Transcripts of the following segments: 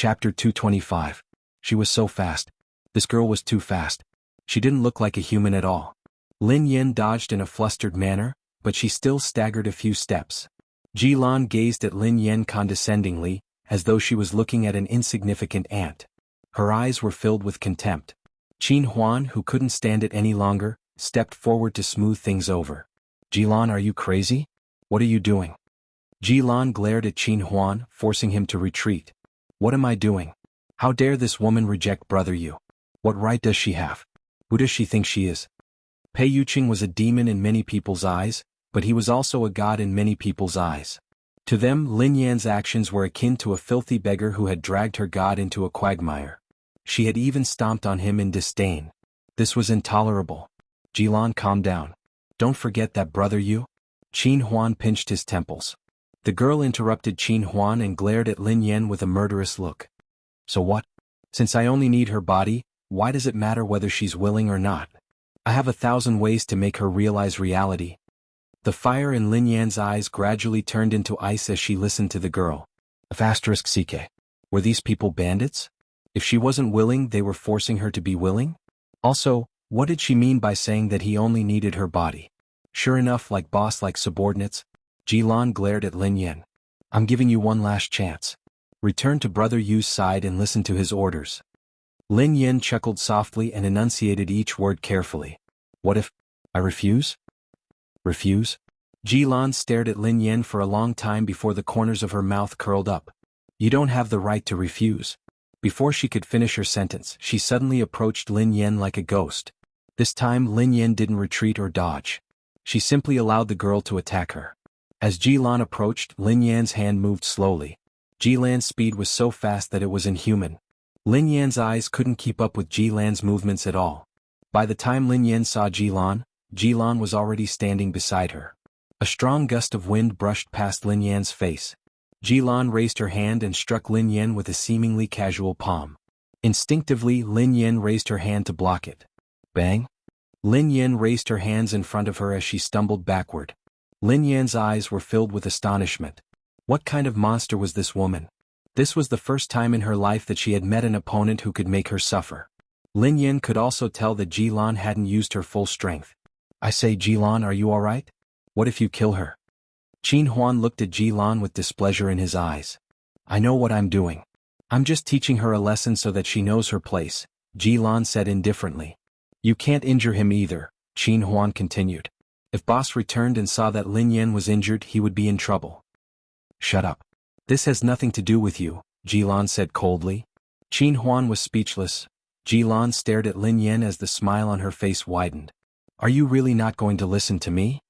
Chapter 225. She was so fast. This girl was too fast. She didn't look like a human at all. Lin Yen dodged in a flustered manner, but she still staggered a few steps. Ji-lan gazed at Lin Yen condescendingly, as though she was looking at an insignificant ant. Her eyes were filled with contempt. Qin Huan, who couldn't stand it any longer, stepped forward to smooth things over. Ji-lan, are you crazy? What are you doing? Ji-lan glared at Qin Huan, forcing him to retreat. What am I doing? How dare this woman reject Brother Yu? What right does she have? Who does she think she is? Pei Yuqing was a demon in many people's eyes, but he was also a god in many people's eyes. To them, Lin Yan's actions were akin to a filthy beggar who had dragged her god into a quagmire. She had even stomped on him in disdain. This was intolerable. Ji-lan, calm down. Don't forget that Brother Yu. Qin Huan pinched his temples. The girl interrupted Qin Huan and glared at Lin Yan with a murderous look. So what? Since I only need her body, why does it matter whether she's willing or not? I have 1,000 ways to make her realize reality. The fire in Lin Yan's eyes gradually turned into ice as she listened to the girl. *CK. Were these people bandits? If she wasn't willing, they were forcing her to be willing? Also, what did she mean by saying that he only needed her body? Sure enough, like boss-like subordinates, Ji-lan glared at Lin Yan. I'm giving you one last chance. Return to Brother Yu's side and listen to his orders. Lin Yan chuckled softly and enunciated each word carefully. What if I refuse? Refuse? Ji-lan stared at Lin Yan for a long time before the corners of her mouth curled up. You don't have the right to refuse. Before she could finish her sentence, she suddenly approached Lin Yan like a ghost. This time Lin Yan didn't retreat or dodge. She simply allowed the girl to attack her. As Ji-lan approached, Lin Yan's hand moved slowly. Ji-lan's speed was so fast that it was inhuman. Lin Yan's eyes couldn't keep up with Ji-lan's movements at all. By the time Lin Yan saw Ji-lan was already standing beside her. A strong gust of wind brushed past Lin Yan's face. Ji-lan raised her hand and struck Lin Yan with a seemingly casual palm. Instinctively, Lin Yan raised her hand to block it. Bang! Lin Yan raised her hands in front of her as she stumbled backward. Lin Yan's eyes were filled with astonishment. What kind of monster was this woman? This was the first time in her life that she had met an opponent who could make her suffer. Lin Yan could also tell that Ji-lan hadn't used her full strength. I say, Ji-lan, are you alright? What if you kill her? Qin Huan looked at Ji-lan with displeasure in his eyes. I know what I'm doing. I'm just teaching her a lesson so that she knows her place, Ji-lan said indifferently. You can't injure him either, Qin Huan continued. If boss returned and saw that Lin Yan was injured, he would be in trouble. Shut up. This has nothing to do with you, Ji-lan said coldly. Qin Huan was speechless. Ji-lan stared at Lin Yan as the smile on her face widened. Are you really not going to listen to me?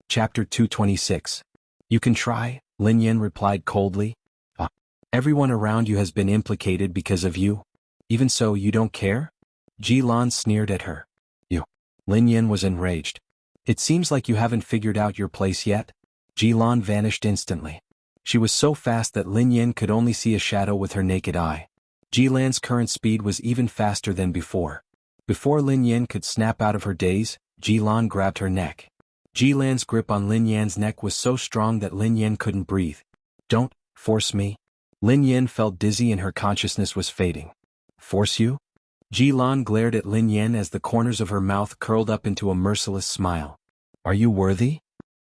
Chapter 226. You can try, Lin Yan replied coldly. Everyone around you has been implicated because of you. Even so, you don't care? Ji-lan sneered at her. You. Lin Yan was enraged. It seems like you haven't figured out your place yet. Ji-lan vanished instantly. She was so fast that Lin Yan could only see a shadow with her naked eye. Ji-lan's current speed was even faster than before. Before Lin Yan could snap out of her daze, Ji-lan grabbed her neck. Ji-lan's grip on Lin Yan's neck was so strong that Lin Yan couldn't breathe. Don't force me. Lin Yan felt dizzy and her consciousness was fading. Force you? Ji-lan glared at Lin Yan as the corners of her mouth curled up into a merciless smile. Are you worthy?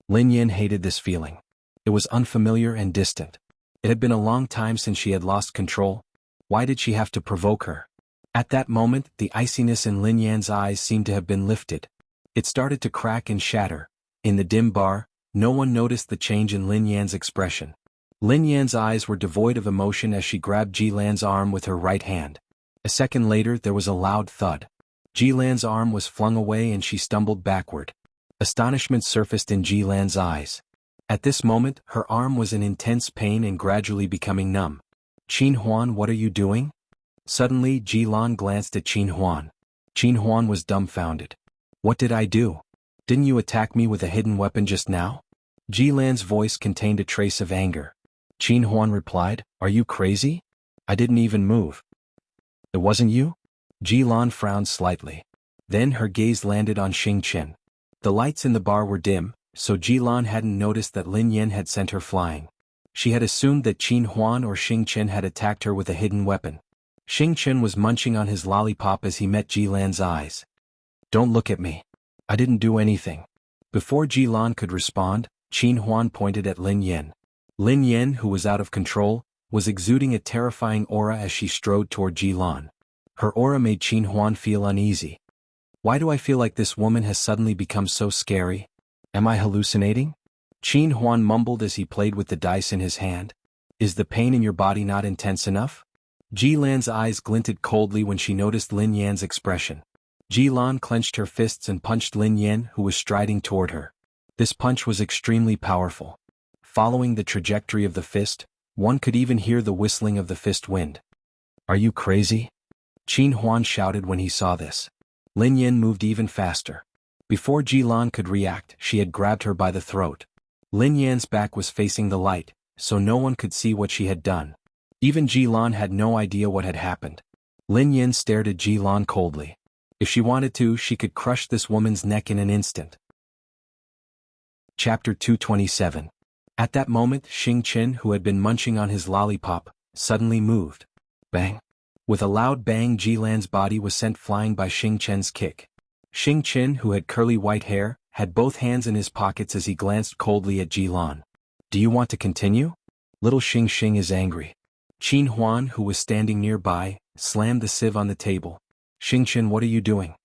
Lin Yan hated this feeling. It was unfamiliar and distant. It had been a long time since she had lost control. Why did she have to provoke her? At that moment, the iciness in Lin Yan's eyes seemed to have been lifted. It started to crack and shatter. In the dim bar, no one noticed the change in Lin Yan's expression. Lin Yan's eyes were devoid of emotion as she grabbed Ji-lan's arm with her right hand. A second later, there was a loud thud. Ji-lan's arm was flung away and she stumbled backward. Astonishment surfaced in Ji-lan's eyes. At this moment, her arm was in intense pain and gradually becoming numb. Qin Huan, what are you doing? Suddenly, Ji-lan glanced at Qin Huan. Qin Huan was dumbfounded. What did I do? Didn't you attack me with a hidden weapon just now? Ji-lan's voice contained a trace of anger. Qin Huan replied, Are you crazy? I didn't even move. It wasn't you? Ji-lan frowned slightly. Then her gaze landed on Xing Qin. The lights in the bar were dim, so Ji-lan hadn't noticed that Lin Yan had sent her flying. She had assumed that Qin Huan or Xing Chen had attacked her with a hidden weapon. Xing Chen was munching on his lollipop as he met Jilan's eyes. "Don't look at me. I didn't do anything." Before Jilan could respond, Qin Huan pointed at Lin Yin. Lin Yin, who was out of control, was exuding a terrifying aura as she strode toward Jilan. Her aura made Qin Huan feel uneasy. "Why do I feel like this woman has suddenly become so scary? Am I hallucinating?" Qin Huan mumbled as he played with the dice in his hand. "Is the pain in your body not intense enough?" Jilan's eyes glinted coldly when she noticed Lin Yan's expression. Jilan clenched her fists and punched Lin Yan, who was striding toward her. This punch was extremely powerful. Following the trajectory of the fist, one could even hear the whistling of the fist wind. "Are you crazy?" Qin Huan shouted when he saw this. Lin Yan moved even faster. Before Jilan could react, she had grabbed her by the throat. Lin Yan's back was facing the light, so no one could see what she had done. Even Jilan had no idea what had happened. Lin Yan stared at Jilan coldly. If she wanted to, she could crush this woman's neck in an instant. Chapter 227. At that moment, Xing Chen, who had been munching on his lollipop, suddenly moved. Bang! With a loud bang, Jilan's body was sent flying by Xing Chen's kick. Xing Chen, who had curly white hair, had both hands in his pockets as he glanced coldly at Jilan. "Do you want to continue?" Little Xing Xing is angry. Qin Huan, who was standing nearby, slammed the sieve on the table. "Xing Chen, what are you doing?"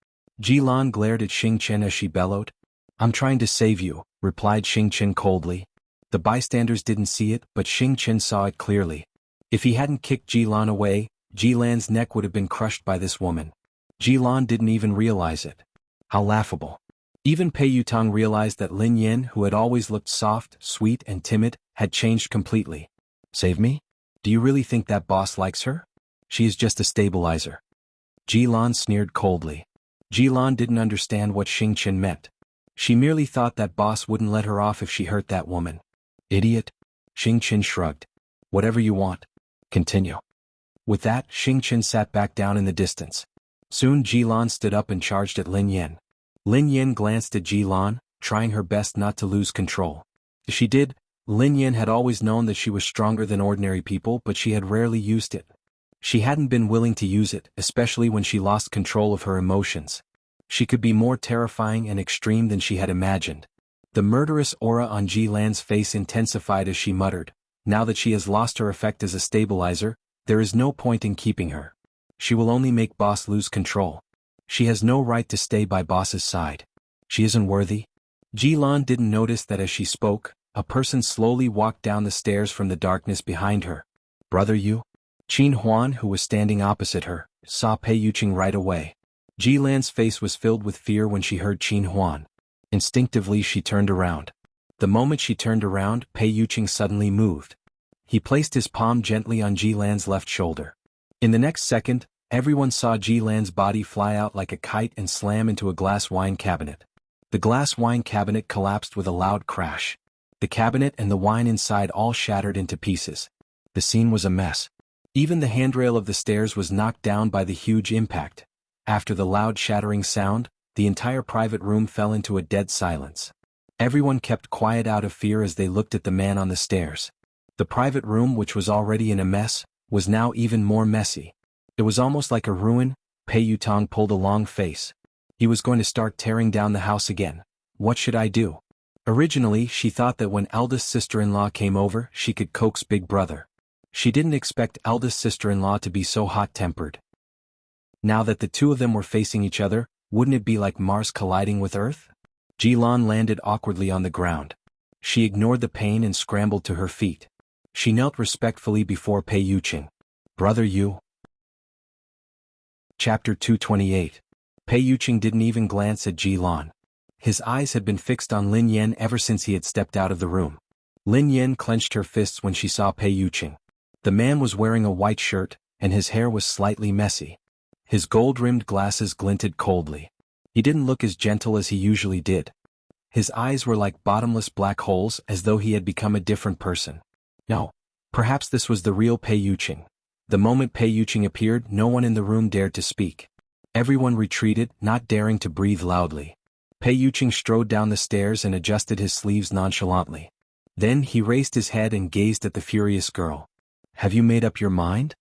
Jilan glared at Xing Chen as she bellowed. "I'm trying to save you," replied Xing Chen coldly. The bystanders didn't see it, but Xing Chen saw it clearly. If he hadn't kicked Jilan away, Jilan's neck would have been crushed by this woman. Jilan didn't even realize it. How laughable. Even Pei Yutang realized that Lin Yin, who had always looked soft, sweet and timid, had changed completely. "Save me? Do you really think that boss likes her? She is just a stabilizer." Jilan sneered coldly. Jilan didn't understand what Xing Chen meant. She merely thought that boss wouldn't let her off if she hurt that woman. "Idiot." Xing Chen shrugged. "Whatever you want. Continue." With that, Xing Chen sat back down in the distance. Soon Jilan stood up and charged at Lin Yin. Lin Yin glanced at Jilan, trying her best not to lose control. She did. Lin Yin had always known that she was stronger than ordinary people, but she had rarely used it. She hadn't been willing to use it, especially when she lost control of her emotions. She could be more terrifying and extreme than she had imagined. The murderous aura on Jilan's face intensified as she muttered, "Now that she has lost her effect as a stabilizer, there is no point in keeping her. She will only make boss lose control. She has no right to stay by boss's side. She isn't worthy." Jilan didn't notice that as she spoke, a person slowly walked down the stairs from the darkness behind her. "Brother Yu?" Qin Huan, who was standing opposite her, saw Pei Yuqing right away. Jilan's face was filled with fear when she heard Qin Huan. Instinctively she turned around. The moment she turned around, Pei Yuqing suddenly moved. He placed his palm gently on Jilan's left shoulder. In the next second, everyone saw Jilan's body fly out like a kite and slam into a glass wine cabinet. The glass wine cabinet collapsed with a loud crash. The cabinet and the wine inside all shattered into pieces. The scene was a mess. Even the handrail of the stairs was knocked down by the huge impact. After the loud shattering sound, the entire private room fell into a dead silence. Everyone kept quiet out of fear as they looked at the man on the stairs. The private room, which was already in a mess, was now even more messy. It was almost like a ruin. Pei Yutang pulled a long face. He was going to start tearing down the house again. What should I do? Originally, she thought that when eldest sister-in-law came over, she could coax big brother. She didn't expect eldest sister-in-law to be so hot-tempered. Now that the two of them were facing each other, wouldn't it be like Mars colliding with Earth? Jilan landed awkwardly on the ground. She ignored the pain and scrambled to her feet. She knelt respectfully before Pei Yuqing. "Brother Yu." Chapter 228. Pei Yuqing didn't even glance at Jilan. His eyes had been fixed on Lin Yan ever since he had stepped out of the room. Lin Yan clenched her fists when she saw Pei Yuqing. The man was wearing a white shirt, and his hair was slightly messy. His gold-rimmed glasses glinted coldly. He didn't look as gentle as he usually did. His eyes were like bottomless black holes, as though he had become a different person. No. Perhaps this was the real Pei Yuqing. The moment Pei Yuqing appeared, no one in the room dared to speak. Everyone retreated, not daring to breathe loudly. Pei Yuqing strode down the stairs and adjusted his sleeves nonchalantly. Then he raised his head and gazed at the furious girl. Have you made up your mind?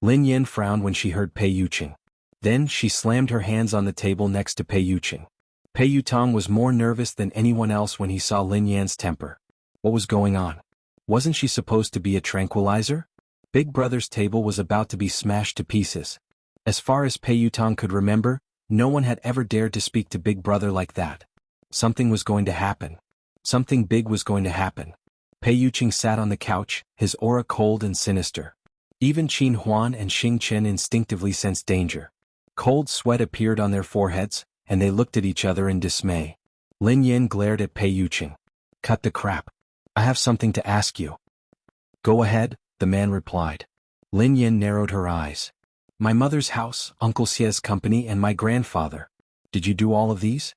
Lin Yan frowned when she heard Pei Yuqing. Then she slammed her hands on the table next to Pei Yuqing. Pei Yutong was more nervous than anyone else when he saw Lin Yan's temper. What was going on? Wasn't she supposed to be a tranquilizer? Big Brother's table was about to be smashed to pieces. As far as Pei Yutong could remember, no one had ever dared to speak to Big Brother like that. Something was going to happen. Something big was going to happen. Pei Yuqing sat on the couch, his aura cold and sinister. Even Qin Huan and Xing Chen instinctively sensed danger. Cold sweat appeared on their foreheads, and they looked at each other in dismay. Lin Yan glared at Pei Yuqing. Cut the crap. I have something to ask you. Go ahead, the man replied. Lin Yan narrowed her eyes. My mother's house, Uncle Xie's company, and my grandfather. Did you do all of these?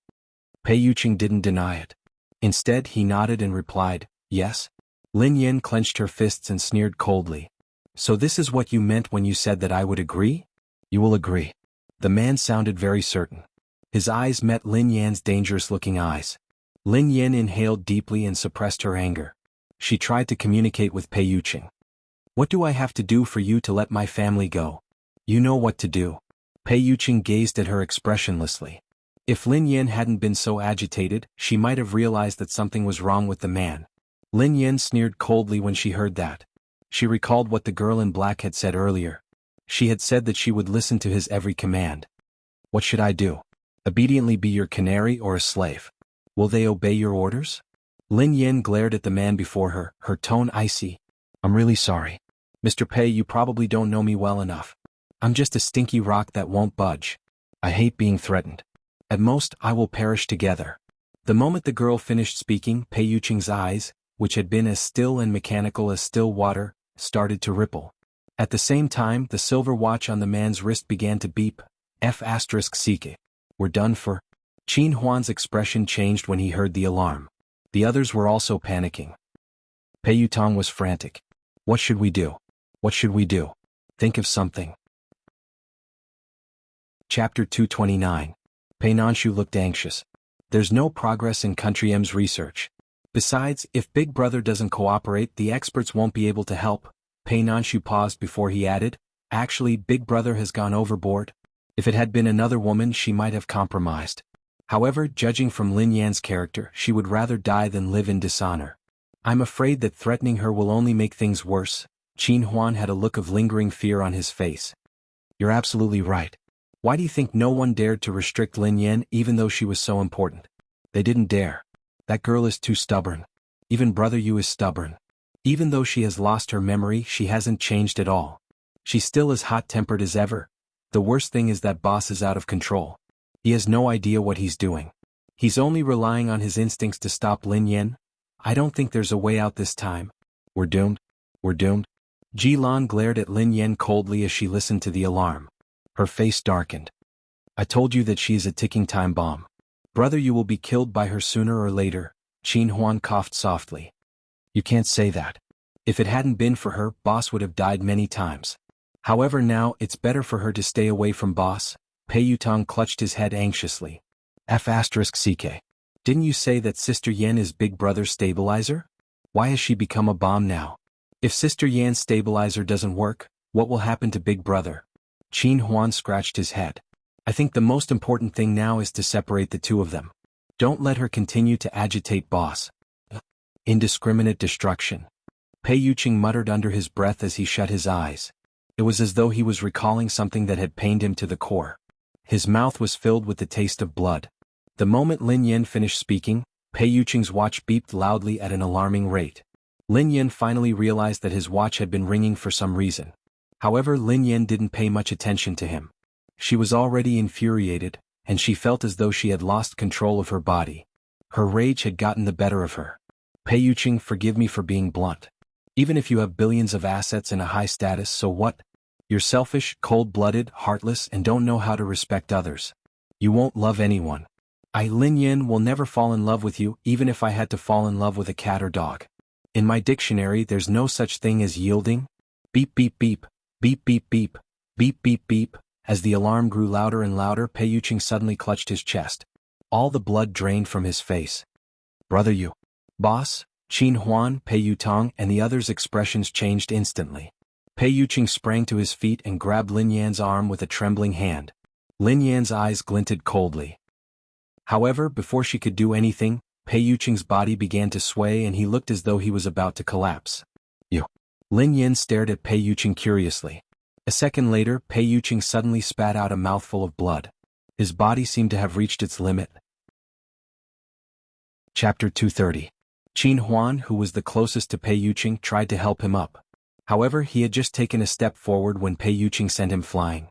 Pei Yuqing didn't deny it. Instead, he nodded and replied, yes. Lin Yan clenched her fists and sneered coldly. So this is what you meant when you said that I would agree? You will agree. The man sounded very certain. His eyes met Lin Yan's dangerous-looking eyes. Lin Yan inhaled deeply and suppressed her anger. She tried to communicate with Pei Yuqing. What do I have to do for you to let my family go? You know what to do. Pei Yuqing gazed at her expressionlessly. If Lin Yan hadn't been so agitated, she might have realized that something was wrong with the man. Lin Yan sneered coldly when she heard that. She recalled what the girl in black had said earlier. She had said that she would listen to his every command. What should I do? Obediently be your canary or a slave? Will they obey your orders? Lin Yan glared at the man before her, her tone icy. I'm really sorry. Mr. Pei, you probably don't know me well enough. I'm just a stinky rock that won't budge. I hate being threatened. At most, I will perish together. The moment the girl finished speaking, Pei Yuqing's eyes, which had been as still and mechanical as still water, started to ripple. At the same time, the silver watch on the man's wrist began to beep. F***. We're done for. Qin Huan's expression changed when he heard the alarm. The others were also panicking. Pei Yutong was frantic. What should we do? What should we do? Think of something. Chapter 229. Pei Nanshu looked anxious. There's no progress in Country M's research. Besides, if Big Brother doesn't cooperate, the experts won't be able to help. Pei Nanshu paused before he added, actually, Big Brother has gone overboard. If it had been another woman, she might have compromised. However, judging from Lin Yan's character, she would rather die than live in dishonor. I'm afraid that threatening her will only make things worse. Qin Huan had a look of lingering fear on his face. You're absolutely right. Why do you think no one dared to restrict Lin Yan even though she was so important? They didn't dare. That girl is too stubborn. Even Brother Yu is stubborn. Even though she has lost her memory, she hasn't changed at all. She's still as hot-tempered as ever. The worst thing is that boss is out of control. He has no idea what he's doing. He's only relying on his instincts to stop Lin Yan. I don't think there's a way out this time. We're doomed. We're doomed. Ji Lan glared at Lin Yan coldly as she listened to the alarm. Her face darkened. I told you that she is a ticking time bomb. Brother, you will be killed by her sooner or later. Qin Huan coughed softly. You can't say that. If it hadn't been for her, Boss would have died many times. However, now it's better for her to stay away from Boss. Pei Yutong clutched his head anxiously. F***ck. Didn't you say that Sister Yan is Big Brother's stabilizer? Why has she become a bomb now? If Sister Yan's stabilizer doesn't work, what will happen to Big Brother? Qin Huan scratched his head. I think the most important thing now is to separate the two of them. Don't let her continue to agitate Boss. Indiscriminate destruction. Pei Yuqing muttered under his breath as he shut his eyes. It was as though he was recalling something that had pained him to the core. His mouth was filled with the taste of blood. The moment Lin Yan finished speaking, Pei Yuqing's watch beeped loudly at an alarming rate. Lin Yan finally realized that his watch had been ringing for some reason. However, Lin Yan didn't pay much attention to him. She was already infuriated, and she felt as though she had lost control of her body. Her rage had gotten the better of her. Pei Yuqing, forgive me for being blunt. Even if you have billions of assets and a high status, so what? You're selfish, cold-blooded, heartless, and don't know how to respect others. You won't love anyone. Lin Yan, will never fall in love with you, even if I had to fall in love with a cat or dog. In my dictionary, there's no such thing as yielding. Beep beep beep, beep beep beep, beep beep beep. As the alarm grew louder and louder, Pei Yuqing suddenly clutched his chest. All the blood drained from his face. Brother Yu. Boss, Qin Huan, Pei Yutong, and the others' expressions changed instantly. Pei Yuqing sprang to his feet and grabbed Lin Yan's arm with a trembling hand. Lin Yan's eyes glinted coldly. However, before she could do anything, Pei Yuqing's body began to sway and he looked as though he was about to collapse. You. Lin Yan stared at Pei Yuqing curiously. A second later, Pei Yuqing suddenly spat out a mouthful of blood. His body seemed to have reached its limit. Chapter 230. Qin Huan, who was the closest to Pei Yuqing, tried to help him up. However, he had just taken a step forward when Pei Yuqing sent him flying.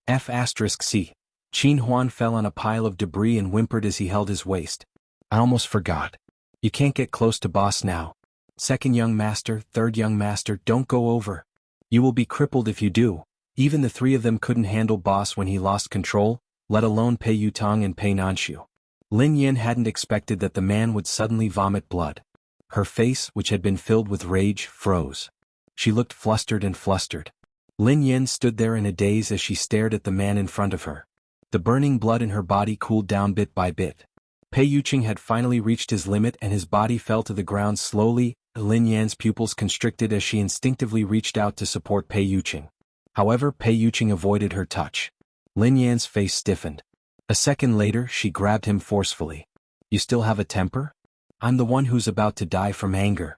C. Qin Huan fell on a pile of debris and whimpered as he held his waist. I almost forgot. You can't get close to boss now. Second young master, third young master, don't go over. You will be crippled if you do. Even the three of them couldn't handle boss when he lost control, let alone Pei Yutong and Pei Nanshu. Lin Yan hadn't expected that the man would suddenly vomit blood. Her face, which had been filled with rage, froze. She looked flustered and flustered. Lin Yan stood there in a daze as she stared at the man in front of her. The burning blood in her body cooled down bit by bit. Pei Yuqing had finally reached his limit and his body fell to the ground slowly. Lin Yan's pupils constricted as she instinctively reached out to support Pei Yuqing. However, Pei Yuqing avoided her touch. Lin Yan's face stiffened. A second later, she grabbed him forcefully. You still have a temper? I'm the one who's about to die from anger.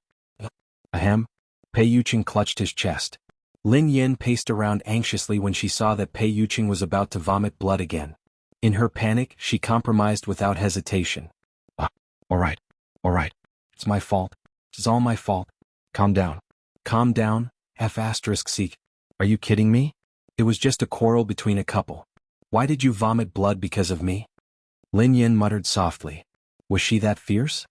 Ahem. Pei Yuqing clutched his chest. Lin Yan paced around anxiously when she saw that Pei Yuqing was about to vomit blood again. In her panic, she compromised without hesitation. All right. It's my fault. It's all my fault. Calm down. Calm down, F***. Are you kidding me? It was just a quarrel between a couple. Why did you vomit blood because of me? Lin Yan muttered softly. Was she that fierce?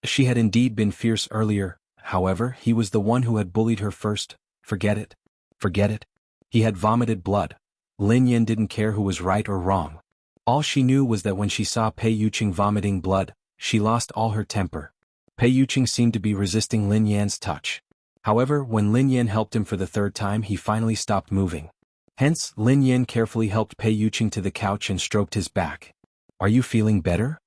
She had indeed been fierce earlier, however, he was the one who had bullied her first. Forget it. He had vomited blood. Lin Yan didn't care who was right or wrong. All she knew was that when she saw Pei Yuqing vomiting blood, she lost all her temper. Pei Yuqing seemed to be resisting Lin Yan's touch. However, when Lin Yan helped him for the third time, he finally stopped moving. Hence, Lin Yan carefully helped Pei Yuqing to the couch and stroked his back. Are you feeling better?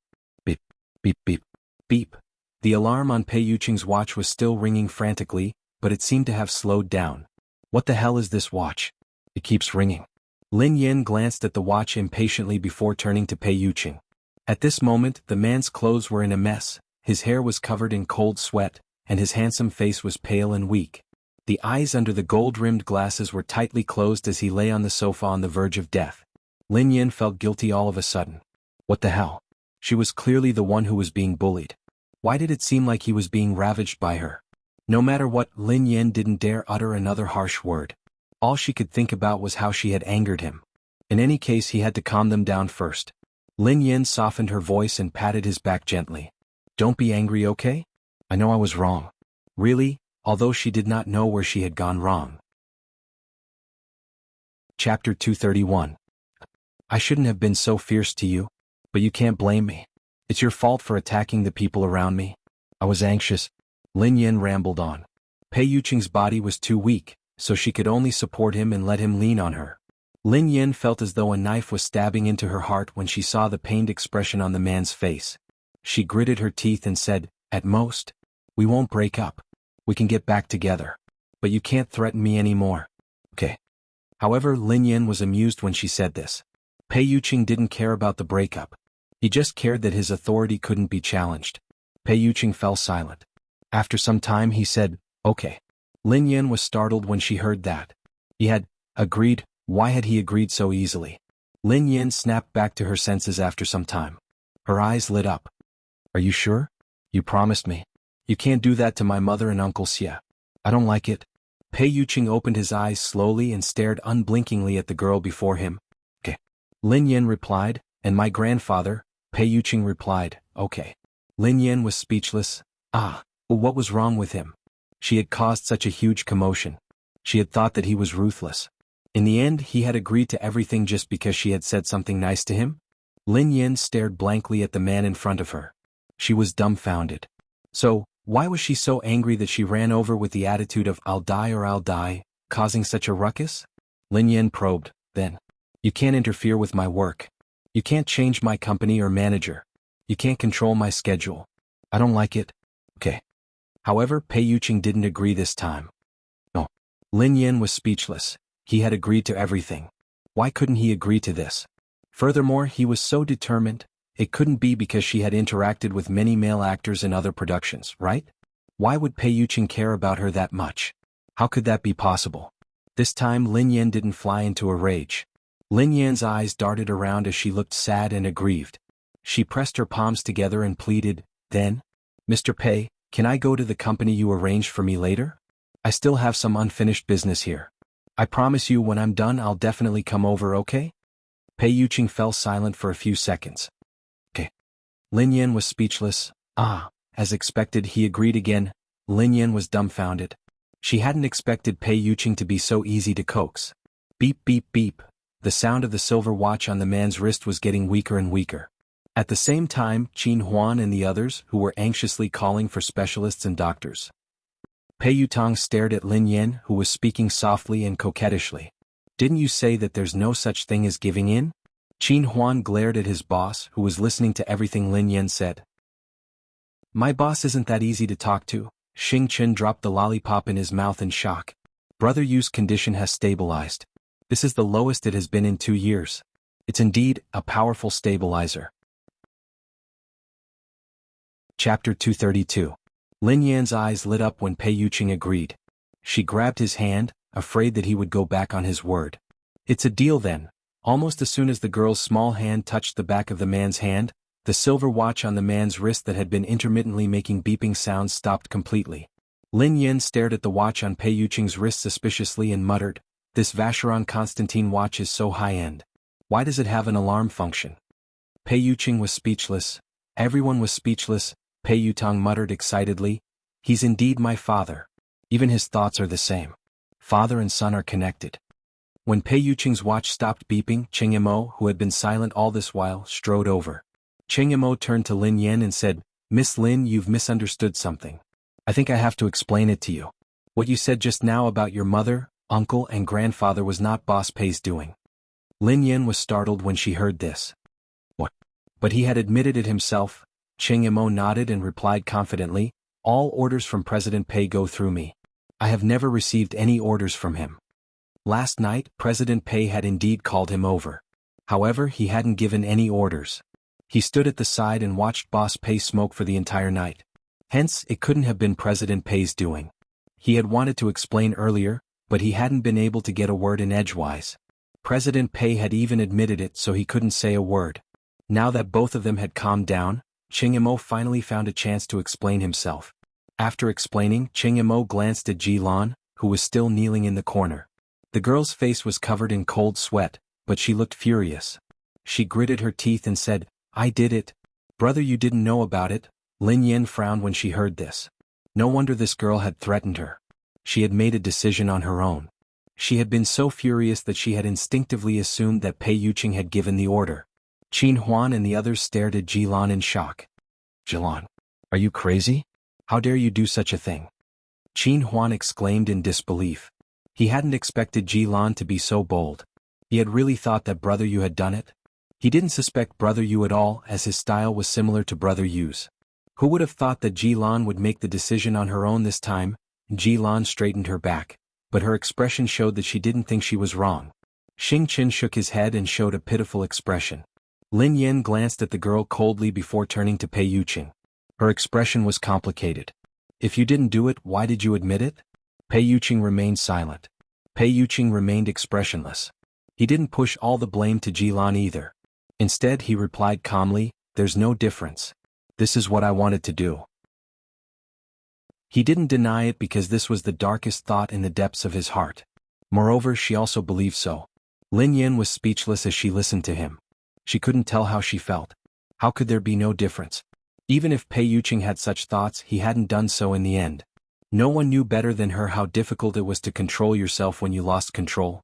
Beep, beep, beep, beep. The alarm on Pei Yuqing's watch was still ringing frantically, but it seemed to have slowed down. What the hell is this watch? It keeps ringing. Lin Yan glanced at the watch impatiently before turning to Pei Yuqing. At this moment, the man's clothes were in a mess, his hair was covered in cold sweat, and his handsome face was pale and weak. The eyes under the gold-rimmed glasses were tightly closed as he lay on the sofa on the verge of death. Lin Yan felt guilty all of a sudden. What the hell? She was clearly the one who was being bullied. Why did it seem like he was being ravaged by her? No matter what, Lin Yan didn't dare utter another harsh word. All she could think about was how she had angered him. In any case, he had to calm them down first. Lin Yan softened her voice and patted his back gently. Don't be angry, okay? I know I was wrong. Really, although she did not know where she had gone wrong. Chapter 231. I shouldn't have been so fierce to you, but you can't blame me. It's your fault for attacking the people around me. I was anxious. Lin Yan rambled on. Pei Yuqing's body was too weak, so she could only support him and let him lean on her. Lin Yan felt as though a knife was stabbing into her heart when she saw the pained expression on the man's face. She gritted her teeth and said, At most, we won't break up. We can get back together. But you can't threaten me anymore. Okay. However, Lin Yan was amused when she said this. Pei Yuqing didn't care about the breakup. He just cared that his authority couldn't be challenged. Pei Yuqing fell silent. After some time he said, Okay. Lin Yan was startled when she heard that. He had agreed. Why had he agreed so easily? Lin Yan snapped back to her senses after some time. Her eyes lit up. Are you sure? You promised me. You can't do that to my mother and Uncle Xia. I don't like it. Pei Yuqing opened his eyes slowly and stared unblinkingly at the girl before him. Okay. Lin Yan replied, and my grandfather. Pei Yuqing replied, okay. Lin Yan was speechless. What was wrong with him? She had caused such a huge commotion. She had thought that he was ruthless. In the end, he had agreed to everything just because she had said something nice to him? Lin Yan stared blankly at the man in front of her. She was dumbfounded. So, why was she so angry that she ran over with the attitude of I'll die or I'll die, causing such a ruckus? Lin Yan probed, then. You can't interfere with my work. You can't change my company or manager. You can't control my schedule. I don't like it. Okay. However, Pei Yuqing didn't agree this time. Oh. Lin Yin was speechless. He had agreed to everything. Why couldn't he agree to this? Furthermore, he was so determined. It couldn't be because she had interacted with many male actors in other productions, right? Why would Pei Yuqing care about her that much? How could that be possible? This time Lin Yin didn't fly into a rage. Lin Yan's eyes darted around as she looked sad and aggrieved. She pressed her palms together and pleaded, "Then, Mr. Pei, can I go to the company you arranged for me later? I still have some unfinished business here. I promise you when I'm done I'll definitely come over, okay?" Pei Yuqing fell silent for a few seconds. "Okay." Lin Yan was speechless. As expected, he agreed again. Lin Yan was dumbfounded. She hadn't expected Pei Yuqing to be so easy to coax. Beep beep beep. The sound of the silver watch on the man's wrist was getting weaker and weaker. At the same time, Qin Huan and the others, who were anxiously calling for specialists and doctors. Pei Yutong stared at Lin Yan, who was speaking softly and coquettishly. "Didn't you say that there's no such thing as giving in?" Qin Huan glared at his boss, who was listening to everything Lin Yan said. "My boss isn't that easy to talk to." Xing Chen dropped the lollipop in his mouth in shock. "Brother Yu's condition has stabilized. This is the lowest it has been in 2 years. It's indeed a powerful stabilizer." Chapter 232. Lin Yan's eyes lit up when Pei Yuqing agreed. She grabbed his hand, afraid that he would go back on his word. "It's a deal then." Almost as soon as the girl's small hand touched the back of the man's hand, the silver watch on the man's wrist that had been intermittently making beeping sounds stopped completely. Lin Yan stared at the watch on Pei Yuqing's wrist suspiciously and muttered, "This Vacheron Constantine watch is so high-end. Why does it have an alarm function?" Pei Yuqing was speechless. Everyone was speechless. Pei Yutong muttered excitedly, "He's indeed my father. Even his thoughts are the same. Father and son are connected." When Pei Yuqing's watch stopped beeping, Cheng Yimo, who had been silent all this while, strode over. Cheng Yimo turned to Lin Yan and said, "Miss Lin, you've misunderstood something. I think I have to explain it to you. What you said just now about your mother, uncle and grandfather was not Boss Pei's doing." Lin Yan was startled when she heard this. "What?" But he had admitted it himself. Cheng Yimo nodded and replied confidently, "All orders from President Pei go through me. I have never received any orders from him." Last night, President Pei had indeed called him over. However, he hadn't given any orders. He stood at the side and watched Boss Pei smoke for the entire night. Hence, it couldn't have been President Pei's doing. He had wanted to explain earlier, but he hadn't been able to get a word in edgewise. President Pei had even admitted it, so he couldn't say a word. Now that both of them had calmed down, Cheng Yimo finally found a chance to explain himself. After explaining, Cheng Yimo glanced at Ji Lan, who was still kneeling in the corner. The girl's face was covered in cold sweat, but she looked furious. She gritted her teeth and said, "I did it." "Brother, you didn't know about it?" Lin Yan frowned when she heard this. No wonder this girl had threatened her. She had made a decision on her own. She had been so furious that she had instinctively assumed that Pei Yuqing had given the order. Qin Huan and the others stared at Jilan in shock. "Jilan, are you crazy? How dare you do such a thing?" Qin Huan exclaimed in disbelief. He hadn't expected Jilan to be so bold. He had really thought that Brother Yu had done it. He didn't suspect Brother Yu at all, as his style was similar to Brother Yu's. Who would have thought that Jilan would make the decision on her own this time? Jilan straightened her back, but her expression showed that she didn't think she was wrong. Xing Qin shook his head and showed a pitiful expression. Lin Yan glanced at the girl coldly before turning to Pei Yuqing. Her expression was complicated. "If you didn't do it, why did you admit it?" Pei Yuqing remained silent. Pei Yuqing remained expressionless. He didn't push all the blame to Jilan either. Instead, he replied calmly, "There's no difference. This is what I wanted to do." He didn't deny it because this was the darkest thought in the depths of his heart. Moreover, she also believed so. Lin Yan was speechless as she listened to him. She couldn't tell how she felt. How could there be no difference? Even if Pei Yuqing had such thoughts, he hadn't done so in the end. No one knew better than her how difficult it was to control yourself when you lost control.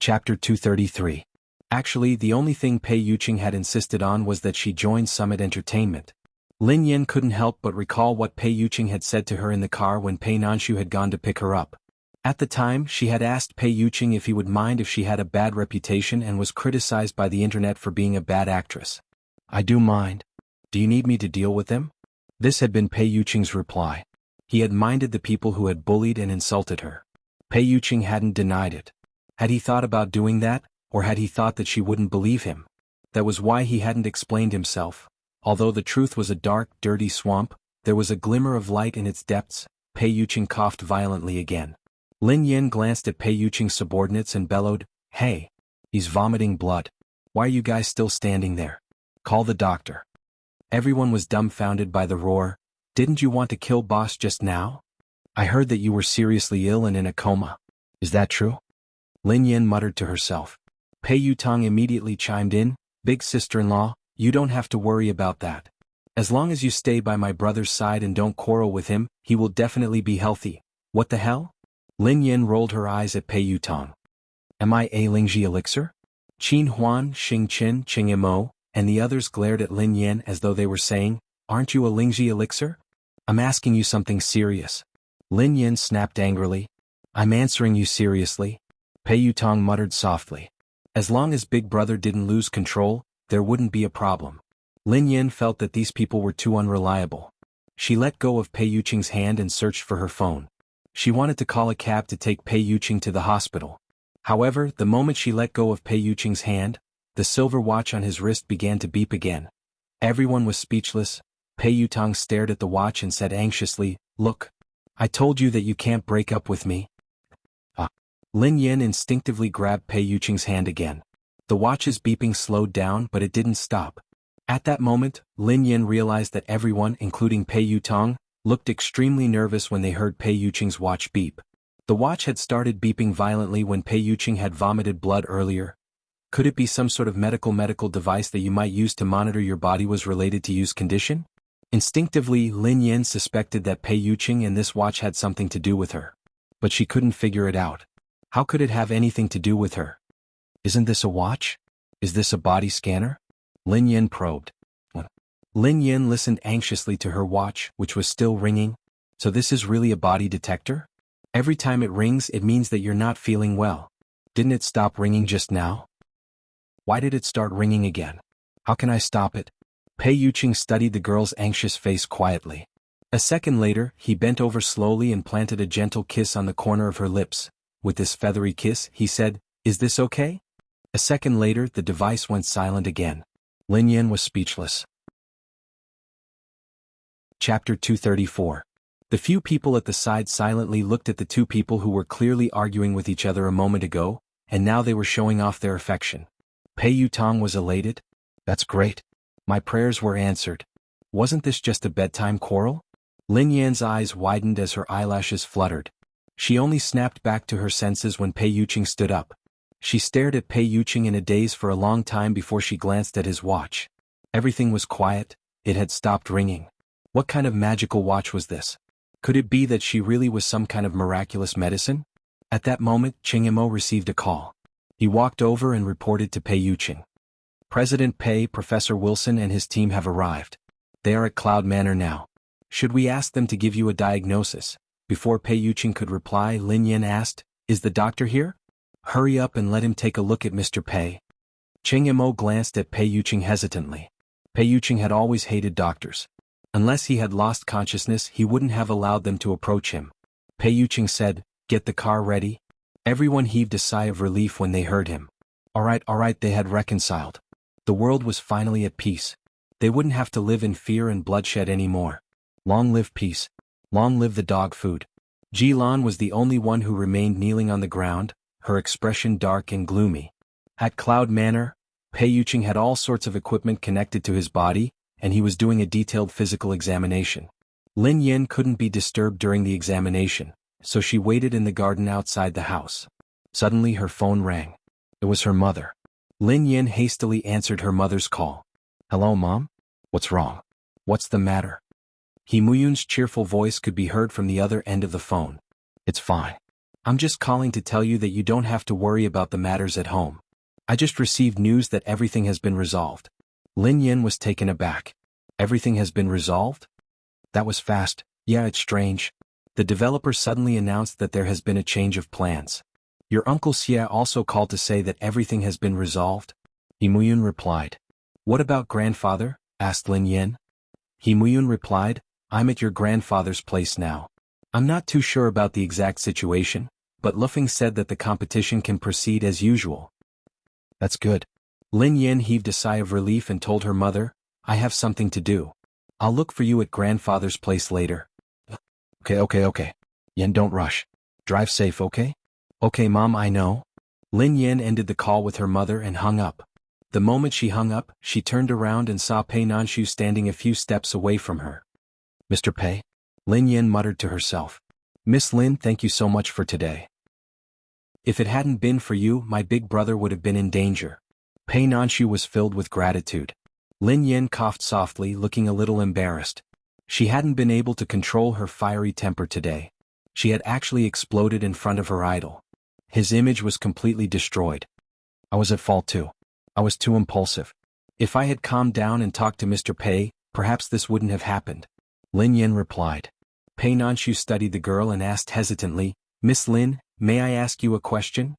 Chapter 233. Actually, the only thing Pei Yuqing had insisted on was that she join Summit Entertainment. Lin Yan couldn't help but recall what Pei Yuqing had said to her in the car when Pei Nanshu had gone to pick her up. At the time, she had asked Pei Yuqing if he would mind if she had a bad reputation and was criticized by the internet for being a bad actress. "I do mind. Do you need me to deal with them?" This had been Pei Yuqing's reply. He had minded the people who had bullied and insulted her. Pei Yuqing hadn't denied it. Had he thought about doing that, or had he thought that she wouldn't believe him? That was why he hadn't explained himself. Although the truth was a dark, dirty swamp, there was a glimmer of light in its depths. Pei Yuqing coughed violently again. Lin Yin glanced at Pei Yuqing's subordinates and bellowed, "Hey! He's vomiting blood. Why are you guys still standing there? Call the doctor." Everyone was dumbfounded by the roar. "Didn't you want to kill boss just now? I heard that you were seriously ill and in a coma. Is that true?" Lin Yin muttered to herself. Pei Yutong immediately chimed in, "Big sister-in-law, you don't have to worry about that. As long as you stay by my brother's side and don't quarrel with him, he will definitely be healthy." "What the hell?" Lin Yin rolled her eyes at Pei Yutong. "Am I a Lingji elixir?" Qin Huan, Xing Qin, Qing Mo, and the others glared at Lin Yin as though they were saying, "Aren't you a Lingji elixir? I'm asking you something serious." Lin Yin snapped angrily. "I'm answering you seriously." Pei Yutong muttered softly. As long as Big Brother didn't lose control, there wouldn't be a problem. Lin Yin felt that these people were too unreliable. She let go of Pei Yuqing's hand and searched for her phone. She wanted to call a cab to take Pei Yuqing to the hospital. However, the moment she let go of Pei Yuqing's hand, the silver watch on his wrist began to beep again. Everyone was speechless. Pei Yutong stared at the watch and said anxiously, "Look. I told you that you can't break up with me." Lin Yin instinctively grabbed Pei Yuqing's hand again. The watch's beeping slowed down, but it didn't stop. At that moment, Lin Yin realized that everyone, including Pei Yutong, looked extremely nervous when they heard Pei Yuqing's watch beep. The watch had started beeping violently when Pei Yuqing had vomited blood earlier. Could it be some sort of medical device that you might use to monitor your body was related to use condition? Instinctively, Lin Yin suspected that Pei Yuqing and this watch had something to do with her. But she couldn't figure it out. How could it have anything to do with her? "Isn't this a watch? Is this a body scanner?" Lin Yin probed. Lin Yin listened anxiously to her watch, which was still ringing. "So this is really a body detector? Every time it rings it means that you're not feeling well. Didn't it stop ringing just now? Why did it start ringing again? How can I stop it?" Pei Yuqing studied the girl's anxious face quietly. A second later, he bent over slowly and planted a gentle kiss on the corner of her lips. With this feathery kiss, he said, "Is this okay?" A second later, the device went silent again. Lin Yin was speechless. Chapter 234. The few people at the side silently looked at the two people who were clearly arguing with each other a moment ago, and now they were showing off their affection. Pei Yutong was elated. "That's great. My prayers were answered. Wasn't this just a bedtime quarrel?" Lin Yan's eyes widened as her eyelashes fluttered. She only snapped back to her senses when Pei Yuqing stood up. She stared at Pei Yuqing in a daze for a long time before she glanced at his watch. Everything was quiet. It had stopped ringing. What kind of magical watch was this? Could it be that she really was some kind of miraculous medicine? At that moment, Qing Mo received a call. He walked over and reported to Pei Yuqing. "President Pei, Professor Wilson and his team have arrived. They are at Cloud Manor now. Should we ask them to give you a diagnosis?" Before Pei Yuqing could reply, Lin Yin asked, "Is the doctor here? Hurry up and let him take a look at Mr. Pei." Qing Mo glanced at Pei Yuqing hesitantly. Pei Yuqing had always hated doctors. Unless he had lost consciousness, he wouldn't have allowed them to approach him. Pei Yuqing said, "Get the car ready." Everyone heaved a sigh of relief when they heard him. All right, they had reconciled. The world was finally at peace. They wouldn't have to live in fear and bloodshed anymore. Long live peace. Long live the dog food. Ji Lan was the only one who remained kneeling on the ground, her expression dark and gloomy. At Cloud Manor, Pei Yuqing had all sorts of equipment connected to his body, and he was doing a detailed physical examination. Lin Yin couldn't be disturbed during the examination, so she waited in the garden outside the house. Suddenly her phone rang. It was her mother. Lin Yin hastily answered her mother's call. "Hello, Mom? What's wrong? What's the matter?" He Muyun's cheerful voice could be heard from the other end of the phone. "It's fine. I'm just calling to tell you that you don't have to worry about the matters at home. I just received news that everything has been resolved." Lin Yin was taken aback. "Everything has been resolved? That was fast. Yeah, it's strange. The developer suddenly announced that there has been a change of plans. Your Uncle Xie also called to say that everything has been resolved." He Muyun replied. "What about grandfather?" asked Lin Yin. He Muyun replied, I'm at your grandfather's place now. I'm not too sure about the exact situation, but Lufeng said that the competition can proceed as usual. That's good. Lin Yin heaved a sigh of relief and told her mother, I have something to do. I'll look for you at grandfather's place later. Okay. Yin, don't rush. Drive safe, okay? Okay, Mom, I know. Lin Yin ended the call with her mother and hung up. The moment she hung up, she turned around and saw Pei Nanshu standing a few steps away from her. Mr. Pei? Lin Yin muttered to herself. Miss Lin, thank you so much for today. If it hadn't been for you, my big brother would have been in danger. Pei Nanshu was filled with gratitude. Lin Yin coughed softly, looking a little embarrassed. She hadn't been able to control her fiery temper today. She had actually exploded in front of her idol. His image was completely destroyed. I was at fault too. I was too impulsive. If I had calmed down and talked to Mr. Pei, perhaps this wouldn't have happened. Lin Yin replied. Pei Nanshu studied the girl and asked hesitantly, Miss Lin, may I ask you a question?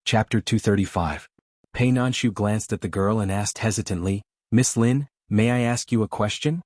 Chapter 235. Pei Nanshu glanced at the girl and asked hesitantly, Miss Lin, may I ask you a question?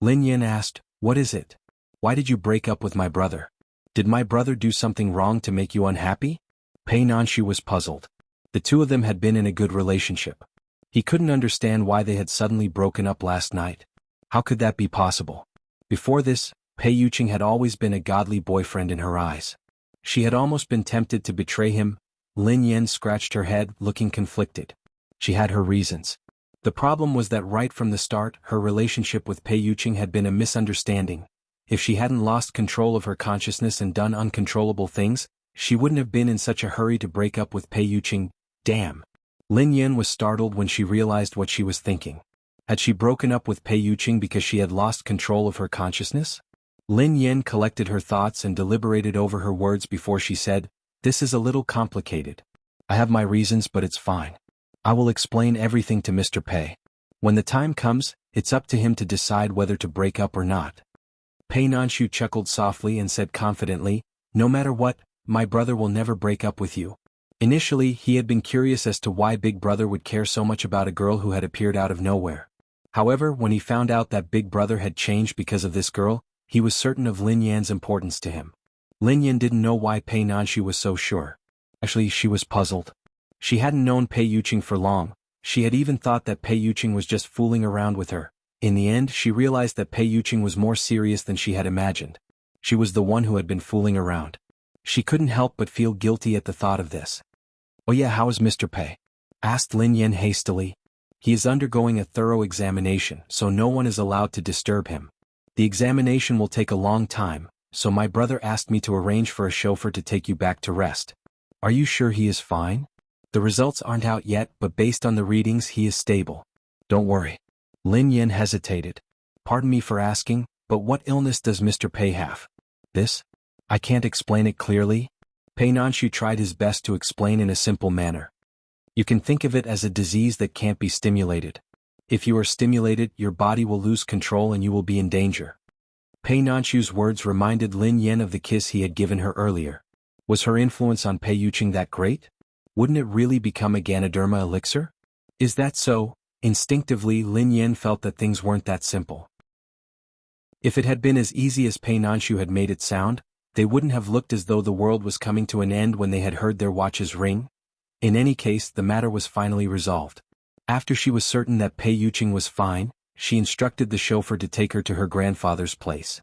Lin Yin asked, what is it? Why did you break up with my brother? Did my brother do something wrong to make you unhappy? Pei Nanshu was puzzled. The two of them had been in a good relationship. He couldn't understand why they had suddenly broken up last night. How could that be possible? Before this, Pei Yuqing had always been a godly boyfriend in her eyes. She had almost been tempted to betray him. Lin Yin scratched her head, looking conflicted. She had her reasons. The problem was that right from the start, her relationship with Pei Yuqing had been a misunderstanding. If she hadn't lost control of her consciousness and done uncontrollable things, she wouldn't have been in such a hurry to break up with Pei Yuqing. Damn. Lin Yin was startled when she realized what she was thinking. Had she broken up with Pei Yuqing because she had lost control of her consciousness? Lin Yin collected her thoughts and deliberated over her words before she said, this is a little complicated. I have my reasons, but it's fine. I will explain everything to Mr. Pei. When the time comes, it's up to him to decide whether to break up or not. Pei Nanshu chuckled softly and said confidently, no matter what, my brother will never break up with you. Initially, he had been curious as to why Big Brother would care so much about a girl who had appeared out of nowhere. However, when he found out that Big Brother had changed because of this girl, he was certain of Lin Yan's importance to him. Lin Yan didn't know why Pei Nanshu was so sure. Actually, she was puzzled. She hadn't known Pei Yuqing for long. She had even thought that Pei Yuqing was just fooling around with her. In the end, she realized that Pei Yuqing was more serious than she had imagined. She was the one who had been fooling around. She couldn't help but feel guilty at the thought of this. Oh yeah, how is Mr. Pei? Asked Lin Yan hastily. He is undergoing a thorough examination, so no one is allowed to disturb him. The examination will take a long time, so my brother asked me to arrange for a chauffeur to take you back to rest. Are you sure he is fine? The results aren't out yet, but based on the readings he is stable. Don't worry. Lin Yan hesitated. Pardon me for asking, but what illness does Mr. Pei have? This? I can't explain it clearly. Pei Nanshu tried his best to explain in a simple manner. You can think of it as a disease that can't be stimulated. If you are stimulated, your body will lose control and you will be in danger. Pei Nanshu's words reminded Lin Yan of the kiss he had given her earlier. Was her influence on Pei Yuqing that great? Wouldn't it really become a Ganoderma elixir? Is that so? Instinctively, Lin Yan felt that things weren't that simple. If it had been as easy as Pei Nanshu had made it sound, they wouldn't have looked as though the world was coming to an end when they had heard their watches ring. In any case, the matter was finally resolved. After she was certain that Pei Yuqing was fine, she instructed the chauffeur to take her to her grandfather's place.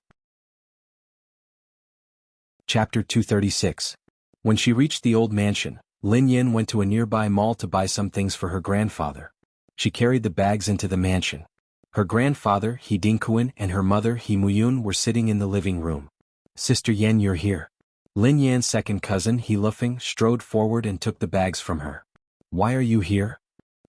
Chapter 236. When she reached the old mansion, Lin Yan went to a nearby mall to buy some things for her grandfather. She carried the bags into the mansion. Her grandfather, He Dingkuan, and her mother, He Muyun, were sitting in the living room. Sister Yan, you're here. Lin Yan's second cousin, He Lufeng, strode forward and took the bags from her. Why are you here?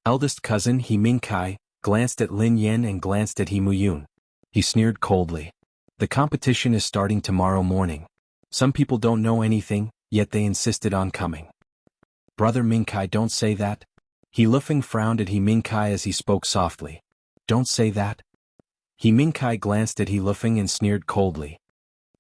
Eldest cousin, He Mingkai, glanced at Lin Yan and glanced at He Muyun. He sneered coldly. The competition is starting tomorrow morning. Some people don't know anything, yet they insisted on coming. Brother Mingkai, don't say that. He Lufeng frowned at He Mingkai as he spoke softly. Don't say that. He Mingkai glanced at He Lufeng and sneered coldly.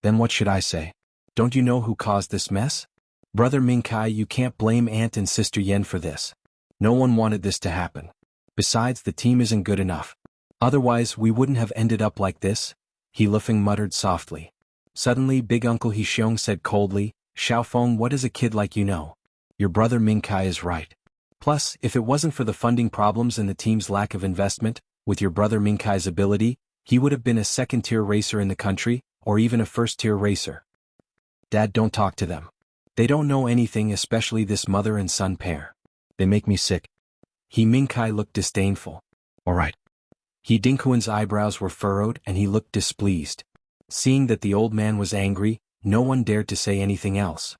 Then what should I say? Don't you know who caused this mess? Brother Mingkai, you can't blame Aunt and Sister Yan for this. No one wanted this to happen. Besides, the team isn't good enough. Otherwise we wouldn't have ended up like this, He Lifeng muttered softly. Suddenly Big Uncle He Xiong said coldly, Xiaofeng, what does a kid like you know? Your brother Ming Kai is right. Plus, if it wasn't for the funding problems and the team's lack of investment, with your brother Ming Kai's ability, he would have been a second-tier racer in the country, or even a first-tier racer. Dad, don't talk to them. They don't know anything, especially this mother and son pair. They make me sick. He Ming Kai looked disdainful. All right. He Dinghuan's eyebrows were furrowed and he looked displeased. Seeing that the old man was angry, no one dared to say anything else.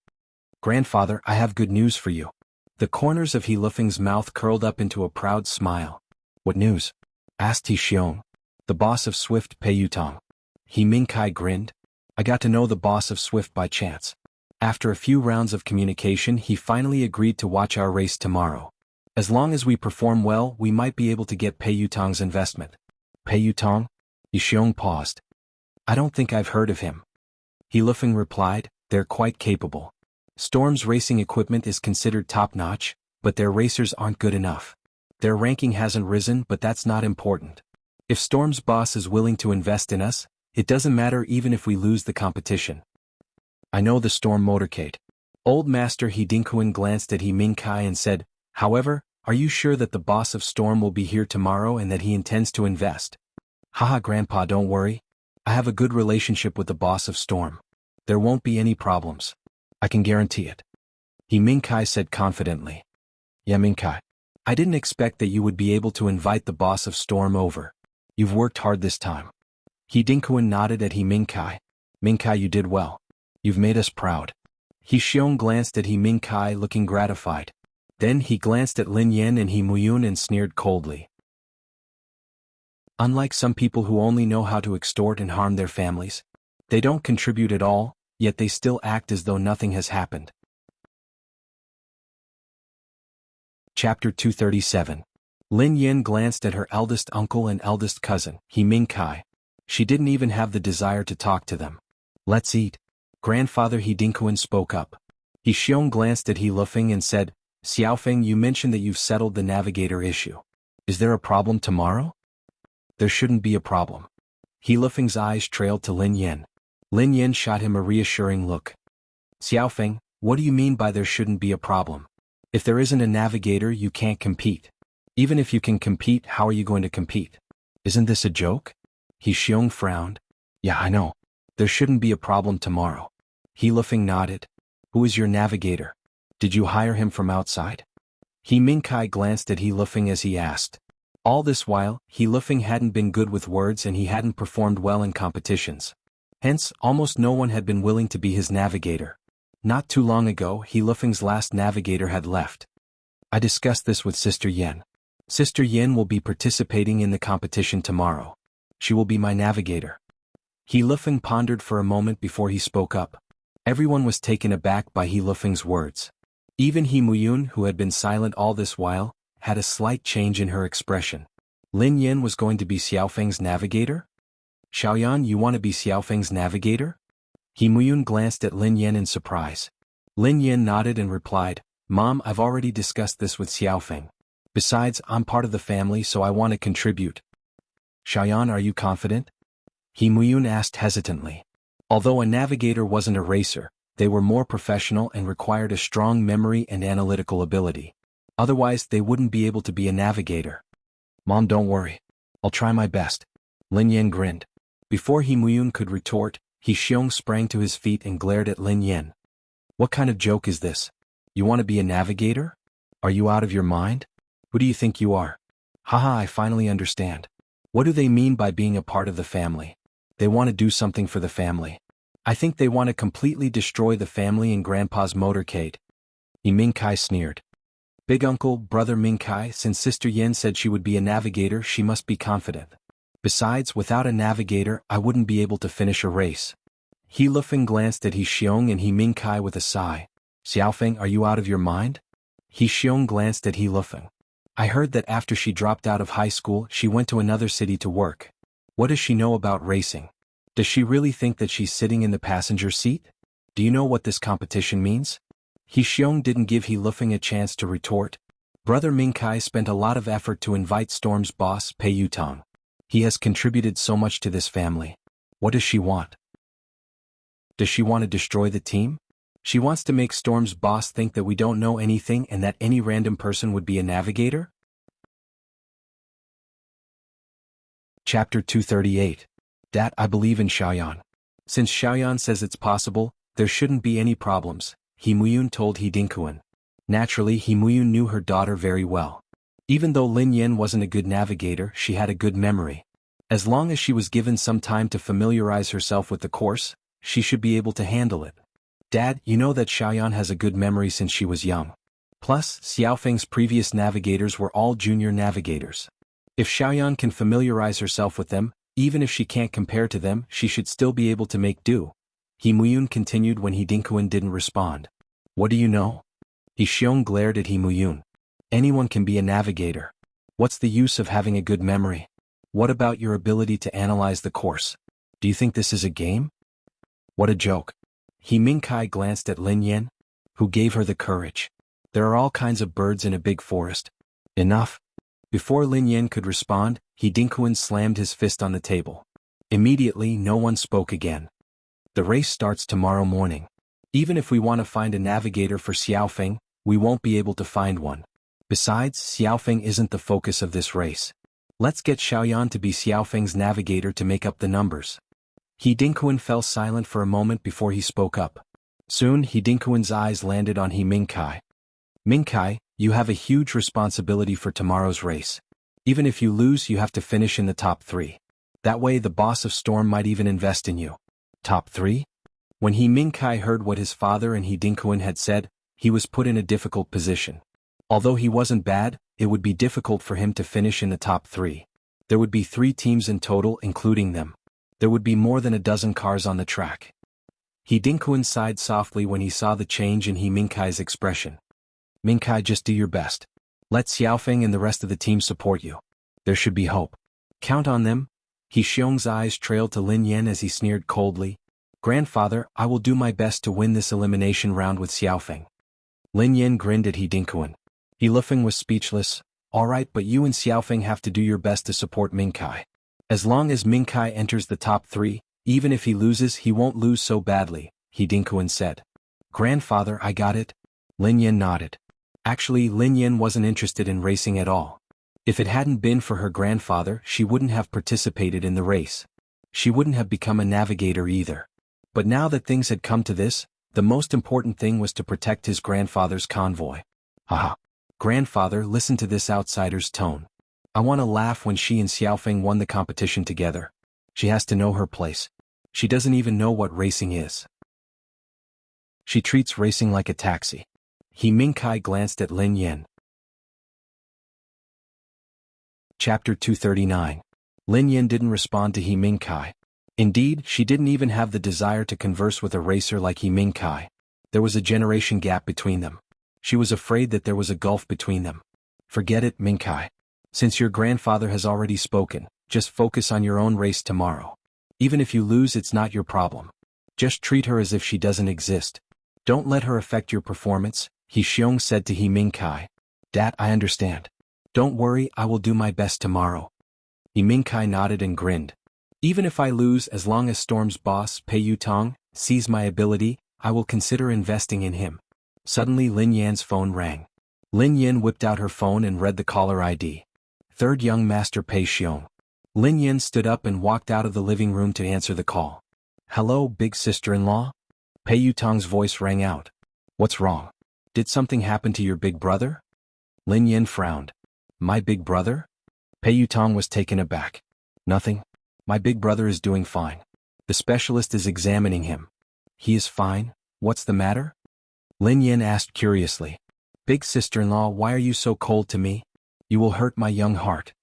Grandfather, I have good news for you. The corners of He Lifeng's mouth curled up into a proud smile. What news? Asked He Xiong. The boss of Swift Pei Yutong. He Ming Kai grinned. I got to know the boss of Swift by chance. After a few rounds of communication, he finally agreed to watch our race tomorrow. As long as we perform well, we might be able to get Pei Yutong's investment. Pei Yutong? He Xiong paused. I don't think I've heard of him. He Lifeng replied, they're quite capable. Storm's racing equipment is considered top-notch, but their racers aren't good enough. Their ranking hasn't risen, but that's not important. If Storm's boss is willing to invest in us, it doesn't matter even if we lose the competition. I know the Storm motorcade. Old Master He Dinghuan glanced at He Ming Kai and said, however, are you sure that the boss of Storm will be here tomorrow and that he intends to invest? Haha, Grandpa, don't worry. I have a good relationship with the boss of Storm. There won't be any problems. I can guarantee it. He Ming Kai said confidently. Yeah, Ming Kai. I didn't expect that you would be able to invite the boss of Storm over. You've worked hard this time. He Dinghuan nodded at He Ming Kai. Ming Kai, you did well. You've made us proud. He Xiong glanced at He Ming Kai looking gratified. Then he glanced at Lin Yan and He Muyun and sneered coldly. Unlike some people who only know how to extort and harm their families, they don't contribute at all, yet they still act as though nothing has happened. Chapter 237. Lin Yan glanced at her eldest uncle and eldest cousin, He Ming Kai. She didn't even have the desire to talk to them. Let's eat. Grandfather He Dinghuan spoke up. He Xiong glanced at He Lifeng and said, Xiaofeng, you mentioned that you've settled the navigator issue. Is there a problem tomorrow? There shouldn't be a problem. He Lifeng's eyes trailed to Lin Yan. Lin Yan shot him a reassuring look. Xiaofeng, what do you mean by there shouldn't be a problem? If there isn't a navigator, you can't compete. Even if you can compete, how are you going to compete? Isn't this a joke? He Xiong frowned. Yeah, I know. There shouldn't be a problem tomorrow. He Lifeng nodded. Who is your navigator? Did you hire him from outside? He Ming Kai glanced at He Lifeng as he asked. All this while, He Lifeng hadn't been good with words and he hadn't performed well in competitions. Hence, almost no one had been willing to be his navigator. Not too long ago, He Lifeng's last navigator had left. I discussed this with Sister Yen. Sister Yen will be participating in the competition tomorrow. She will be my navigator. He Lifeng pondered for a moment before he spoke up. Everyone was taken aback by He Lifeng's words. Even He Muyun, who had been silent all this while, had a slight change in her expression. Lin Yan was going to be Xiaofeng's navigator? Xiaoyan, you want to be Xiaofeng's navigator? He Muyun glanced at Lin Yan in surprise. Lin Yan nodded and replied, Mom, I've already discussed this with Xiaofeng. Besides, I'm part of the family, so I want to contribute. Xiaoyan, are you confident? He Muyun asked hesitantly. Although a navigator wasn't a racer, they were more professional and required a strong memory and analytical ability. Otherwise, they wouldn't be able to be a navigator. Mom, don't worry. I'll try my best. Lin Yan grinned. Before He Muyun could retort, He Xiong sprang to his feet and glared at Lin Yan. What kind of joke is this? You want to be a navigator? Are you out of your mind? Who do you think you are? Haha, I finally understand. What do they mean by being a part of the family? They want to do something for the family. I think they want to completely destroy the family and Grandpa's motorcade. He Ming Kai sneered. Big Uncle, Brother Ming Kai, since Sister Yen said she would be a navigator, she must be confident. Besides, without a navigator, I wouldn't be able to finish a race. He Lifeng glanced at He Xiong and He Ming Kai with a sigh. Xiaofeng, are you out of your mind? He Xiong glanced at He Lifeng. I heard that after she dropped out of high school, she went to another city to work. What does she know about racing? Does she really think that she's sitting in the passenger seat? Do you know what this competition means? He Xiong didn't give He Lifeng a chance to retort. Brother Ming Kai spent a lot of effort to invite Storm's boss, Pei Yutong. He has contributed so much to this family. What does she want? Does she want to destroy the team? She wants to make Storm's boss think that we don't know anything and that any random person would be a navigator? Chapter 238. That I believe in Xiaoyan. Since Xiaoyan says it's possible, there shouldn't be any problems, He Muyun told He Dinkuan. Naturally, He Muyun knew her daughter very well. Even though Lin Yin wasn't a good navigator, she had a good memory. As long as she was given some time to familiarize herself with the course, she should be able to handle it. Dad, you know that Xiaoyan has a good memory since she was young. Plus, Xiaofeng's previous navigators were all junior navigators. If Xiaoyan can familiarize herself with them, even if she can't compare to them, she should still be able to make do. He Muyun continued when He Dinkuan didn't respond. What do you know? He Xiong glared at He Muyun. Anyone can be a navigator. What's the use of having a good memory? What about your ability to analyze the course? Do you think this is a game? What a joke. He Mingkai glanced at Lin Yin, who gave her the courage. There are all kinds of birds in a big forest. Enough. Before Lin Yin could respond, He Dinkuan slammed his fist on the table. Immediately, no one spoke again. The race starts tomorrow morning. Even if we want to find a navigator for Xiaofeng, we won't be able to find one. Besides, Xiaofeng isn't the focus of this race. Let's get Xiaoyan to be Xiaofeng's navigator to make up the numbers. He Dinkuan fell silent for a moment before he spoke up. Soon, He Dinkuan's eyes landed on He Mingkai. Mingkai, you have a huge responsibility for tomorrow's race. Even if you lose, you have to finish in the top 3. That way the boss of Storm might even invest in you. Top 3? When He Mingkai heard what his father and He Dinkuan had said, he was put in a difficult position. Although he wasn't bad, it would be difficult for him to finish in the top 3. There would be 3 teams in total, including them. There would be more than a dozen cars on the track. He Dinkuan sighed softly when he saw the change in He Mingkai's expression. Mingkai, just do your best. Let Xiaofeng and the rest of the team support you. There should be hope. Count on them. He Xiong's eyes trailed to Lin Yin as he sneered coldly. Grandfather, I will do my best to win this elimination round with Xiaofeng. Lin Yin grinned at He Dinkuan. He Lufeng was speechless. All right, but you and Xiaofeng have to do your best to support Mingkai. As long as Mingkai enters the top 3, even if he loses, he won't lose so badly, He Dinkuan said. Grandfather, I got it. Lin Yin nodded. Actually, Lin Yin wasn't interested in racing at all. If it hadn't been for her grandfather, she wouldn't have participated in the race. She wouldn't have become a navigator either. But now that things had come to this, the most important thing was to protect his grandfather's convoy. Haha. Grandfather, listen to this outsider's tone. I want to laugh when she and Xiaofeng won the competition together. She has to know her place. She doesn't even know what racing is. She treats racing like a taxi. He Mingkai glanced at Lin Yin. Chapter 239. Lin Yin didn't respond to He Mingkai. Indeed, she didn't even have the desire to converse with a racer like He Mingkai. There was a generation gap between them. She was afraid that there was a gulf between them. Forget it, Mingkai. Since your grandfather has already spoken, just focus on your own race tomorrow. Even if you lose, it's not your problem. Just treat her as if she doesn't exist. Don't let her affect your performance, He Xiong said to He Mingkai. Dad, I understand. Don't worry, I will do my best tomorrow. He Mingkai nodded and grinned. Even if I lose, as long as Storm's boss, Pei Yutong, sees my ability, I will consider investing in him. Suddenly Lin Yan's phone rang. Lin Yin whipped out her phone and read the caller ID. Third young master Pei Xiong. Lin Yin stood up and walked out of the living room to answer the call. Hello, big sister-in-law? Pei Yutong's voice rang out. What's wrong? Did something happen to your big brother? Lin Yin frowned. My big brother? Pei Yutong was taken aback. Nothing. My big brother is doing fine. The specialist is examining him. He is fine? What's the matter? Lin Yin asked curiously. Big sister-in-law, why are you so cold to me? You will hurt my young heart.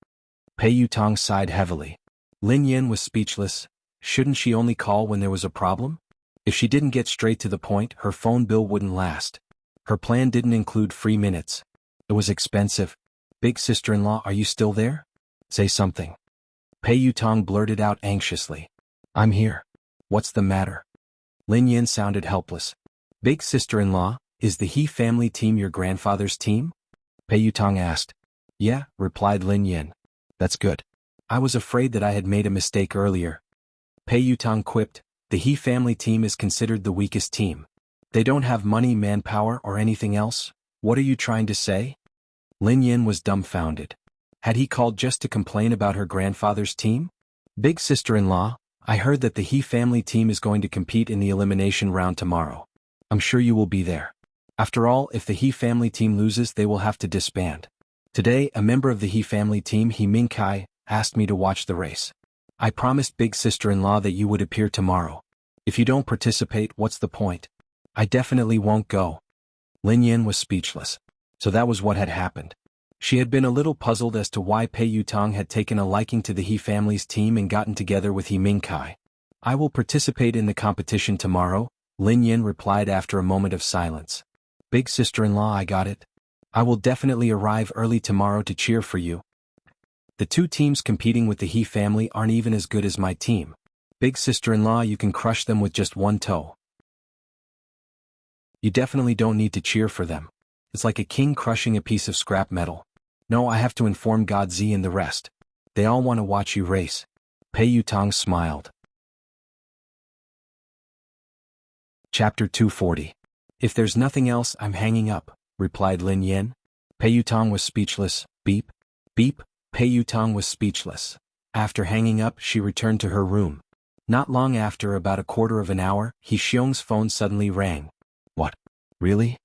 Pei Yutong sighed heavily. Lin Yin was speechless. Shouldn't she only call when there was a problem? If she didn't get straight to the point, her phone bill wouldn't last. Her plan didn't include free minutes. It was expensive. Big sister-in-law, are you still there? Say something. Pei Yutong blurted out anxiously. I'm here. What's the matter? Lin Yin sounded helpless. Big sister-in-law, is the He family team your grandfather's team? Pei Yutong asked. Yeah, replied Lin Yin. That's good. I was afraid that I had made a mistake earlier. Pei Yutang quipped, the He family team is considered the weakest team. They don't have money, manpower, or anything else? What are you trying to say? Lin Yin was dumbfounded. Had he called just to complain about her grandfather's team? Big sister-in-law, I heard that the He family team is going to compete in the elimination round tomorrow. I'm sure you will be there. After all, if the He family team loses, they will have to disband. Today, a member of the He family team, He Mingkai, asked me to watch the race. I promised big sister-in-law that you would appear tomorrow. If you don't participate, what's the point? I definitely won't go. Lin Yin was speechless. So that was what had happened. She had been a little puzzled as to why Pei Yutang had taken a liking to the He family's team and gotten together with He Mingkai. I will participate in the competition tomorrow, Lin Yin replied after a moment of silence. Big sister-in-law, I got it. I will definitely arrive early tomorrow to cheer for you. The two teams competing with the He family aren't even as good as my team. Big sister-in-law, you can crush them with just one toe. You definitely don't need to cheer for them. It's like a king crushing a piece of scrap metal. No, I have to inform God Z and the rest. They all want to watch you race. Pei Yutang smiled. Chapter 240. If there's nothing else, I'm hanging up, replied Lin Yin. Pei Yutang was speechless. Beep. Beep. Pei Yutang was speechless. After hanging up, she returned to her room. Not long after, about a quarter of an hour, He Xiong's phone suddenly rang. What? Really?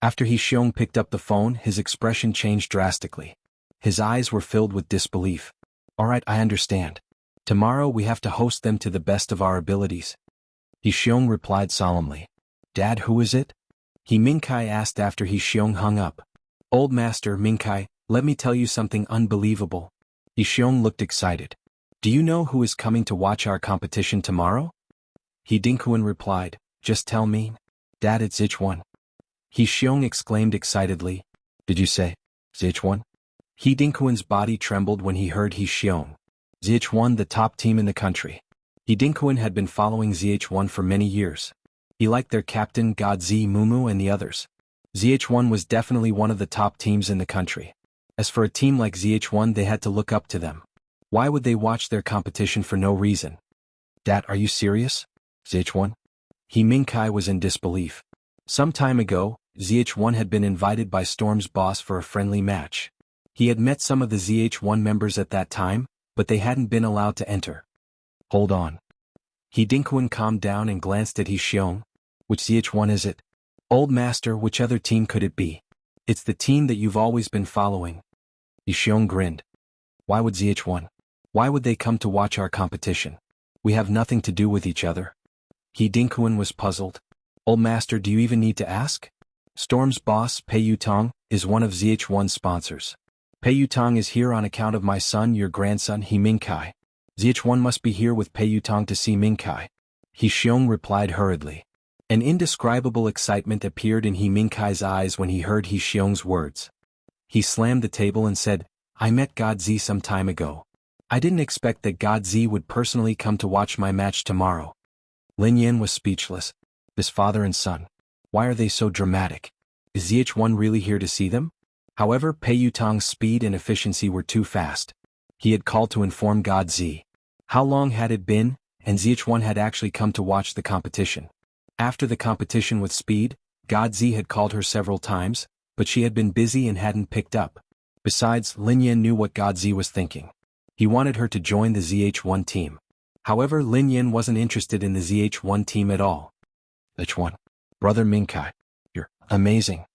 After He Xiong picked up the phone, his expression changed drastically. His eyes were filled with disbelief. All right, I understand. Tomorrow we have to host them to the best of our abilities. He Xiong replied solemnly. Dad, who is it? He Mingkai asked after He Xiong hung up. Old Master Mingkai, let me tell you something unbelievable. He Xiong looked excited. Do you know who is coming to watch our competition tomorrow? He Dinkuan replied, just tell me. Dad, it's Zichuan. He Xiong exclaimed excitedly. Did you say, Zichuan? He Dinkuan's body trembled when he heard He Xiong. Zichuan, the top team in the country. He Dinkuan had been following Zichuan for many years. He liked their captain God Z Mumu and the others. Zichuan was definitely one of the top teams in the country. As for a team like Zichuan, they had to look up to them. Why would they watch their competition for no reason? Dad, are you serious? Zichuan? He Mingkai was in disbelief. Some time ago, Zichuan had been invited by Storm's boss for a friendly match. He had met some of the Zichuan members at that time, but they hadn't been allowed to enter. Hold on. He Dinkuan calmed down and glanced at He Xiong. Which Zichuan is it? Old Master, which other team could it be? It's the team that you've always been following. He Xiong grinned. Why would Zichuan? Why would they come to watch our competition? We have nothing to do with each other. He Dinkuan was puzzled. Old Master, do you even need to ask? Storm's boss, Pei Yutang, is one of Zichuan's sponsors. Pei Yutang is here on account of my son, your grandson, He Mingkai. Zichuan must be here with Pei Yutang to see Mingkai. He Xiong replied hurriedly. An indescribable excitement appeared in He Mingkai's eyes when he heard He Xiong's words. He slammed the table and said, I met God Z some time ago. I didn't expect that God Z would personally come to watch my match tomorrow. Lin Yin was speechless. This father and son. Why are they so dramatic? Is Zichuan really here to see them? However, Pei Yutang's speed and efficiency were too fast. He had called to inform God Z. How long had it been, and Zichuan had actually come to watch the competition? After the competition with speed, God Z had called her several times, but she had been busy and hadn't picked up. Besides, Lin Yin knew what God Z was thinking. He wanted her to join the ZH1 team. However, Lin Yin wasn't interested in the ZH1 team at all. Zichuan. Brother Mingkai. You're amazing.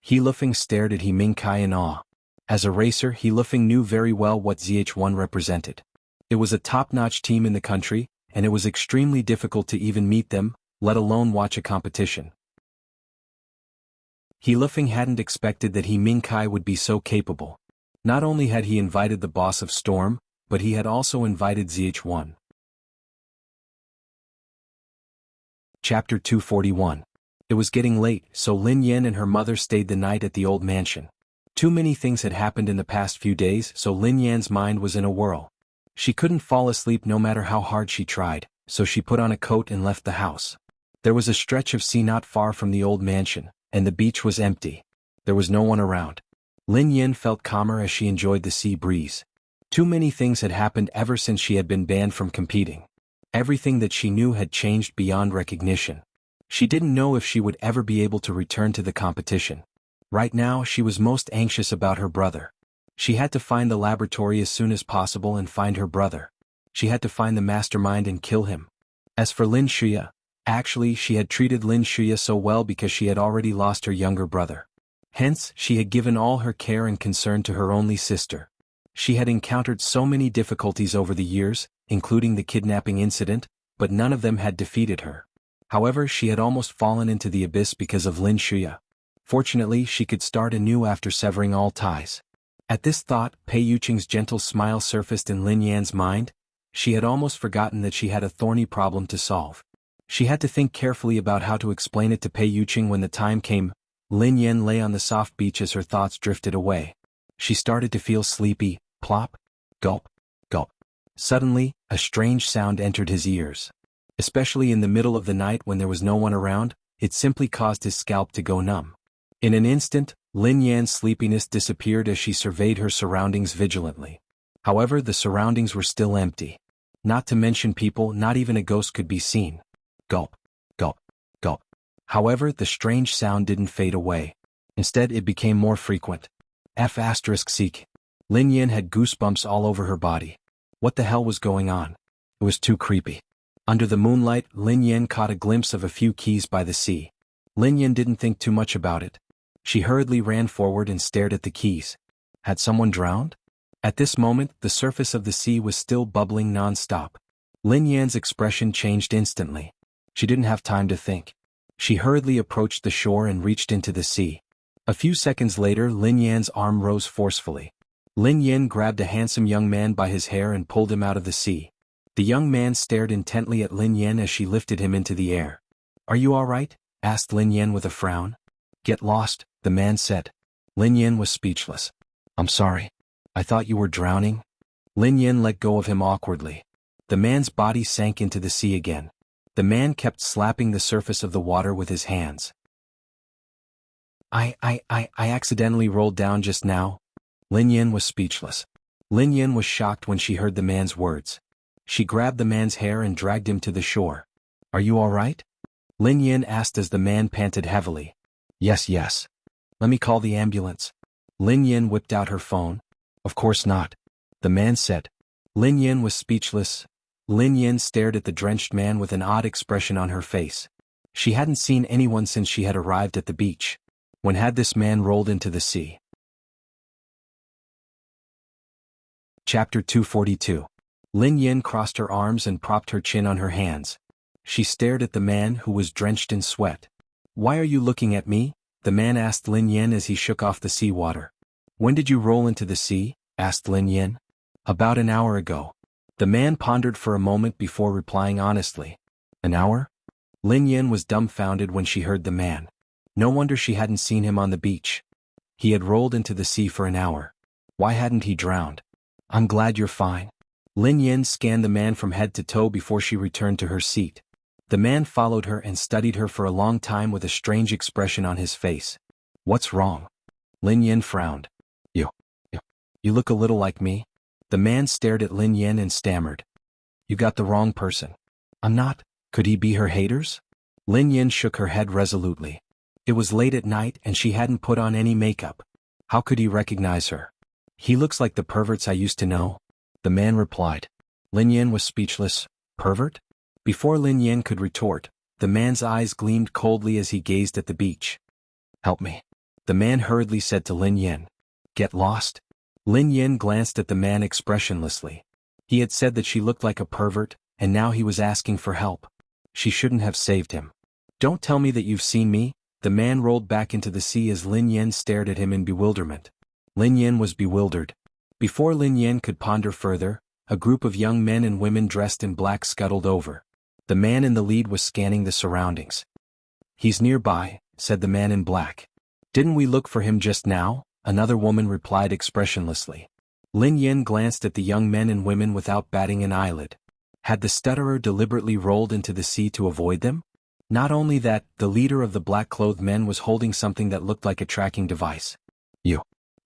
He Lufeng stared at He Mingkai in awe. As a racer, He Lufeng knew very well what ZH1 represented. It was a top-notch team in the country, and it was extremely difficult to even meet them, let alone watch a competition. He Lufeng hadn't expected that He Mingkai would be so capable. Not only had he invited the boss of Storm, but he had also invited ZH1. Chapter 241. It was getting late, so Lin Yin and her mother stayed the night at the old mansion. Too many things had happened in the past few days, so Lin Yan's mind was in a whirl. She couldn't fall asleep no matter how hard she tried, so she put on a coat and left the house. There was a stretch of sea not far from the old mansion, and the beach was empty. There was no one around. Lin Yin felt calmer as she enjoyed the sea breeze. Too many things had happened ever since she had been banned from competing. Everything that she knew had changed beyond recognition. She didn't know if she would ever be able to return to the competition. Right now, she was most anxious about her brother. She had to find the laboratory as soon as possible and find her brother. She had to find the mastermind and kill him. As for Lin Shuya, actually she had treated Lin Shuya so well because she had already lost her younger brother. Hence, she had given all her care and concern to her only sister. She had encountered so many difficulties over the years, including the kidnapping incident, but none of them had defeated her. However, she had almost fallen into the abyss because of Lin Shuya. Fortunately, she could start anew after severing all ties. At this thought, Pei Yuqing's gentle smile surfaced in Lin Yan's mind. She had almost forgotten that she had a thorny problem to solve. She had to think carefully about how to explain it to Pei Yuqing when the time came. Lin Yan lay on the soft beach as her thoughts drifted away. She started to feel sleepy. Plop, gulp, gulp. Suddenly, a strange sound entered his ears. Especially in the middle of the night when there was no one around, it simply caused his scalp to go numb. In an instant, Lin Yan's sleepiness disappeared as she surveyed her surroundings vigilantly. However, the surroundings were still empty. Not to mention people, not even a ghost could be seen. Gulp, gulp, gulp. However, the strange sound didn't fade away. Instead, it became more frequent. F***seek. Lin Yan had goosebumps all over her body. What the hell was going on? It was too creepy. Under the moonlight, Lin Yan caught a glimpse of a few keys by the sea. Lin Yan didn't think too much about it. She hurriedly ran forward and stared at the keys. Had someone drowned? At this moment, the surface of the sea was still bubbling non-stop. Lin Yan's expression changed instantly. She didn't have time to think. She hurriedly approached the shore and reached into the sea. A few seconds later, Lin Yan's arm rose forcefully. Lin Yan grabbed a handsome young man by his hair and pulled him out of the sea. The young man stared intently at Lin Yan as she lifted him into the air. "Are you all right?" asked Lin Yan with a frown. "Get lost," the man said. Lin Yan was speechless. "I'm sorry. I thought you were drowning." Lin Yan let go of him awkwardly. The man's body sank into the sea again. The man kept slapping the surface of the water with his hands. I accidentally rolled down just now." Lin Yan was speechless. Lin Yan was shocked when she heard the man's words. She grabbed the man's hair and dragged him to the shore. "Are you all right?" Lin Yan asked as the man panted heavily. Yes. Let me call the ambulance." Lin Yan whipped out her phone. "Of course not," the man said. Lin Yan was speechless. Lin Yan stared at the drenched man with an odd expression on her face. She hadn't seen anyone since she had arrived at the beach. When had this man rolled into the sea? Chapter 242. Lin Yan crossed her arms and propped her chin on her hands. She stared at the man who was drenched in sweat. "Why are you looking at me?" the man asked Lin Yan as he shook off the seawater. "When did you roll into the sea?" asked Lin Yan. "About an hour ago." The man pondered for a moment before replying honestly. "An hour?" Lin Yan was dumbfounded when she heard the man. No wonder she hadn't seen him on the beach. He had rolled into the sea for an hour. Why hadn't he drowned? "I'm glad you're fine." Lin Yan scanned the man from head to toe before she returned to her seat. The man followed her and studied her for a long time with a strange expression on his face. "What's wrong?" Lin Yan frowned. You look a little like me." The man stared at Lin Yan and stammered. "You got the wrong person." "I'm not." Could he be her haters? Lin Yan shook her head resolutely. It was late at night and she hadn't put on any makeup. How could he recognize her? "He looks like the perverts I used to know," the man replied. Lin Yan was speechless. "Pervert?" Before Lin Yan could retort, the man's eyes gleamed coldly as he gazed at the beach. "Help me," the man hurriedly said to Lin Yan. "Get lost?" Lin Yan glanced at the man expressionlessly. He had said that she looked like a pervert, and now he was asking for help. She shouldn't have saved him. "Don't tell me that you've seen me." The man rolled back into the sea as Lin Yan stared at him in bewilderment. Lin Yan was bewildered. Before Lin Yan could ponder further, a group of young men and women dressed in black scuttled over. The man in the lead was scanning the surroundings. "He's nearby," said the man in black. "Didn't we look for him just now?" another woman replied expressionlessly. Lin Yan glanced at the young men and women without batting an eyelid. Had the stutterer deliberately rolled into the sea to avoid them? Not only that, the leader of the black-clothed men was holding something that looked like a tracking device.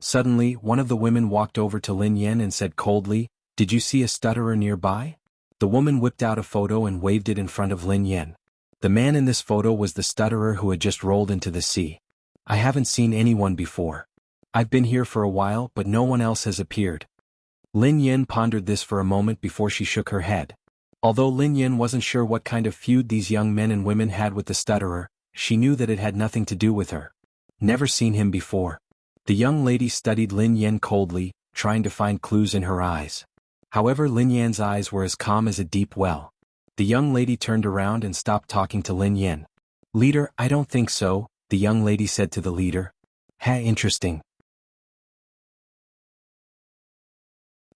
Suddenly, one of the women walked over to Lin Yan and said coldly, "Did you see a stutterer nearby?" The woman whipped out a photo and waved it in front of Lin Yan. The man in this photo was the stutterer who had just rolled into the sea. "I haven't seen anyone before. I've been here for a while but no one else has appeared." Lin Yan pondered this for a moment before she shook her head. Although Lin Yan wasn't sure what kind of feud these young men and women had with the stutterer, she knew that it had nothing to do with her. "Never seen him before." The young lady studied Lin Yan coldly, trying to find clues in her eyes. However, Lin Yan's eyes were as calm as a deep well. The young lady turned around and stopped talking to Lin Yan. "Leader, I don't think so," the young lady said to the leader. Interesting."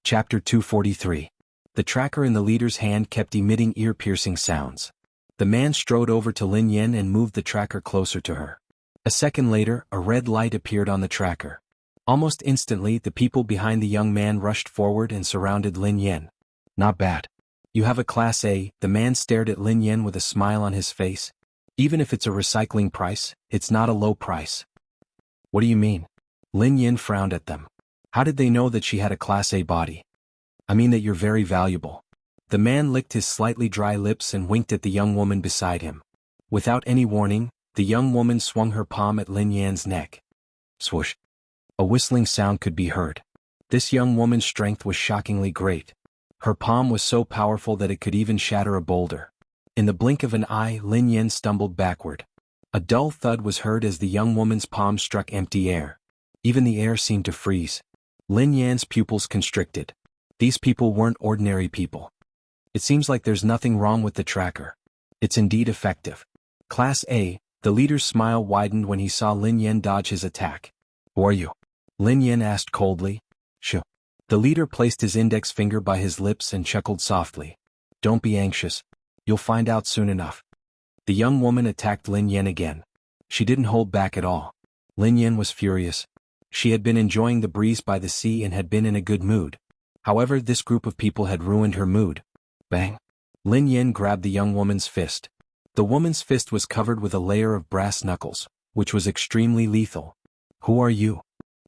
Chapter 243. The tracker in the leader's hand kept emitting ear-piercing sounds. The man strode over to Lin Yan and moved the tracker closer to her. A second later, a red light appeared on the tracker. Almost instantly, the people behind the young man rushed forward and surrounded Lin Yan. "Not bad. You have a Class A," the man stared at Lin Yan with a smile on his face. "Even if it's a recycling price, it's not a low price." "What do you mean?" Lin Yan frowned at them. "How did they know that she had a Class A body?" "I mean that you're very valuable." The man licked his slightly dry lips and winked at the young woman beside him. Without any warning, the young woman swung her palm at Lin Yan's neck. Swoosh. A whistling sound could be heard. This young woman's strength was shockingly great. Her palm was so powerful that it could even shatter a boulder. In the blink of an eye, Lin Yan stumbled backward. A dull thud was heard as the young woman's palm struck empty air. Even the air seemed to freeze. Lin Yan's pupils constricted. These people weren't ordinary people. "It seems like there's nothing wrong with the tracker. It's indeed effective." Class A. The leader's smile widened when he saw Lin Yan dodge his attack. "Who are you?" Lin Yan asked coldly. "Shh." The leader placed his index finger by his lips and chuckled softly. "Don't be anxious. You'll find out soon enough." The young woman attacked Lin Yan again. She didn't hold back at all. Lin Yan was furious. She had been enjoying the breeze by the sea and had been in a good mood. However, this group of people had ruined her mood. Bang! Lin Yan grabbed the young woman's fist. The woman's fist was covered with a layer of brass knuckles, which was extremely lethal. "Who are you?"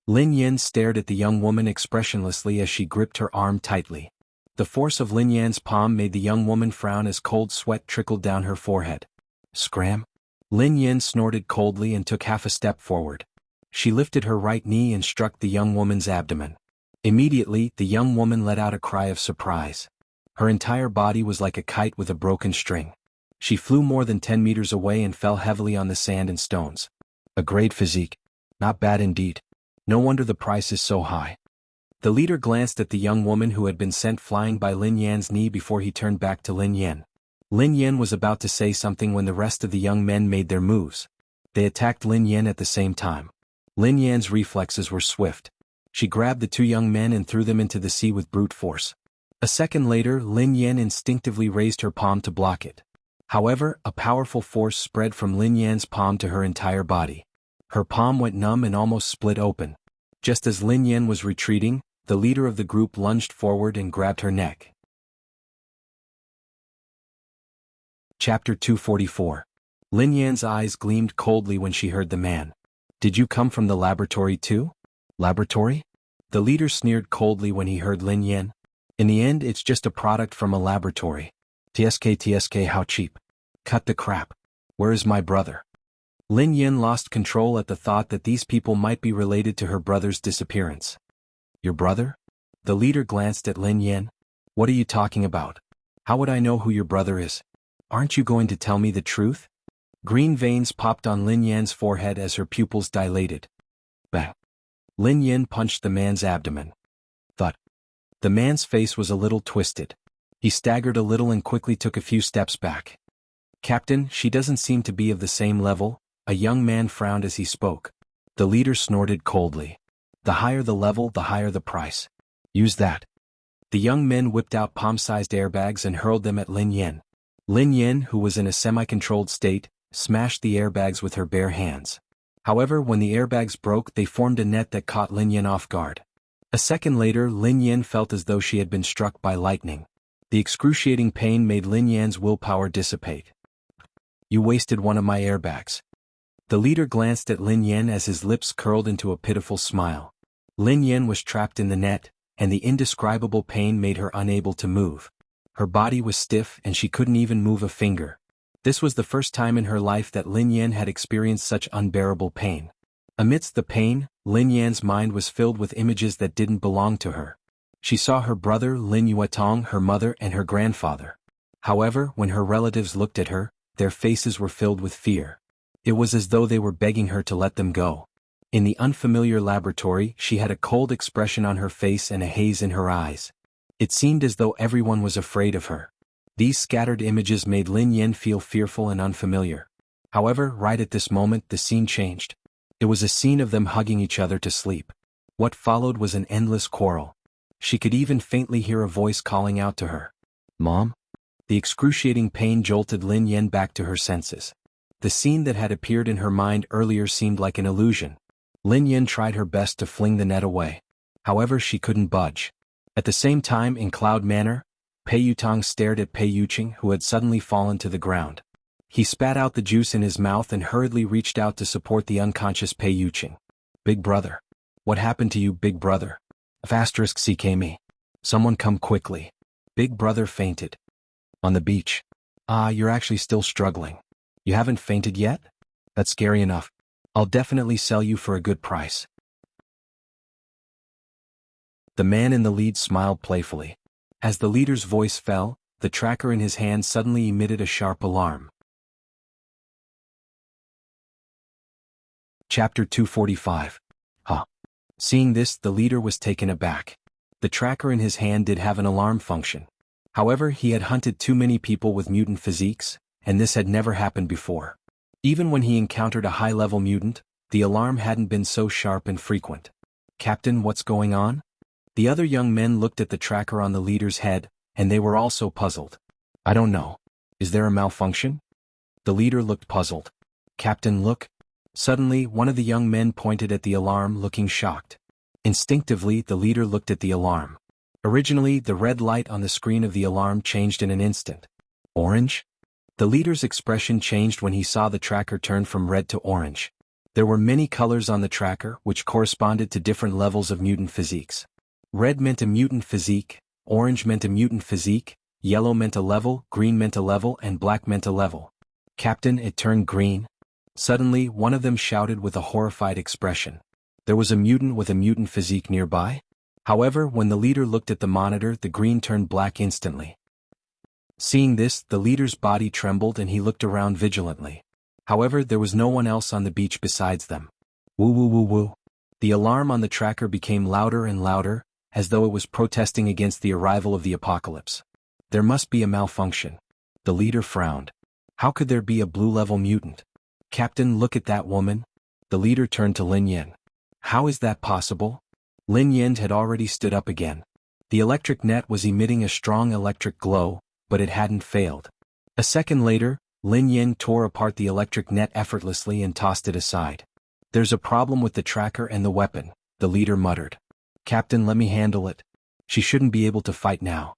Lin Yan stared at the young woman expressionlessly as she gripped her arm tightly. The force of Lin Yan's palm made the young woman frown as cold sweat trickled down her forehead. "Scram!" Lin Yan snorted coldly and took half a step forward. She lifted her right knee and struck the young woman's abdomen. Immediately, the young woman let out a cry of surprise. Her entire body was like a kite with a broken string. She flew more than 10 meters away and fell heavily on the sand and stones. "A great physique. Not bad indeed. No wonder the price is so high." The leader glanced at the young woman who had been sent flying by Lin Yan's knee before he turned back to Lin Yan. Lin Yan was about to say something when the rest of the young men made their moves. They attacked Lin Yan at the same time. Lin Yan's reflexes were swift. She grabbed the two young men and threw them into the sea with brute force. A second later, Lin Yan instinctively raised her palm to block it. However, a powerful force spread from Lin Yan's palm to her entire body. Her palm went numb and almost split open. Just as Lin Yan was retreating, the leader of the group lunged forward and grabbed her neck. Chapter 244. Lin Yan's eyes gleamed coldly when she heard the man. "Did you come from the laboratory too?" "Laboratory?" The leader sneered coldly when he heard Lin Yan. "In the end, it's just a product from a laboratory. TSK, how cheap. Cut the crap. Where is my brother?" Lin Yan lost control at the thought that these people might be related to her brother's disappearance. "Your brother?" The leader glanced at Lin Yan. "What are you talking about? How would I know who your brother is? Aren't you going to tell me the truth?" Green veins popped on Lin Yan's forehead as her pupils dilated. Bang! Lin Yan punched the man's abdomen. Thud. The man's face was a little twisted. He staggered a little and quickly took a few steps back. "Captain, she doesn't seem to be of the same level," a young man frowned as he spoke. The leader snorted coldly. "The higher the level, the higher the price. Use that." The young men whipped out palm-sized airbags and hurled them at Lin Yan. Lin Yan, who was in a semi-controlled state, smashed the airbags with her bare hands. However, when the airbags broke, they formed a net that caught Lin Yan off guard. A second later, Lin Yan felt as though she had been struck by lightning. The excruciating pain made Lin Yan's willpower dissipate. "You wasted one of my airbags." The leader glanced at Lin Yan as his lips curled into a pitiful smile. Lin Yan was trapped in the net, and the indescribable pain made her unable to move. Her body was stiff and she couldn't even move a finger. This was the first time in her life that Lin Yan had experienced such unbearable pain. Amidst the pain, Lin Yan's mind was filled with images that didn't belong to her. She saw her brother Lin Yuetong, her mother, and her grandfather. However, when her relatives looked at her, their faces were filled with fear. It was as though they were begging her to let them go. In the unfamiliar laboratory, she had a cold expression on her face and a haze in her eyes. It seemed as though everyone was afraid of her. These scattered images made Lin Yan feel fearful and unfamiliar. However, right at this moment the scene changed. It was a scene of them hugging each other to sleep. What followed was an endless quarrel. She could even faintly hear a voice calling out to her. "Mom?" The excruciating pain jolted Lin Yan back to her senses. The scene that had appeared in her mind earlier seemed like an illusion. Lin Yan tried her best to fling the net away. However, she couldn't budge. At the same time, in Cloud Manor, Pei Yutong stared at Pei Yuqing, who had suddenly fallen to the ground. He spat out the juice in his mouth and hurriedly reached out to support the unconscious Pei Yuqing. "Big brother. What happened to you, big brother?" *CKME. Someone come quickly. Big brother fainted. On the beach. Ah, you're actually still struggling. You haven't fainted yet? That's scary enough. I'll definitely sell you for a good price. The man in the lead smiled playfully. As the leader's voice fell, the tracker in his hand suddenly emitted a sharp alarm. Chapter 245. Huh. Seeing this, the leader was taken aback. The tracker in his hand did have an alarm function. However, he had hunted too many people with mutant physiques, and this had never happened before. Even when he encountered a high-level mutant, the alarm hadn't been so sharp and frequent. "Captain, what's going on?" The other young men looked at the tracker on the leader's head, and they were also puzzled. "I don't know. Is there a malfunction?" The leader looked puzzled. "Captain, look." Suddenly, one of the young men pointed at the alarm, looking shocked. Instinctively, the leader looked at the alarm. Originally, the red light on the screen of the alarm changed in an instant. Orange? The leader's expression changed when he saw the tracker turn from red to orange. There were many colors on the tracker, which corresponded to different levels of mutant physiques. Red meant a mutant physique, orange meant a mutant physique, yellow meant a level, green meant a level, and black meant a level. "Captain, it turned green." Suddenly, one of them shouted with a horrified expression. There was a mutant with a mutant physique nearby? However, when the leader looked at the monitor, the green turned black instantly. Seeing this, the leader's body trembled and he looked around vigilantly. However, there was no one else on the beach besides them. Woo woo woo woo. The alarm on the tracker became louder and louder, as though it was protesting against the arrival of the apocalypse. There must be a malfunction. The leader frowned. How could there be a blue-level mutant? "Captain, look at that woman." The leader turned to Lin Yan. "How is that possible?" Lin Yan had already stood up again. The electric net was emitting a strong electric glow, but it hadn't failed. A second later, Lin Yan tore apart the electric net effortlessly and tossed it aside. "There's a problem with the tracker and the weapon," the leader muttered. "Captain, let me handle it. She shouldn't be able to fight now."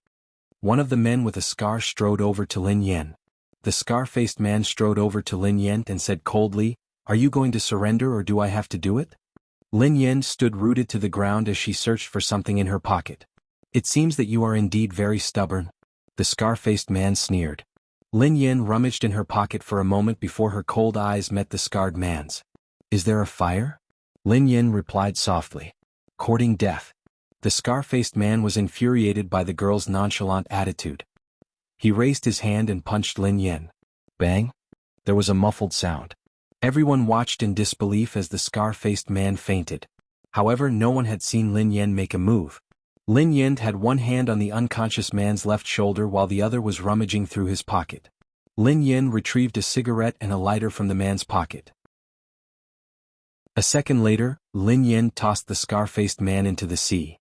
One of the men with a scar strode over to Lin Yan. The scar-faced man strode over to Lin Yan and said coldly, "Are you going to surrender or do I have to do it?" Lin Yan stood rooted to the ground as she searched for something in her pocket. "It seems that you are indeed very stubborn." The scar-faced man sneered. Lin Yan rummaged in her pocket for a moment before her cold eyes met the scarred man's. "Is there a fire?" Lin Yan replied softly. "Courting death." The scar-faced man was infuriated by the girl's nonchalant attitude. He raised his hand and punched Lin Yan. Bang! There was a muffled sound. Everyone watched in disbelief as the scar-faced man fainted. However, no one had seen Lin Yan make a move. Lin Yan had one hand on the unconscious man's left shoulder while the other was rummaging through his pocket. Lin Yan retrieved a cigarette and a lighter from the man's pocket. A second later, Lin Yan tossed the scar-faced man into the sea.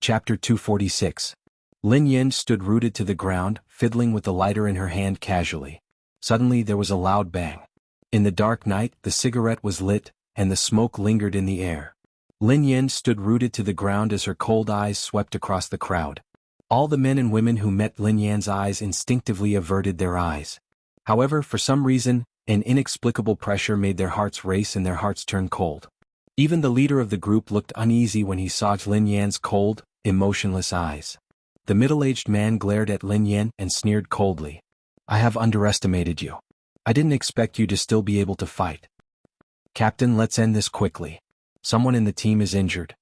Chapter 246. Lin Yan stood rooted to the ground, fiddling with the lighter in her hand casually. Suddenly there was a loud bang. In the dark night, the cigarette was lit, and the smoke lingered in the air. Lin Yan stood rooted to the ground as her cold eyes swept across the crowd. All the men and women who met Lin Yan's eyes instinctively averted their eyes. However, for some reason, An inexplicable pressure made their hearts race and their hearts turn cold. Even the leader of the group looked uneasy when he saw Lin Yan's cold, emotionless eyes. The middle-aged man glared at Lin Yan and sneered coldly. I have underestimated you. I didn't expect you to still be able to fight. Captain, let's end this quickly. Someone in the team is injured.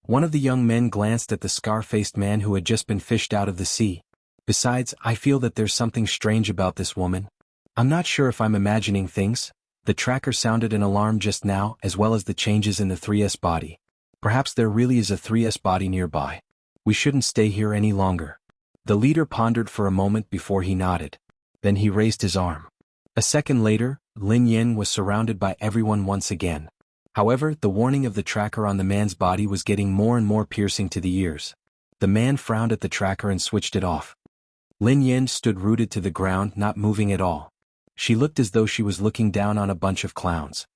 One of the young men glanced at the scar-faced man who had just been fished out of the sea. Besides, I feel that there's something strange about this woman. I'm not sure if I'm imagining things. The tracker sounded an alarm just now, as well as the changes in the 3S body. Perhaps there really is a 3S body nearby. We shouldn't stay here any longer. The leader pondered for a moment before he nodded. Then he raised his arm. A second later, Lin Yan was surrounded by everyone once again. However, the warning of the tracker on the man's body was getting more and more piercing to the ears. The man frowned at the tracker and switched it off. Lin Yan stood rooted to the ground, not moving at all. She looked as though she was looking down on a bunch of clowns.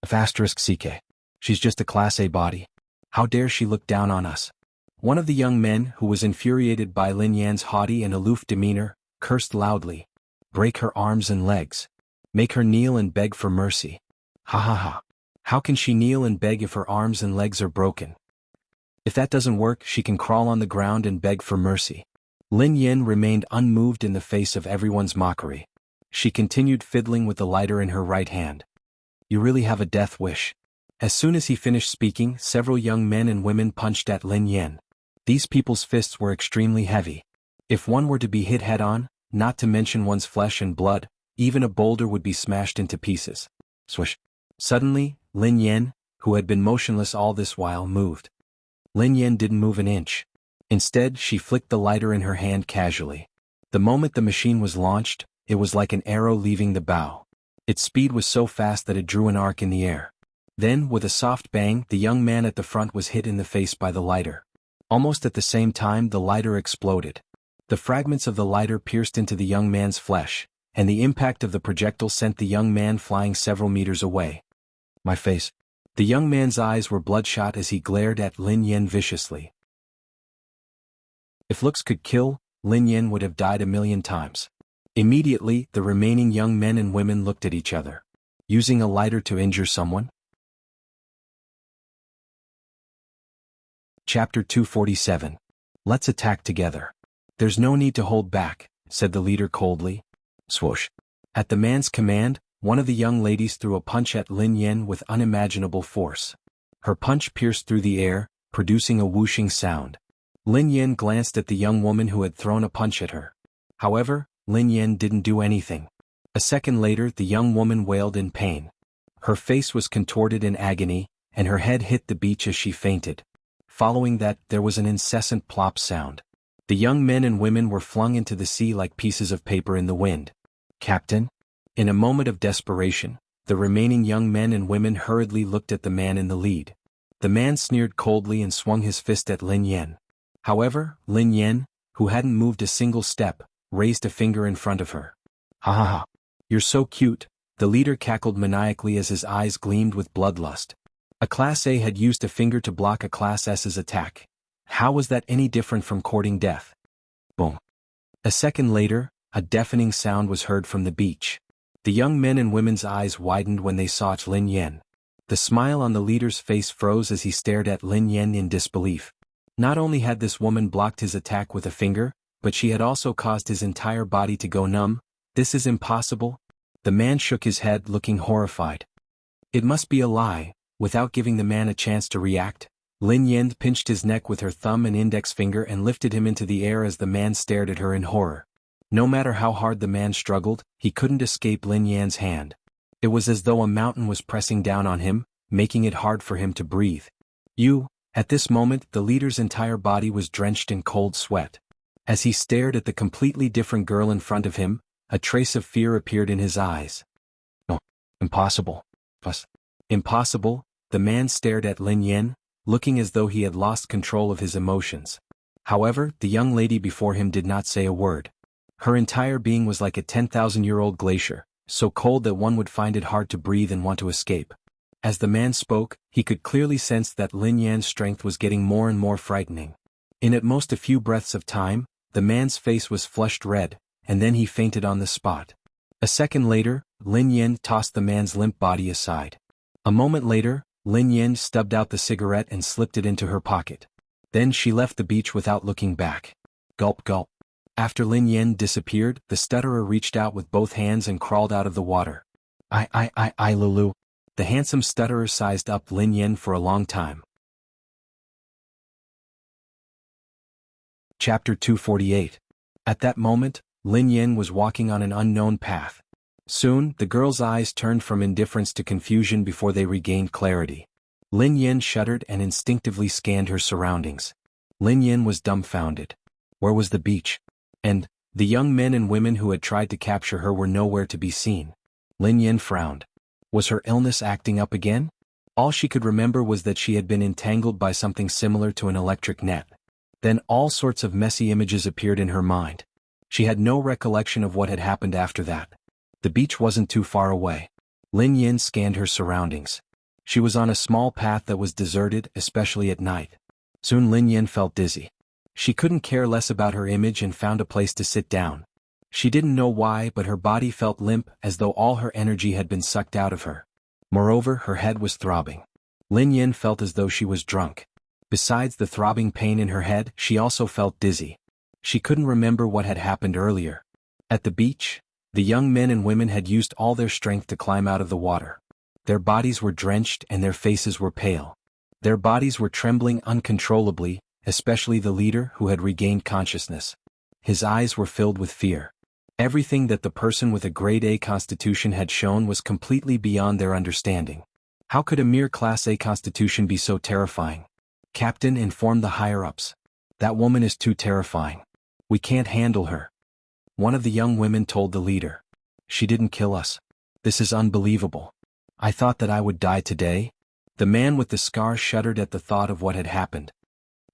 *CK. She's just a Class A body. How dare she look down on us? One of the young men, who was infuriated by Lin Yan's haughty and aloof demeanor, cursed loudly. Break her arms and legs. Make her kneel and beg for mercy. Ha ha ha. How can she kneel and beg if her arms and legs are broken? If that doesn't work, she can crawl on the ground and beg for mercy. Lin Yan remained unmoved in the face of everyone's mockery. She continued fiddling with the lighter in her right hand. You really have a death wish. As soon as he finished speaking, several young men and women punched at Lin Yan. These people's fists were extremely heavy. If one were to be hit head-on, not to mention one's flesh and blood, even a boulder would be smashed into pieces. Swish. Suddenly, Lin Yan, who had been motionless all this while, moved. Lin Yan didn't move an inch. Instead, she flicked the lighter in her hand casually. The moment the machine was launched, it was like an arrow leaving the bow. Its speed was so fast that it drew an arc in the air. Then, with a soft bang, the young man at the front was hit in the face by the lighter. Almost at the same time, the lighter exploded. The fragments of the lighter pierced into the young man's flesh, and the impact of the projectile sent the young man flying several meters away. My face. The young man's eyes were bloodshot as he glared at Lin Yan viciously. If looks could kill, Lin Yan would have died 1,000,000 times. Immediately, the remaining young men and women looked at each other. Using a lighter to injure someone? Chapter 247. Let's attack together. There's no need to hold back, said the leader coldly. Swoosh. At the man's command, one of the young ladies threw a punch at Lin Yan with unimaginable force. Her punch pierced through the air, producing a whooshing sound. Lin Yan glanced at the young woman who had thrown a punch at her. However, Lin Yan didn't do anything. A second later, the young woman wailed in pain. Her face was contorted in agony, and her head hit the beach as she fainted. Following that, there was an incessant plop sound. The young men and women were flung into the sea like pieces of paper in the wind. Captain? In a moment of desperation, the remaining young men and women hurriedly looked at the man in the lead. The man sneered coldly and swung his fist at Lin Yan. However, Lin Yan, who hadn't moved a single step, raised a finger in front of her. Ha ha ha. You're so cute, the leader cackled maniacally as his eyes gleamed with bloodlust. A Class A had used a finger to block a Class S's attack. How was that any different from courting death? Boom. A second later, a deafening sound was heard from the beach. The young men and women's eyes widened when they saw Lin Yan. The smile on the leader's face froze as he stared at Lin Yan in disbelief. Not only had this woman blocked his attack with a finger, but she had also caused his entire body to go numb. This is impossible. The man shook his head, looking horrified. It must be a lie. Without giving the man a chance to react, Lin Yan pinched his neck with her thumb and index finger and lifted him into the air as the man stared at her in horror. No matter how hard the man struggled, he couldn't escape Lin Yan's hand. It was as though a mountain was pressing down on him, making it hard for him to breathe. At this moment, the leader's entire body was drenched in cold sweat. As he stared at the completely different girl in front of him, a trace of fear appeared in his eyes. No, impossible. Impossible, the man stared at Lin Yan, looking as though he had lost control of his emotions. However, the young lady before him did not say a word. Her entire being was like a 10,000-year-old glacier, so cold that one would find it hard to breathe and want to escape. As the man spoke, he could clearly sense that Lin Yan's strength was getting more and more frightening. In at most a few breaths of time, the man's face was flushed red, and then he fainted on the spot. A second later, Lin Yin tossed the man's limp body aside. A moment later, Lin Yin stubbed out the cigarette and slipped it into her pocket. Then she left the beach without looking back. Gulp gulp. After Lin Yin disappeared, the stutterer reached out with both hands and crawled out of the water. Lulu. The handsome stutterer sized up Lin Yin for a long time. Chapter 248. At that moment, Lin Yin was walking on an unknown path. Soon, the girl's eyes turned from indifference to confusion before they regained clarity. Lin Yin shuddered and instinctively scanned her surroundings. Lin Yin was dumbfounded. Where was the beach? And the young men and women who had tried to capture her were nowhere to be seen. Lin Yin frowned. Was her illness acting up again? All she could remember was that she had been entangled by something similar to an electric net. Then all sorts of messy images appeared in her mind. She had no recollection of what had happened after that. The beach wasn't too far away. Lin Yin scanned her surroundings. She was on a small path that was deserted, especially at night. Soon Lin Yin felt dizzy. She couldn't care less about her image and found a place to sit down. She didn't know why, but her body felt limp, as though all her energy had been sucked out of her. Moreover, her head was throbbing. Lin Yin felt as though she was drunk. Besides the throbbing pain in her head, she also felt dizzy. She couldn't remember what had happened earlier. At the beach, the young men and women had used all their strength to climb out of the water. Their bodies were drenched and their faces were pale. Their bodies were trembling uncontrollably, especially the leader who had regained consciousness. His eyes were filled with fear. Everything that the person with a grade A constitution had shown was completely beyond their understanding. How could a mere Class A constitution be so terrifying? Captain informed the higher-ups. That woman is too terrifying. We can't handle her. One of the young women told the leader. She didn't kill us. This is unbelievable. I thought that I would die today. The man with the scar shuddered at the thought of what had happened.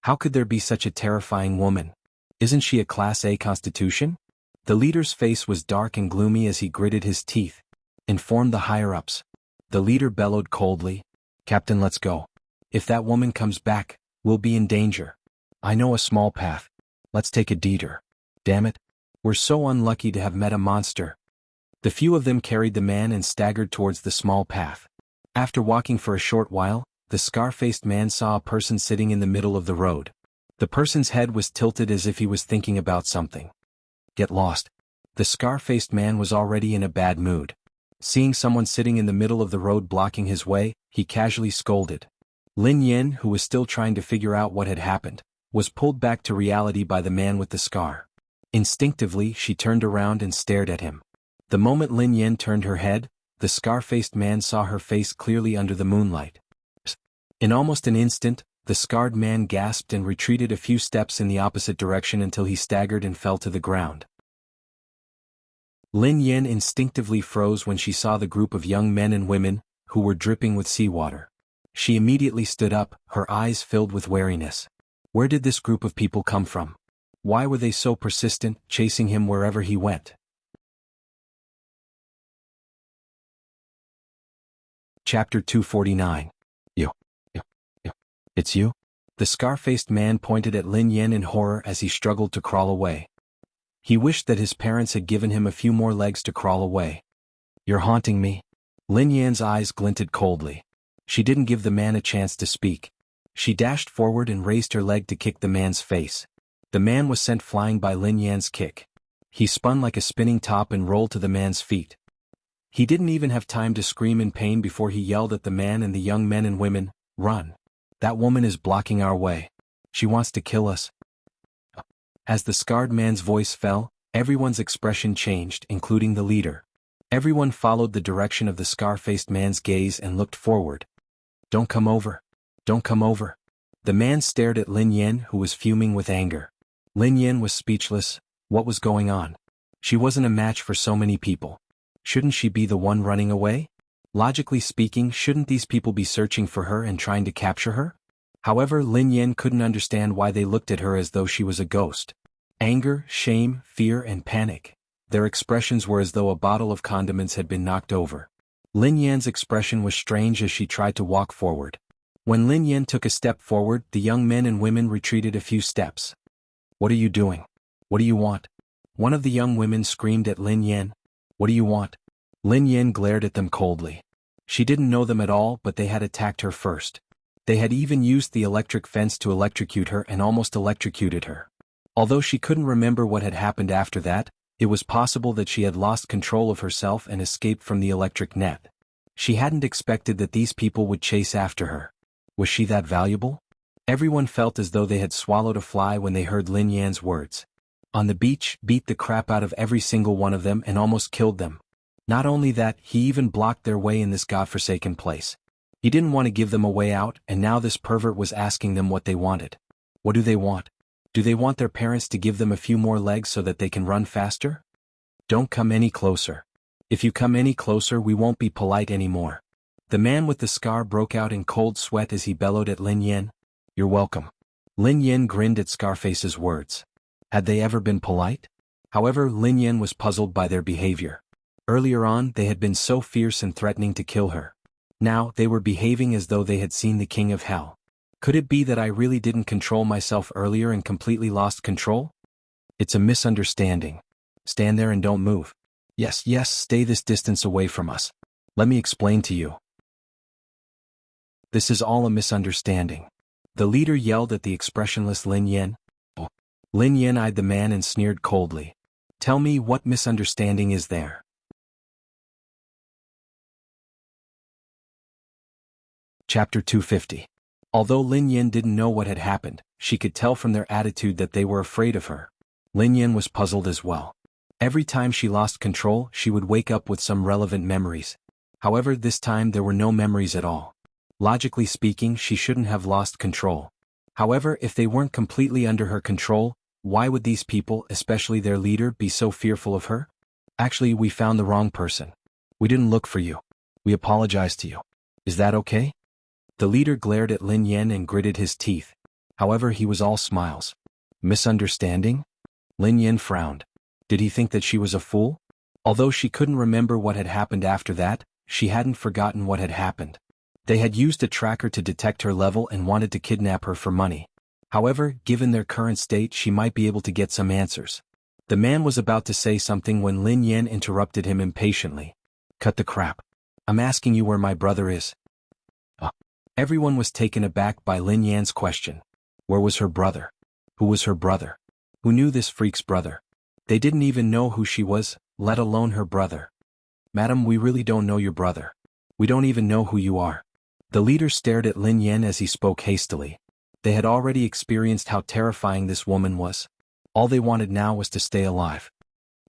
How could there be such a terrifying woman? Isn't she a Class A constitution? The leader's face was dark and gloomy as he gritted his teeth. Informed the higher-ups. The leader bellowed coldly. Captain, let's go. If that woman comes back, we'll be in danger. I know a small path. Let's take a detour. Damn it. We're so unlucky to have met a monster. The few of them carried the man and staggered towards the small path. After walking for a short while, the scar-faced man saw a person sitting in the middle of the road. The person's head was tilted as if he was thinking about something. Get lost. The scar-faced man was already in a bad mood. Seeing someone sitting in the middle of the road blocking his way, he casually scolded. Lin Yin, who was still trying to figure out what had happened, was pulled back to reality by the man with the scar. Instinctively, she turned around and stared at him. The moment Lin Yin turned her head, the scar-faced man saw her face clearly under the moonlight. In almost an instant, the scarred man gasped and retreated a few steps in the opposite direction until he staggered and fell to the ground. Lin Yin instinctively froze when she saw the group of young men and women, who were dripping with seawater. She immediately stood up, her eyes filled with wariness. Where did this group of people come from? Why were they so persistent, chasing him wherever he went? Chapter 249. You. It's you? The scar-faced man pointed at Lin Yin in horror as he struggled to crawl away. He wished that his parents had given him a few more legs to crawl away. You're haunting me. Lin Yin's eyes glinted coldly. She didn't give the man a chance to speak. She dashed forward and raised her leg to kick the man's face. The man was sent flying by Lin Yan's kick. He spun like a spinning top and rolled to the man's feet. He didn't even have time to scream in pain before he yelled at the man and the young men and women, "Run! That woman is blocking our way. She wants to kill us." As the scarred man's voice fell, everyone's expression changed, including the leader. Everyone followed the direction of the scar-faced man's gaze and looked forward. Don't come over. Don't come over. The man stared at Lin Yin, who was fuming with anger. Lin Yin was speechless. What was going on? She wasn't a match for so many people. Shouldn't she be the one running away? Logically speaking, shouldn't these people be searching for her and trying to capture her? However, Lin Yin couldn't understand why they looked at her as though she was a ghost. Anger, shame, fear, and panic. Their expressions were as though a bottle of condiments had been knocked over. Lin Yan's expression was strange as she tried to walk forward. When Lin Yin took a step forward, the young men and women retreated a few steps. What are you doing? What do you want? One of the young women screamed at Lin Yin. What do you want? Lin Yin glared at them coldly. She didn't know them at all, but they had attacked her first. They had even used the electric fence to electrocute her and almost electrocuted her. Although she couldn't remember what had happened after that, it was possible that she had lost control of herself and escaped from the electric net. She hadn't expected that these people would chase after her. Was she that valuable? Everyone felt as though they had swallowed a fly when they heard Lin Yan's words. On the beach, beat the crap out of every single one of them and almost killed them. Not only that, he even blocked their way in this godforsaken place. He didn't want to give them a way out, and now this pervert was asking them what they wanted. What do they want? Do they want their parents to give them a few more legs so that they can run faster? Don't come any closer. If you come any closer, we won't be polite anymore. The man with the scar broke out in cold sweat as he bellowed at Lin Yin. You're welcome. Lin Yin grinned at Scarface's words. Had they ever been polite? However, Lin Yin was puzzled by their behavior. Earlier on, they had been so fierce and threatening to kill her. Now, they were behaving as though they had seen the King of Hell. Could it be that I really didn't control myself earlier and completely lost control? It's a misunderstanding. Stand there and don't move. Yes, stay this distance away from us. Let me explain to you. This is all a misunderstanding. The leader yelled at the expressionless Lin Yin. Lin Yin eyed the man and sneered coldly. Tell me, what misunderstanding is there? Chapter 250. Although Lin Yin didn't know what had happened, she could tell from their attitude that they were afraid of her. Lin Yin was puzzled as well. Every time she lost control, she would wake up with some relevant memories. However, this time there were no memories at all. Logically speaking, she shouldn't have lost control. However, if they weren't completely under her control, why would these people, especially their leader, be so fearful of her? Actually, we found the wrong person. We didn't look for you. We apologize to you. Is that okay? The leader glared at Lin Yin and gritted his teeth. However, he was all smiles. Misunderstanding? Lin Yin frowned. Did he think that she was a fool? Although she couldn't remember what had happened after that, she hadn't forgotten what had happened. They had used a tracker to detect her level and wanted to kidnap her for money. However, given their current state, she might be able to get some answers. The man was about to say something when Lin Yin interrupted him impatiently. Cut the crap. I'm asking you where my brother is. Everyone was taken aback by Lin Yan's question. Where was her brother? Who was her brother? Who knew this freak's brother? They didn't even know who she was, let alone her brother. Madam, we really don't know your brother. We don't even know who you are. The leader stared at Lin Yin as he spoke hastily. They had already experienced how terrifying this woman was. All they wanted now was to stay alive.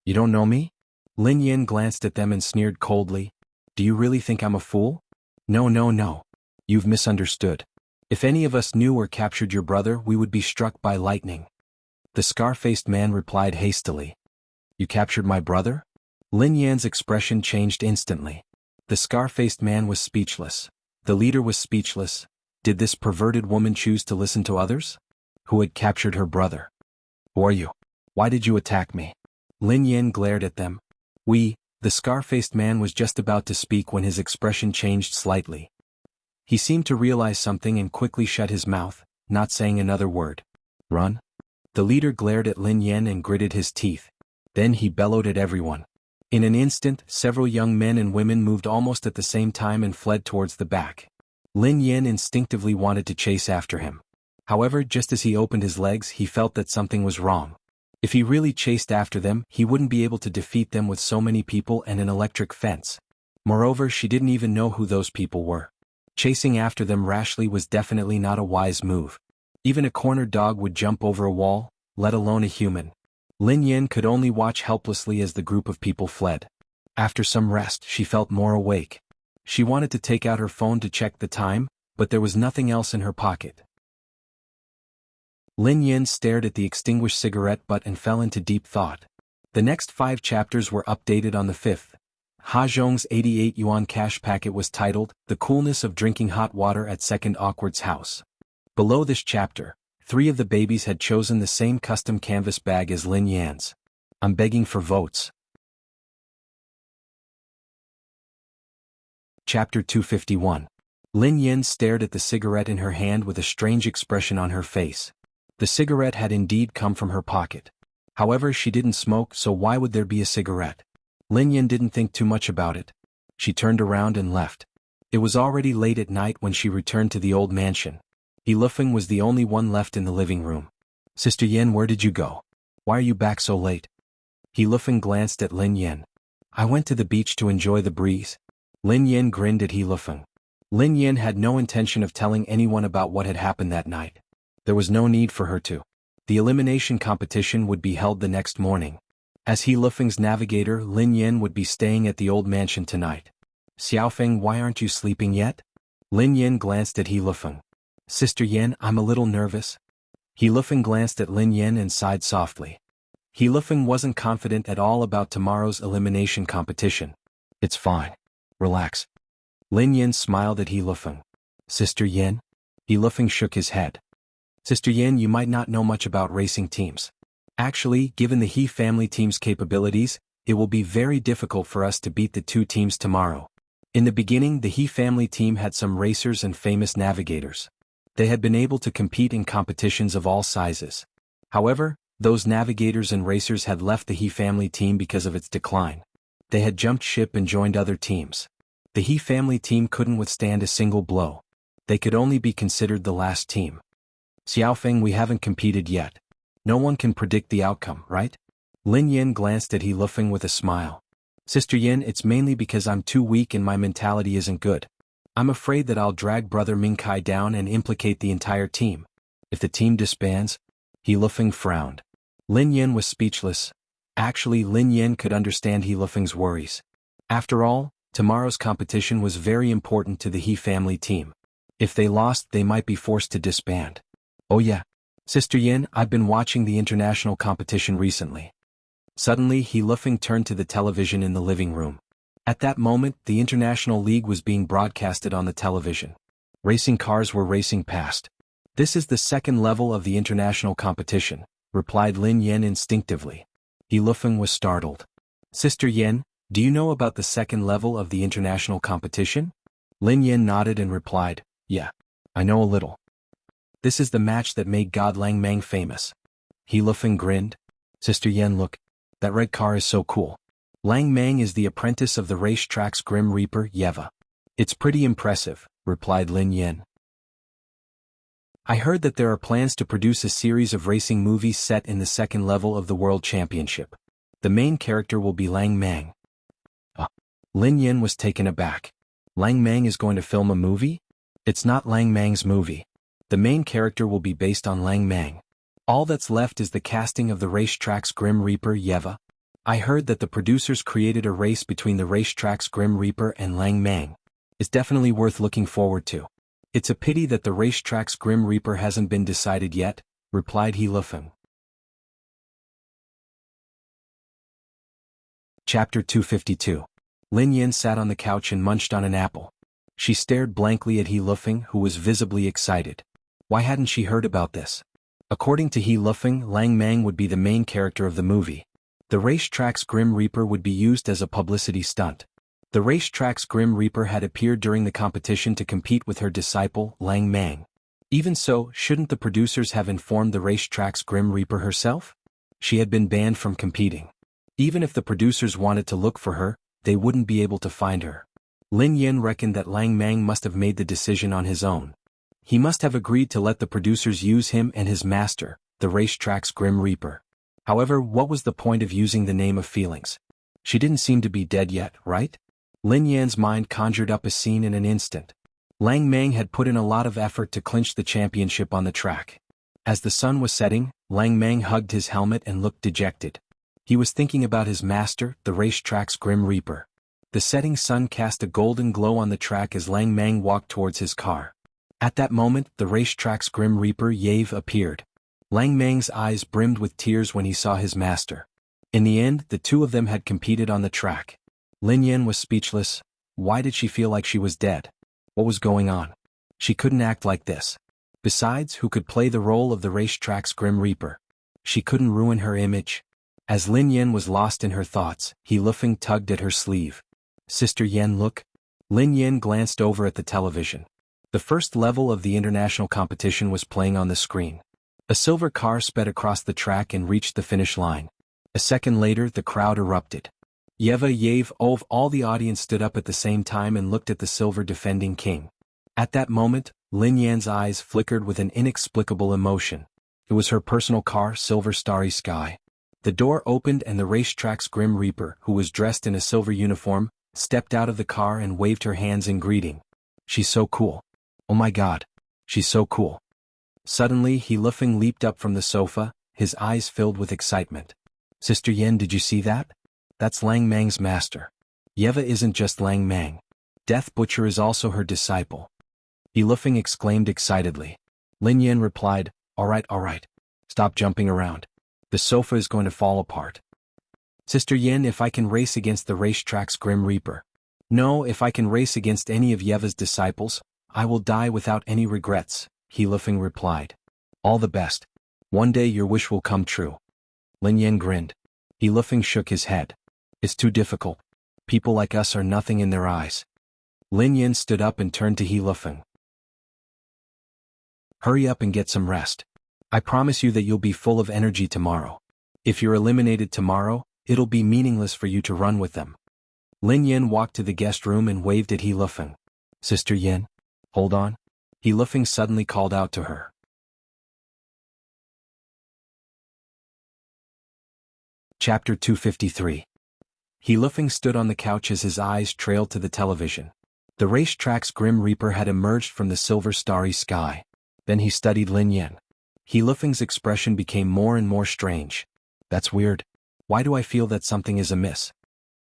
You don't know me? Lin Yin glanced at them and sneered coldly. Do you really think I'm a fool? No. You've misunderstood. If any of us knew or captured your brother, we would be struck by lightning. The scar-faced man replied hastily. You captured my brother? Lin Yan's expression changed instantly. The scar-faced man was speechless. The leader was speechless. Did this perverted woman choose to listen to others? Who had captured her brother? Who are you? Why did you attack me? Lin Yin glared at them. The scar-faced man was just about to speak when his expression changed slightly. He seemed to realize something and quickly shut his mouth, not saying another word. Run? The leader glared at Lin Yin and gritted his teeth. Then he bellowed at everyone. In an instant, several young men and women moved almost at the same time and fled towards the back. Lin Yin instinctively wanted to chase after him. However, just as he opened his legs, he felt that something was wrong. If he really chased after them, he wouldn't be able to defeat them with so many people and an electric fence. Moreover, she didn't even know who those people were. Chasing after them rashly was definitely not a wise move. Even a cornered dog would jump over a wall, let alone a human. Lin Yin could only watch helplessly as the group of people fled. After some rest, she felt more awake. She wanted to take out her phone to check the time, but there was nothing else in her pocket. Lin Yin stared at the extinguished cigarette butt and fell into deep thought. The next 5 chapters were updated on the 5th. Ha Zhong's 88 yuan cash packet was titled, The Coolness of Drinking Hot Water at Second Awkward's House. Below this chapter, 3 of the babies had chosen the same custom canvas bag as Lin Yan's. I'm begging for votes. Chapter 251. Lin Yin stared at the cigarette in her hand with a strange expression on her face. The cigarette had indeed come from her pocket. However, she didn't smoke, so why would there be a cigarette? Lin Yin didn't think too much about it. She turned around and left. It was already late at night when she returned to the old mansion. He Lufeng was the only one left in the living room. Sister Yin, where did you go? Why are you back so late? He Lufeng glanced at Lin Yin. I went to the beach to enjoy the breeze. Lin Yin grinned at He Lufeng. Lin Yin had no intention of telling anyone about what had happened that night. There was no need for her to. The elimination competition would be held the next morning. As He Lufeng's navigator, Lin Yin would be staying at the old mansion tonight. Xiaofeng, why aren't you sleeping yet? Lin Yin glanced at He Lufeng. Sister Yin, I'm a little nervous. He Lufeng glanced at Lin Yin and sighed softly. He Lufeng wasn't confident at all about tomorrow's elimination competition. It's fine. Relax. Lin Yin smiled at He Lufeng. Sister Yin? He Lufeng shook his head. Sister Yin, you might not know much about racing teams. Actually, given the He family team's capabilities, it will be very difficult for us to beat the two teams tomorrow. In the beginning, the He family team had some racers and famous navigators. They had been able to compete in competitions of all sizes. However, those navigators and racers had left the He family team because of its decline. They had jumped ship and joined other teams. The He family team couldn't withstand a single blow. They could only be considered the last team. Xiaofeng, we haven't competed yet. No one can predict the outcome, right? Lin Yin glanced at He Lufeng with a smile. Sister Yin, it's mainly because I'm too weak and my mentality isn't good. I'm afraid that I'll drag Brother Mingkai down and implicate the entire team. If the team disbands? He Lufeng frowned. Lin Yin was speechless. Actually, Lin Yin could understand He Lufeng's worries. After all, tomorrow's competition was very important to the He family team. If they lost, they might be forced to disband. Oh yeah. Sister Yin, I've been watching the international competition recently. Suddenly, He Lufeng turned to the television in the living room. At that moment, the International League was being broadcasted on the television. Racing cars were racing past. This is the second level of the international competition, replied Lin Yin instinctively. He Lufeng was startled. Sister Yin, do you know about the second level of the international competition? Lin Yin nodded and replied, yeah, I know a little. This is the match that made God Lang Mang famous. He Lufeng grinned. Sister Yin, look. That red car is so cool. Lang Mang is the apprentice of the racetrack's Grim Reaper, Yeva. It's pretty impressive, replied Lin Yin. I heard that there are plans to produce a series of racing movies set in the second level of the World Championship. The main character will be Lang Mang. Lin Yin was taken aback. Lang Mang is going to film a movie? It's not Lang Mang's movie. The main character will be based on Lang Mang. All that's left is the casting of the racetrack's Grim Reaper, Yeva. I heard that the producers created a race between the racetrack's Grim Reaper and Lang Mang. It's definitely worth looking forward to. It's a pity that the racetrack's Grim Reaper hasn't been decided yet, replied He Lufeng. Chapter 252. Lin Yin sat on the couch and munched on an apple. She stared blankly at He Lufeng, who was visibly excited. Why hadn't she heard about this? According to He Lufeng, Lang Mang would be the main character of the movie. The racetrack's Grim Reaper would be used as a publicity stunt. The racetrack's Grim Reaper had appeared during the competition to compete with her disciple, Lang Mang. Even so, shouldn't the producers have informed the racetrack's Grim Reaper herself? She had been banned from competing. Even if the producers wanted to look for her, they wouldn't be able to find her. Lin Yin reckoned that Lang Mang must have made the decision on his own. He must have agreed to let the producers use him and his master, the racetrack's Grim Reaper. However, what was the point of using the name of Feelings? She didn't seem to be dead yet, right? Lin Yan's mind conjured up a scene in an instant. Lang Mang had put in a lot of effort to clinch the championship on the track. As the sun was setting, Lang Mang hugged his helmet and looked dejected. He was thinking about his master, the racetrack's Grim Reaper. The setting sun cast a golden glow on the track as Lang Mang walked towards his car. At that moment, the racetrack's Grim Reaper, Yave, appeared. Lang Mang's eyes brimmed with tears when he saw his master. In the end, the two of them had competed on the track. Lin Yin was speechless. Why did she feel like she was dead? What was going on? She couldn't act like this. Besides, who could play the role of the racetrack's Grim Reaper? She couldn't ruin her image. As Lin Yin was lost in her thoughts, He Lufeng tugged at her sleeve. Sister Yin, look. Lin Yin glanced over at the television. The first level of the international competition was playing on the screen. A silver car sped across the track and reached the finish line. A second later, the crowd erupted. Yeva Yave Ov. All the audience stood up at the same time and looked at the silver defending king. At that moment, Lin Yan's eyes flickered with an inexplicable emotion. It was her personal car, Silver Starry Sky. The door opened and the racetrack's Grim Reaper, who was dressed in a silver uniform, stepped out of the car and waved her hands in greeting. She's so cool. Oh my god. She's so cool. Suddenly He Lufeng leaped up from the sofa, his eyes filled with excitement. Sister Yen, did you see that? That's Lang Mang's master. Yeva isn't just Lang Mang. Death Butcher is also her disciple. He Lufeng exclaimed excitedly. Lin Yen replied, all right. Stop jumping around. The sofa is going to fall apart. Sister Yen, if I can race against the racetrack's Grim Reaper. No, if I can race against any of Yeva's disciples, I will die without any regrets, He Lufeng replied. All the best. One day your wish will come true. Lin Yen grinned. He Lufeng shook his head. It's too difficult. People like us are nothing in their eyes. Lin Yen stood up and turned to He Lufeng. Hurry up and get some rest. I promise you that you'll be full of energy tomorrow. If you're eliminated tomorrow, it'll be meaningless for you to run with them. Lin Yen walked to the guest room and waved at He Lufeng. Sister Yen, hold on. He Lufeng suddenly called out to her. Chapter 253. He Lufeng stood on the couch as his eyes trailed to the television. The racetrack's Grim Reaper had emerged from the silver starry sky. Then he studied Lin Yen. He Lufeng's expression became more and more strange. That's weird. Why do I feel that something is amiss?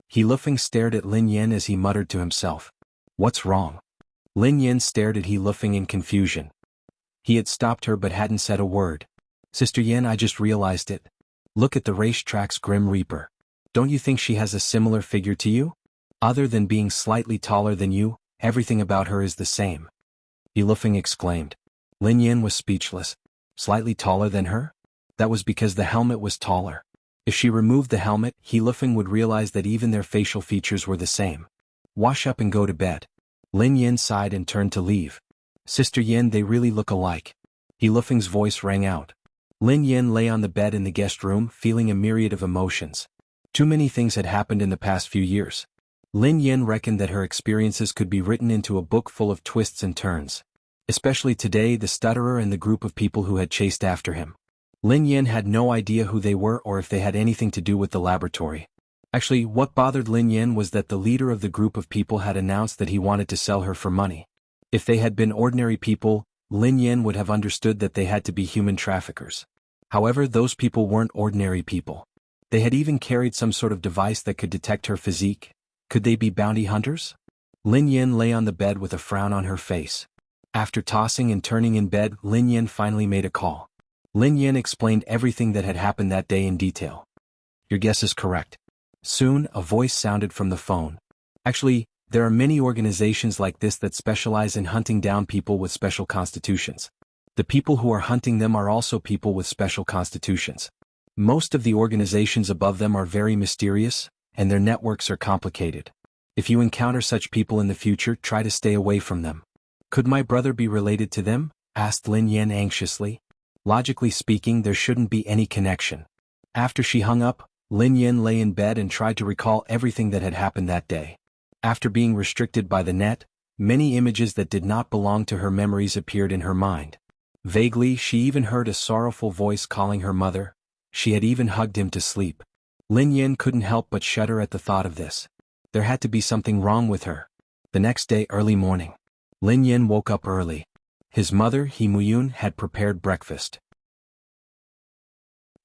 He Lufeng stared at Lin Yen as he muttered to himself. What's wrong? Lin Yen stared at He Lufeng in confusion. He had stopped her but hadn't said a word. Sister Yen, I just realized it. Look at the racetrack's Grim Reaper. Don't you think she has a similar figure to you? Other than being slightly taller than you, everything about her is the same. He Lufeng exclaimed. Lin Yen was speechless. Slightly taller than her? That was because the helmet was taller. If she removed the helmet, He Lufeng would realize that even their facial features were the same. Wash up and go to bed. Lin Yen sighed and turned to leave. Sister Yen, they really look alike. He Lufeng's voice rang out. Lin Yen lay on the bed in the guest room, feeling a myriad of emotions. Too many things had happened in the past few years. Lin Yen reckoned that her experiences could be written into a book full of twists and turns. Especially today, the stutterer and the group of people who had chased after him. Lin Yen had no idea who they were or if they had anything to do with the laboratory. Actually, what bothered Lin Yen was that the leader of the group of people had announced that he wanted to sell her for money. If they had been ordinary people, Lin Yen would have understood that they had to be human traffickers. However, those people weren't ordinary people. They had even carried some sort of device that could detect her physique. Could they be bounty hunters? Lin Yen lay on the bed with a frown on her face. After tossing and turning in bed, Lin Yen finally made a call. Lin Yen explained everything that had happened that day in detail. Your guess is correct. Soon, a voice sounded from the phone. Actually, there are many organizations like this that specialize in hunting down people with special constitutions. The people who are hunting them are also people with special constitutions. Most of the organizations above them are very mysterious, and their networks are complicated. If you encounter such people in the future, try to stay away from them. Could my brother be related to them? Asked Lin Yen anxiously. Logically speaking, there shouldn't be any connection. After she hung up, Lin Yen lay in bed and tried to recall everything that had happened that day. After being restricted by the net, many images that did not belong to her memories appeared in her mind. Vaguely, she even heard a sorrowful voice calling her mother. She had even hugged him to sleep. Lin Yen couldn't help but shudder at the thought of this. There had to be something wrong with her. The next day, early morning, Lin Yen woke up early. His mother, He Muyun, had prepared breakfast.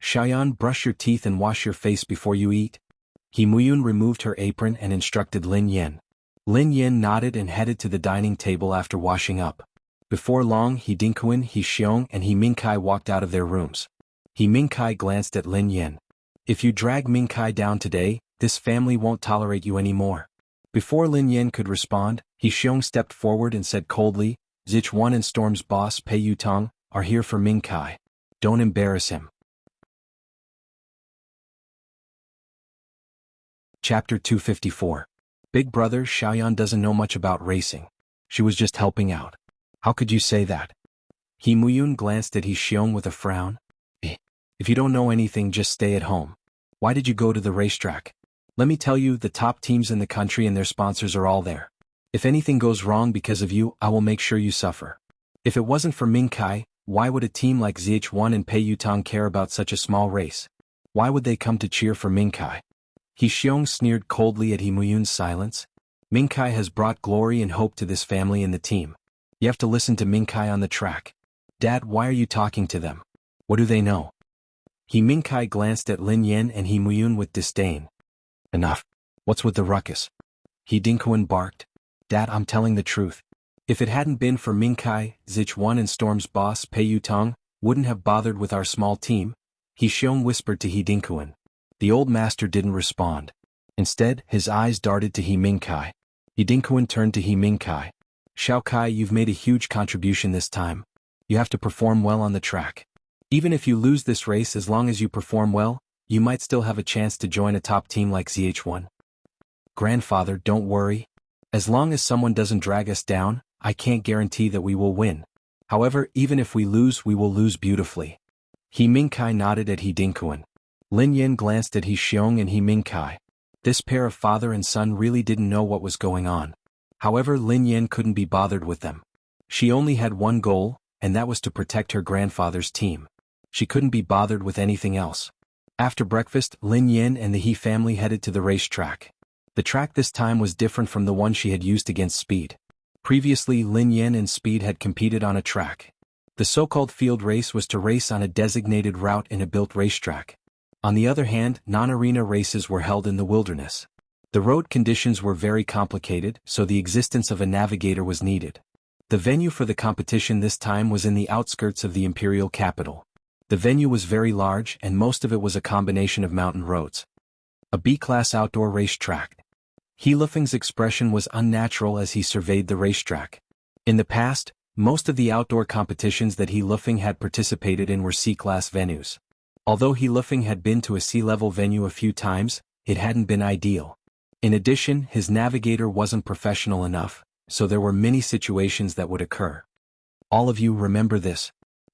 Xiaoyan, brush your teeth and wash your face before you eat. He Muyun removed her apron and instructed Lin Yen. Lin Yen nodded and headed to the dining table after washing up. Before long, He Dinkuan, He Xiong, and He Mingkai walked out of their rooms. He Mingkai glanced at Lin Yen. If you drag Mingkai down today, this family won't tolerate you anymore. Before Lin Yen could respond, He Xiong stepped forward and said coldly, Zichuan and Storm's boss, Pei Yutong, are here for Mingkai. Don't embarrass him. Chapter 254. Big brother, Xiaoyan doesn't know much about racing. She was just helping out. How could you say that? He Muyun glanced at He Xiong with a frown. If you don't know anything, just stay at home. Why did you go to the racetrack? Let me tell you, the top teams in the country and their sponsors are all there. If anything goes wrong because of you, I will make sure you suffer. If it wasn't for Mingkai, why would a team like ZH1 and Pei Yutong care about such a small race? Why would they come to cheer for Mingkai? He Xiong sneered coldly at He Muyun's silence. Mingkai has brought glory and hope to this family and the team. You have to listen to Mingkai on the track. Dad, why are you talking to them? What do they know? He Mingkai glanced at Lin Yan and He Muyun with disdain. Enough. What's with the ruckus? He Dinkuan barked. Dad, I'm telling the truth. If it hadn't been for Mingkai, ZH1 and Storm's boss Pei Yutong wouldn't have bothered with our small team, He Xiong whispered to He Dinkuan. The old master didn't respond. Instead, his eyes darted to He Mingkai. He Dinkuan turned to He Mingkai. Xiao Kai, you've made a huge contribution this time. You have to perform well on the track. Even if you lose this race, as long as you perform well, you might still have a chance to join a top team like ZH1. Grandfather, don't worry. As long as someone doesn't drag us down, I can't guarantee that we will win. However, even if we lose beautifully. He Mingkai nodded at He Dinkuan. Lin Yan glanced at He Xiong and He Mingkai. This pair of father and son really didn't know what was going on. However, Lin Yan couldn't be bothered with them. She only had one goal, and that was to protect her grandfather's team. She couldn't be bothered with anything else. After breakfast, Lin Yan and the He family headed to the racetrack. The track this time was different from the one she had used against Speed. Previously, Lin Yan and Speed had competed on a track. The so-called field race was to race on a designated route in a built racetrack. On the other hand, non-arena races were held in the wilderness. The road conditions were very complicated, so the existence of a navigator was needed. The venue for the competition this time was in the outskirts of the imperial capital. The venue was very large and most of it was a combination of mountain roads. A B-class outdoor racetrack. He Lufeng's expression was unnatural as he surveyed the racetrack. In the past, most of the outdoor competitions that He Lufeng had participated in were C-class venues. Although He Lufeng had been to a C-level venue a few times, it hadn't been ideal. In addition, his navigator wasn't professional enough, so there were many situations that would occur. All of you remember this.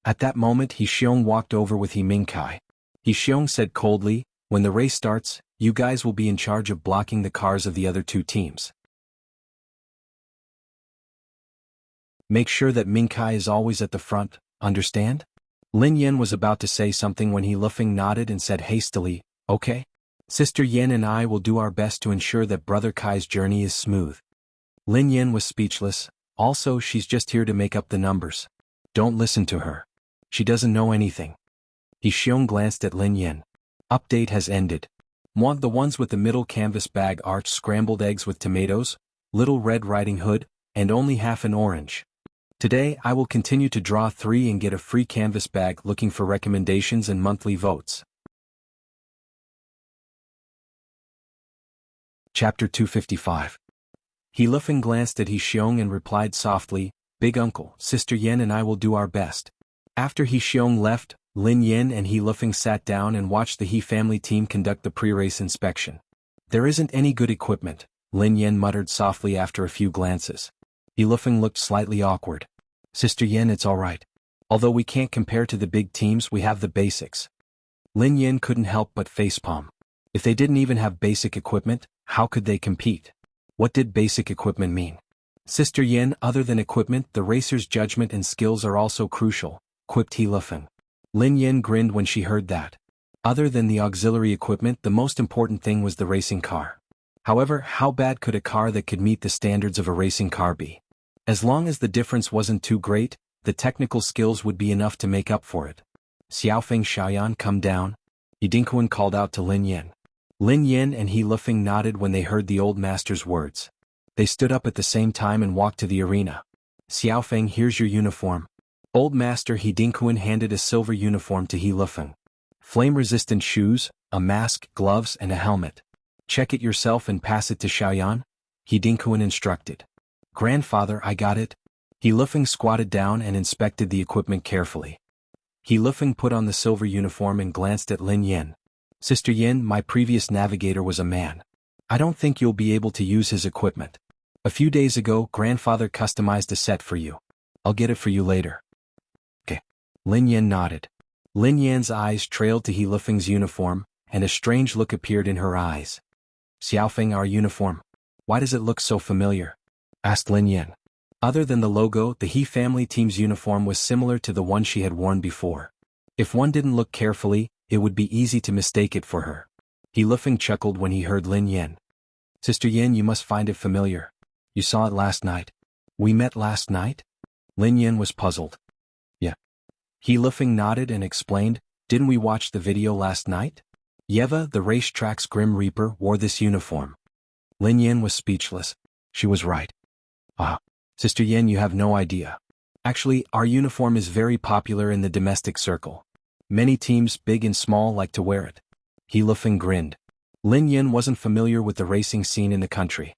At that moment He Xiong walked over with He Mingkai. He Xiong said coldly, when the race starts, you guys will be in charge of blocking the cars of the other two teams. Make sure that Mingkai is always at the front, understand? Lin Yan was about to say something when He Lufeng nodded and said hastily, okay. Sister Yan and I will do our best to ensure that Brother Kai's journey is smooth. Lin Yan was speechless. Also, she's just here to make up the numbers. Don't listen to her. She doesn't know anything. He Xiong glanced at Lin Yan. Update has ended. Want the ones with the middle canvas bag arched scrambled eggs with tomatoes, Little Red Riding Hood, and only half an orange. Today I will continue to draw 3 and get a free canvas bag looking for recommendations and monthly votes. Chapter 255. He Lufeng glanced at He Xiong and replied softly, Big Uncle, Sister Yan and I will do our best. After He Xiong left, Lin Yan and He Lufeng sat down and watched the He family team conduct the pre-race inspection. There isn't any good equipment, Lin Yan muttered softly after a few glances. He Lufeng looked slightly awkward. Sister Yan, it's alright. Although we can't compare to the big teams, we have the basics. Lin Yan couldn't help but facepalm. If they didn't even have basic equipment, how could they compete? What did basic equipment mean? Sister Yan, other than equipment, the racer's judgment and skills are also crucial, quipped He Lufeng. Lin Yan grinned when she heard that. Other than the auxiliary equipment, the most important thing was the racing car. However, how bad could a car that could meet the standards of a racing car be? As long as the difference wasn't too great, the technical skills would be enough to make up for it. Xiaofeng Xiaoyan, come down. He Dinkuan called out to Lin Yan. Lin Yan and He Lufeng nodded when they heard the old master's words. They stood up at the same time and walked to the arena. Xiaofeng, here's your uniform. Old master He Dinkuan handed a silver uniform to He Lufeng. Flame-resistant shoes, a mask, gloves and a helmet. Check it yourself and pass it to Xiaoyan, He Dinkuan instructed. Grandfather, I got it. He Lufeng squatted down and inspected the equipment carefully. He Lufeng put on the silver uniform and glanced at Lin Yan. Sister Yan, my previous navigator was a man. I don't think you'll be able to use his equipment. A few days ago, grandfather customized a set for you. I'll get it for you later. Okay. Lin Yan nodded. Lin Yan's eyes trailed to He Lufeng's uniform, and a strange look appeared in her eyes. Xiaofeng, our uniform. Why does it look so familiar? Asked Lin Yan. Other than the logo, the He family team's uniform was similar to the one she had worn before. If one didn't look carefully, it would be easy to mistake it for her. He Lifeng chuckled when he heard Lin Yan. Sister Yin, you must find it familiar. You saw it last night. We met last night? Lin Yan was puzzled. Yeah. He Lifeng nodded and explained, didn't we watch the video last night? Yeva, the racetrack's Grim Reaper, wore this uniform. Lin Yan was speechless. She was right. Ah. Sister Yin, you have no idea. Actually, our uniform is very popular in the domestic circle. Many teams, big and small, like to wear it. He Lifeng grinned. Lin Yan wasn't familiar with the racing scene in the country.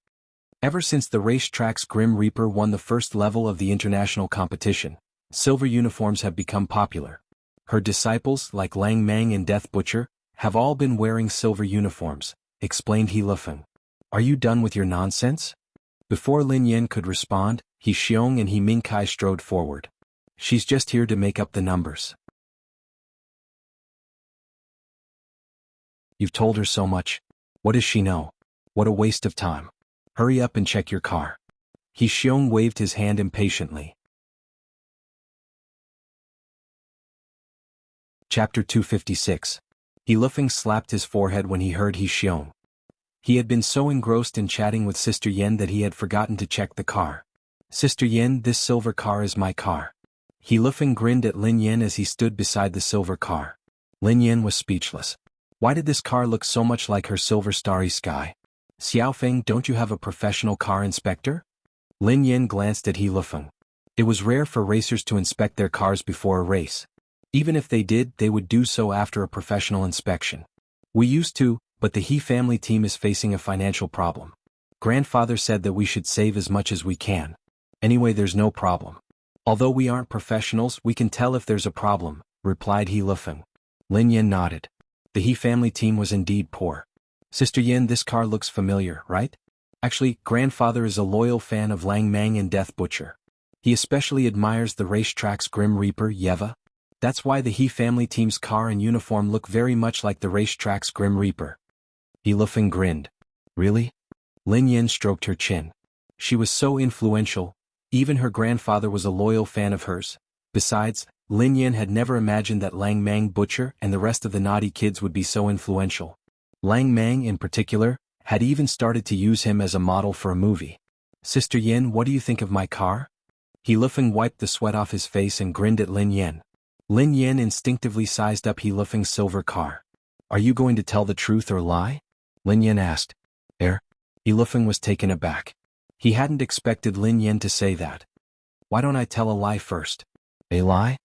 Ever since the racetrack's Grim Reaper won the first level of the international competition, silver uniforms have become popular. Her disciples, like Lang Mang and Death Butcher, have all been wearing silver uniforms, explained He Lifeng. Are you done with your nonsense? Before Lin Yan could respond, He Xiong and He Mingkai strode forward. She's just here to make up the numbers. You've told her so much. What does she know? What a waste of time. Hurry up and check your car. He Xiong waved his hand impatiently. Chapter 256. He Lifeng slapped his forehead when he heard He Xiong. He had been so engrossed in chatting with Sister Yin that he had forgotten to check the car. Sister Yin, this silver car is my car. He Lifeng grinned at Lin Yan as he stood beside the silver car. Lin Yan was speechless. Why did this car look so much like her silver starry sky? Xiaofeng, don't you have a professional car inspector? Lin Yan glanced at He Lifeng. It was rare for racers to inspect their cars before a race. Even if they did, they would do so after a professional inspection. We used to, but the He family team is facing a financial problem. Grandfather said that we should save as much as we can. Anyway, there's no problem. Although we aren't professionals, we can tell if there's a problem, replied He Lifeng. Lin Yan nodded. The He family team was indeed poor. Sister Yin, this car looks familiar, right? Actually, Grandfather is a loyal fan of Lang Mang and Death Butcher. He especially admires the racetrack's Grim Reaper, Yeva. That's why the He family team's car and uniform look very much like the racetrack's Grim Reaper. He Lifeng grinned. Really? Lin Yan stroked her chin. She was so influential. Even her grandfather was a loyal fan of hers. Besides, Lin Yan had never imagined that Lang Mang Butcher and the rest of the naughty kids would be so influential. Lang Mang, in particular, had even started to use him as a model for a movie. Sister Yin, what do you think of my car? He Lifeng wiped the sweat off his face and grinned at Lin Yan. Lin Yan instinctively sized up He Lifeng's silver car. Are you going to tell the truth or lie? Lin Yan asked. He Lifeng was taken aback. He hadn't expected Lin Yan to say that. Why don't I tell a lie first? A lie?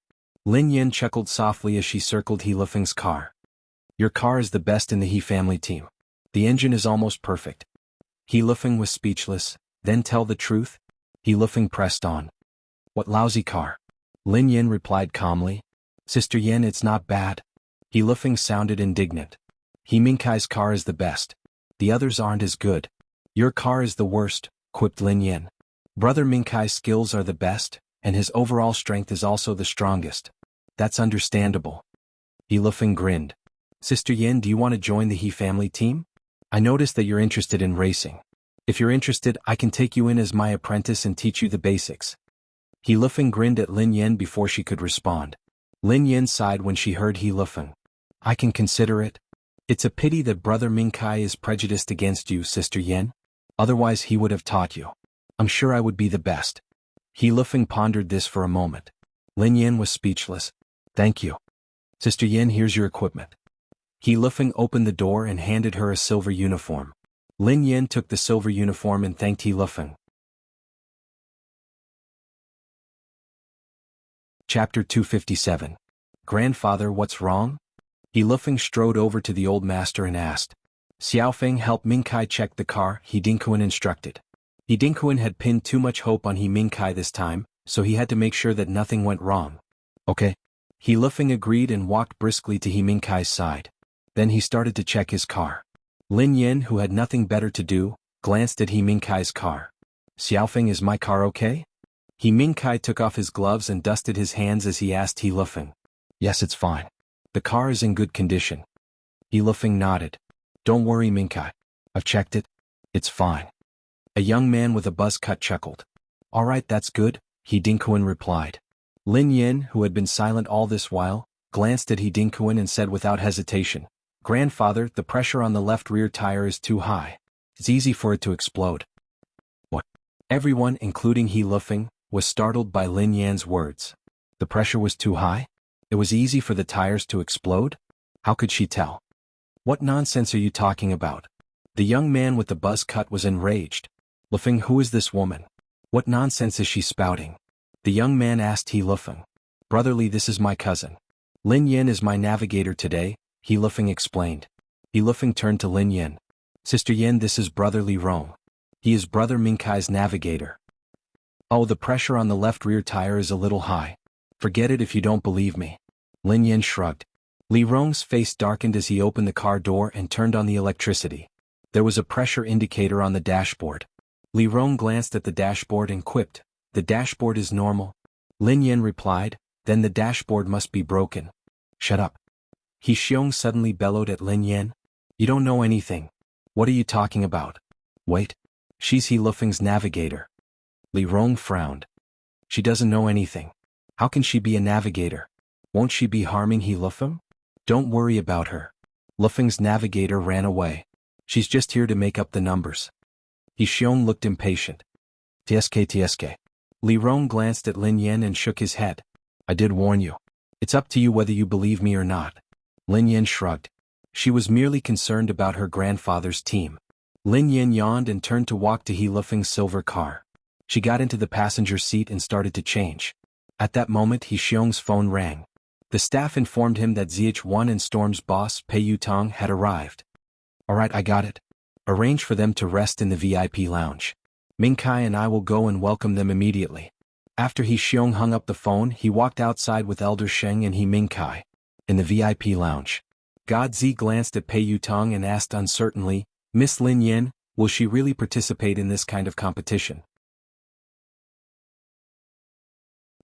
Lin Yan chuckled softly as she circled He Lifeng's car. Your car is the best in the He family team. The engine is almost perfect. He Lifeng was speechless. Then tell the truth? He Lifeng pressed on. What lousy car? Lin Yan replied calmly. Sister Yin, it's not bad. He Lifeng sounded indignant. He Mingkai's car is the best. The others aren't as good. Your car is the worst, quipped Lin Yan. Brother Mingkai's skills are the best, and his overall strength is also the strongest. That's understandable. He Lifeng grinned. Sister Yin, do you want to join the He family team? I noticed that you're interested in racing. If you're interested, I can take you in as my apprentice and teach you the basics. He Lifeng grinned at Lin Yan before she could respond. Lin Yan sighed when she heard He Lifeng. I can consider it. It's a pity that Brother Mingkai is prejudiced against you, Sister Yin. Otherwise he would have taught you. I'm sure I would be the best. He Lifeng pondered this for a moment. Lin Yan was speechless. Thank you. Sister Yin, here's your equipment. He Lifeng opened the door and handed her a silver uniform. Lin Yan took the silver uniform and thanked He Lifeng. Chapter 257. Grandfather, what's wrong? He Lifeng strode over to the old master and asked. Xiaofeng, help Mingkai check the car, He Dingkuan instructed. He Dingkuan had pinned too much hope on He Mingkai this time, so he had to make sure that nothing went wrong. Okay. He Lifeng agreed and walked briskly to He Mingkai's side. Then he started to check his car. Lin Yan, who had nothing better to do, glanced at He Mingkai's car. Xiaofeng, is my car okay? He Mingkai took off his gloves and dusted his hands as he asked He Lifeng. Yes, it's fine. The car is in good condition. He Lifeng nodded. Don't worry, Mingkai. I've checked it. It's fine. A young man with a buzz cut chuckled. All right, that's good, He Dinkuin replied. Lin Yin, who had been silent all this while, glanced at He Dinkuin and said without hesitation, Grandfather, the pressure on the left rear tire is too high. It's easy for it to explode. What? Everyone, including He Lufeng, was startled by Lin Yan's words. The pressure was too high? It was easy for the tires to explode? How could she tell? What nonsense are you talking about? The young man with the buzz cut was enraged. Lufeng, who is this woman? What nonsense is she spouting? The young man asked He Lufeng. Brotherly, this is my cousin. Lin Yin is my navigator today, He Lufeng explained. He Lufeng turned to Lin Yin. Sister Yin, this is Brother Li Rong. He is Brother Mingkai's navigator. Oh, the pressure on the left rear tire is a little high. Forget it if you don't believe me. Lin Yin shrugged. Li Rong's face darkened as he opened the car door and turned on the electricity. There was a pressure indicator on the dashboard. Li Rong glanced at the dashboard and quipped, The dashboard is normal. Lin Yin replied, Then the dashboard must be broken. Shut up. He Xiong suddenly bellowed at Lin Yin. You don't know anything. What are you talking about? Wait. She's He Lufeng's navigator. Li Rong frowned. She doesn't know anything. How can she be a navigator? Won't she be harming He Lufeng? Don't worry about her. Lufeng's navigator ran away. She's just here to make up the numbers. He Xiong looked impatient. TSK. Li Rong glanced at Lin Yin and shook his head. I did warn you. It's up to you whether you believe me or not. Lin Yin shrugged. She was merely concerned about her grandfather's team. Lin Yin yawned and turned to walk to He Lufeng's silver car. She got into the passenger seat and started to change. At that moment He Xiong's phone rang. The staff informed him that ZH1 and Storm's boss, Pei Yutong, had arrived. All right, I got it. Arrange for them to rest in the VIP lounge. Mingkai and I will go and welcome them immediately. After He Xiong hung up the phone, he walked outside with Elder Sheng and He Mingkai. In the VIP lounge. God Zi glanced at Pei Yutong and asked uncertainly, Miss Lin Yin, will she really participate in this kind of competition?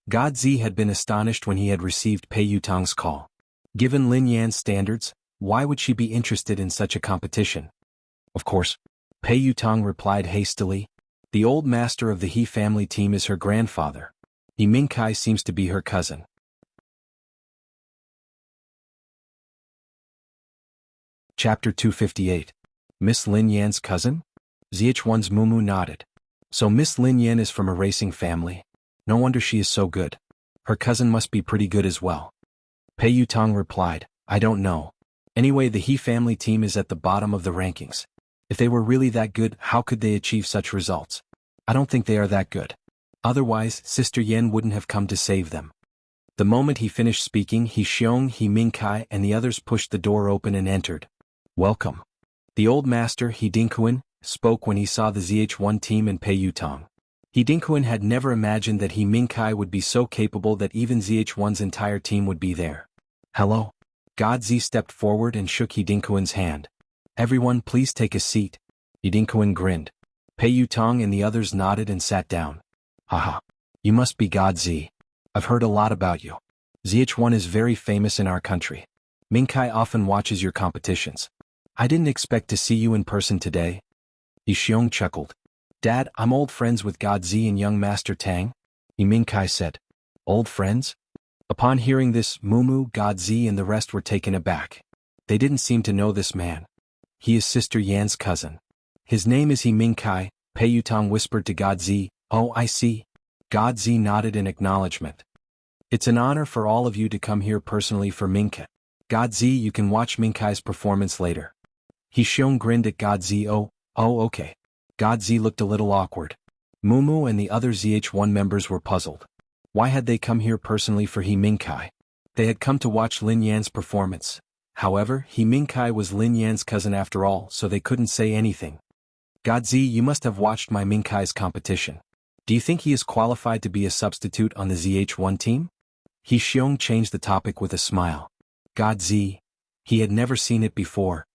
God Zi had been astonished when he had received Pei Yutong's call. Given Lin Yan's standards, why would she be interested in such a competition? Of course. Pei Yutong replied hastily. The old master of the He family team is her grandfather. He Mingkai seems to be her cousin. Chapter 258. Miss Lin Yan's cousin? ZH1's Mumu nodded. So Miss Lin Yan is from a racing family. No wonder she is so good. Her cousin must be pretty good as well. Pei Yutong replied, I don't know. Anyway, the He family team is at the bottom of the rankings. If they were really that good, how could they achieve such results? I don't think they are that good. Otherwise, Sister Yen wouldn't have come to save them. The moment he finished speaking, He Xiong, He Mingkai, and the others pushed the door open and entered. Welcome. The old master, He Dinkuin, spoke when he saw the ZH1 team and Pei Yutong. He Dinkuin had never imagined that He Mingkai would be so capable that even ZH1's entire team would be there. Hello. God Zi stepped forward and shook He Dinkuin's hand. Everyone, please take a seat. He Dinkuin grinned. Pei Yutong and the others nodded and sat down. Haha. You must be God Zi. I've heard a lot about you. ZH1 is very famous in our country. Mingkai often watches your competitions. I didn't expect to see you in person today. He Xiong chuckled. Dad, I'm old friends with God Zi and young Master Tang. He Mingkai said. Old friends? Upon hearing this, Mumu, God Zi and the rest were taken aback. They didn't seem to know this man. He is Sister Yan's cousin. His name is He Mingkai, Pei Yutong whispered to God Zi. Oh, I see. God Zi nodded in acknowledgement. It's an honor for all of you to come here personally for Mingkai. God Zi, you can watch Mingkai's performance later. He Xiong grinned at God Zi. Oh, okay. God Zi looked a little awkward. Mumu and the other ZH1 members were puzzled. Why had they come here personally for He Mingkai? They had come to watch Lin Yan's performance. However, He Mingkai was Lin Yan's cousin after all, so they couldn't say anything. God Zi, you must have watched my Mingkai's competition. Do you think he is qualified to be a substitute on the ZH1 team? He Xiong changed the topic with a smile. God Zi. He had never seen it before.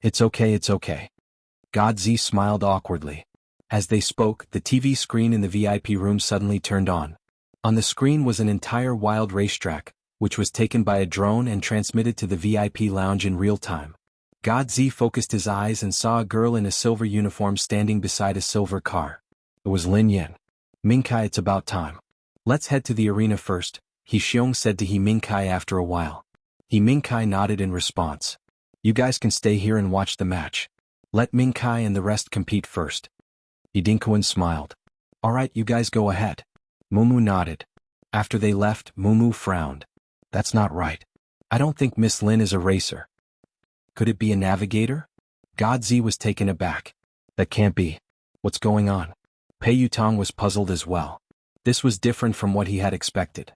It's okay. God Zi smiled awkwardly. As they spoke, the TV screen in the VIP room suddenly turned on. On the screen was an entire wild racetrack, which was taken by a drone and transmitted to the VIP lounge in real time. God Z focused his eyes and saw a girl in a silver uniform standing beside a silver car. It was Lin Yan. Mingkai, it's about time. Let's head to the arena first, He Xiong said to He Mingkai after a while. He Mingkai nodded in response. You guys can stay here and watch the match. Let Mingkai and the rest compete first. He Dinkuan smiled. Alright, you guys go ahead. Mumu nodded. After they left, Mumu frowned. That's not right. I don't think Miss Lin is a racer. Could it be a navigator? God Z was taken aback. That can't be. What's going on? Pei Yutong was puzzled as well. This was different from what he had expected.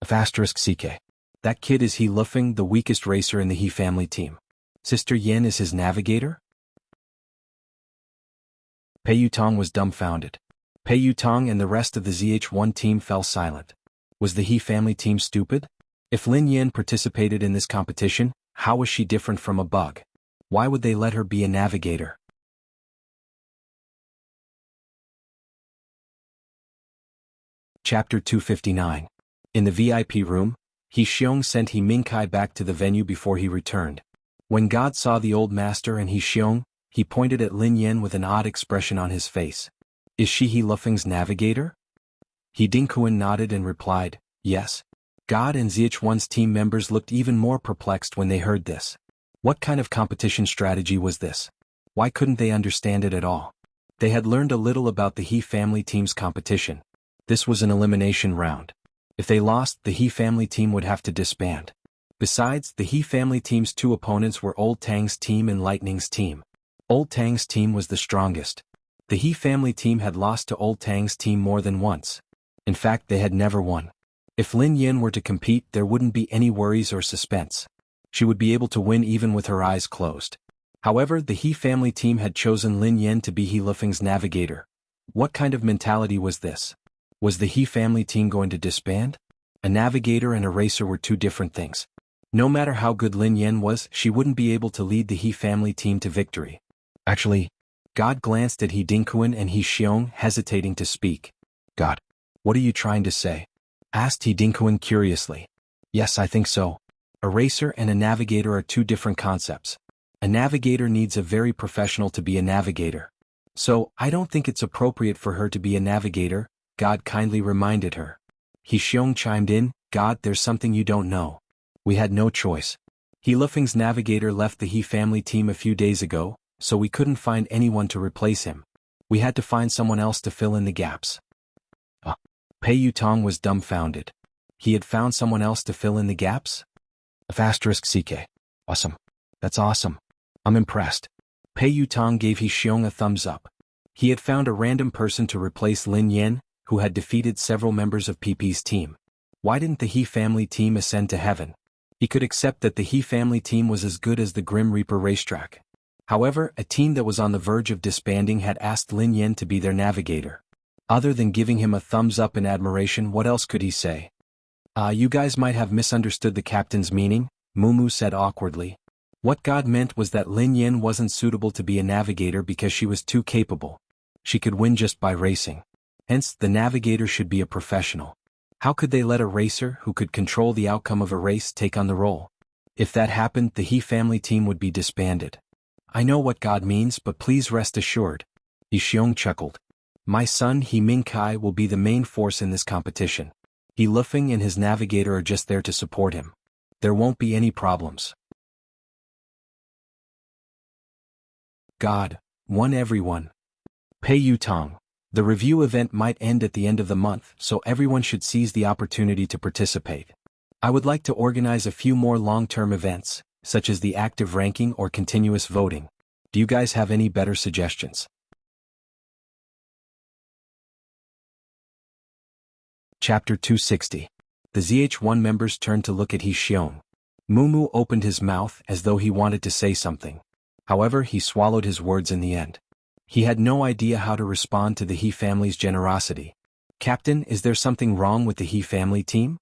*CK. That kid is He Lufeng, the weakest racer in the He family team. Sister Yin is his navigator? Pei Yutong was dumbfounded. Pei Yutong and the rest of the ZH1 team fell silent. Was the He family team stupid? If Lin Yin participated in this competition, how was she different from a bug? Why would they let her be a navigator? Chapter 259. In the VIP room, He Xiong sent He Mingkai back to the venue before he returned. When God saw the old master and He Xiong, he pointed at Lin Yin with an odd expression on his face. Is she He Lufeng's navigator? He Dinkuan nodded and replied, yes. God and ZH1's team members looked even more perplexed when they heard this. What kind of competition strategy was this? Why couldn't they understand it at all? They had learned a little about the He family team's competition. This was an elimination round. If they lost, the He family team would have to disband. Besides, the He family team's two opponents were Old Tang's team and Lightning's team. Old Tang's team was the strongest. The He family team had lost to Old Tang's team more than once. In fact, they had never won. If Lin Yin were to compete, there wouldn't be any worries or suspense. She would be able to win even with her eyes closed. However, the He family team had chosen Lin Yin to be He Lufeng's navigator. What kind of mentality was this? Was the He family team going to disband? A navigator and a racer were two different things. No matter how good Lin Yin was, she wouldn't be able to lead the He family team to victory. Actually, God glanced at He Dinkuan and He Xiong, hesitating to speak. God, what are you trying to say? Asked He Dinkuan curiously. Yes, I think so. A racer and a navigator are two different concepts. A navigator needs a very professional to be a navigator. So, I don't think it's appropriate for her to be a navigator, God kindly reminded her. He Xiong chimed in, God, there's something you don't know. We had no choice. He Lufeng's navigator left the He family team a few days ago, so we couldn't find anyone to replace him. We had to find someone else to fill in the gaps. Pei Yutong was dumbfounded. He had found someone else to fill in the gaps? *CK. Awesome. That's awesome. I'm impressed. Pei Yutong gave He Xiong a thumbs up. He had found a random person to replace Lin Yin, who had defeated several members of PP's team. Why didn't the He family team ascend to heaven? He could accept that the He family team was as good as the Grim Reaper racetrack. However, a team that was on the verge of disbanding had asked Lin Yin to be their navigator. Other than giving him a thumbs up in admiration, what else could he say? You guys might have misunderstood the captain's meaning, Mumu said awkwardly. What God meant was that Lin Yin wasn't suitable to be a navigator because she was too capable. She could win just by racing. Hence, the navigator should be a professional. How could they let a racer who could control the outcome of a race take on the role? If that happened, the He family team would be disbanded. I know what God means, but please rest assured. He Xiong chuckled. My son He Mingkai will be the main force in this competition. He Lufeng and his navigator are just there to support him. There won't be any problems. God, won everyone. Pei Yutong. The review event might end at the end of the month, so everyone should seize the opportunity to participate. I would like to organize a few more long-term events, such as the active ranking or continuous voting. Do you guys have any better suggestions? Chapter 260. The ZH1 members turned to look at He Xiong. Mumu opened his mouth as though he wanted to say something. However, he swallowed his words in the end. He had no idea how to respond to the He family's generosity. Captain, is there something wrong with the He family team?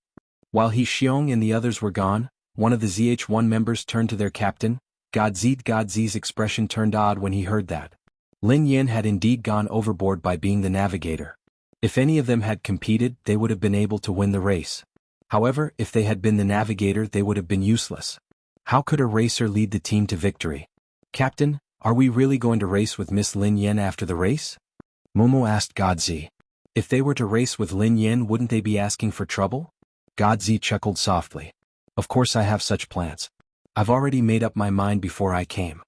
While He Xiong and the others were gone, one of the ZH1 members turned to their captain. Godzi's expression turned odd when he heard that. Lin Yin had indeed gone overboard by being the navigator. If any of them had competed, they would have been able to win the race. However, if they had been the navigator, they would have been useless. How could a racer lead the team to victory? Captain, are we really going to race with Miss Lin Yen after the race? Momo asked Godzi. If they were to race with Lin Yen, wouldn't they be asking for trouble? Godzi chuckled softly. Of course I have such plans. I've already made up my mind before I came.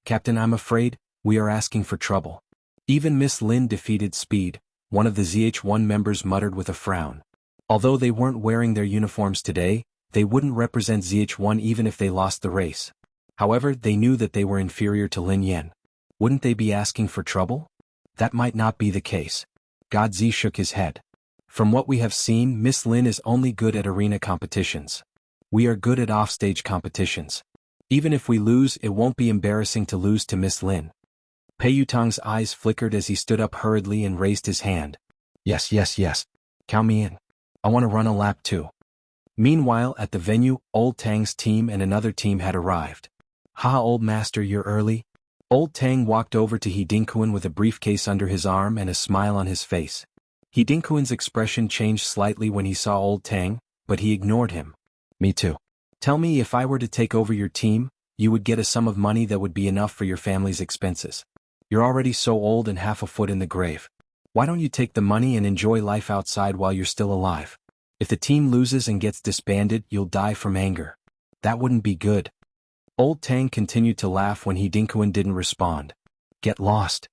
Captain, I'm afraid we are asking for trouble. Even Miss Lin defeated Speed, one of the ZH1 members muttered with a frown. Although they weren't wearing their uniforms today, they wouldn't represent ZH1 even if they lost the race. However, they knew that they were inferior to Lin Yen. Wouldn't they be asking for trouble? That might not be the case. Godzi shook his head. From what we have seen, Miss Lin is only good at arena competitions. We are good at offstage competitions. Even if we lose, it won't be embarrassing to lose to Miss Lin. Pei Yutong's eyes flickered as he stood up hurriedly and raised his hand. Yes. Count me in. I want to run a lap too. Meanwhile, at the venue, Old Tang's team and another team had arrived. Ha, old master, you're early? Old Tang walked over to He Dinkuan with a briefcase under his arm and a smile on his face. He Dinkuan's expression changed slightly when he saw Old Tang, but he ignored him. Me too. Tell me, if I were to take over your team, you would get a sum of money that would be enough for your family's expenses. You're already so old and half a foot in the grave. Why don't you take the money and enjoy life outside while you're still alive? If the team loses and gets disbanded, you'll die from anger. That wouldn't be good. Old Tang continued to laugh when He Dinkuan didn't respond. Get lost.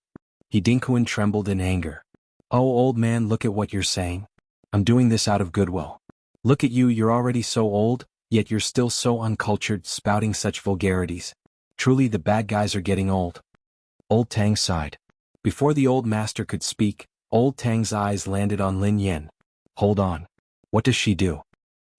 He Dinkuan trembled in anger. Oh, old man, look at what you're saying. I'm doing this out of goodwill. Look at you, you're already so old, yet you're still so uncultured, spouting such vulgarities. Truly the bad guys are getting old. Old Tang sighed. Before the old master could speak, Old Tang's eyes landed on Lin Yen. Hold on. What does she do?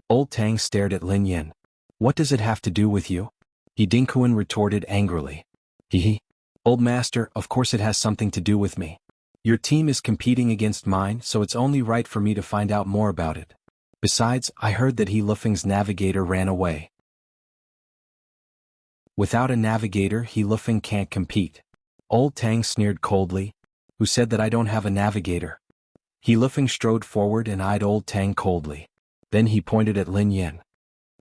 Old Tang stared at Lin Yen. What does it have to do with you? He Dinkuan retorted angrily. Hee. Old master, of course it has something to do with me. Your team is competing against mine, so it's only right for me to find out more about it. Besides, I heard that He Lufeng's navigator ran away. Without a navigator, He Lufeng can't compete. Old Tang sneered coldly. Who said that I don't have a navigator? He Lufeng strode forward and eyed Old Tang coldly. Then he pointed at Lin Yen.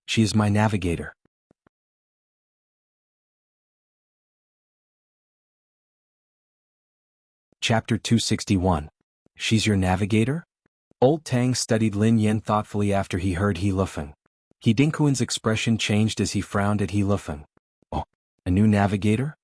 She is my navigator. Chapter 261. She's your navigator? Old Tang studied Lin Yen thoughtfully after he heard He Lufeng. He Dinkuan's expression changed as he frowned at He Lufeng. Oh, a new navigator?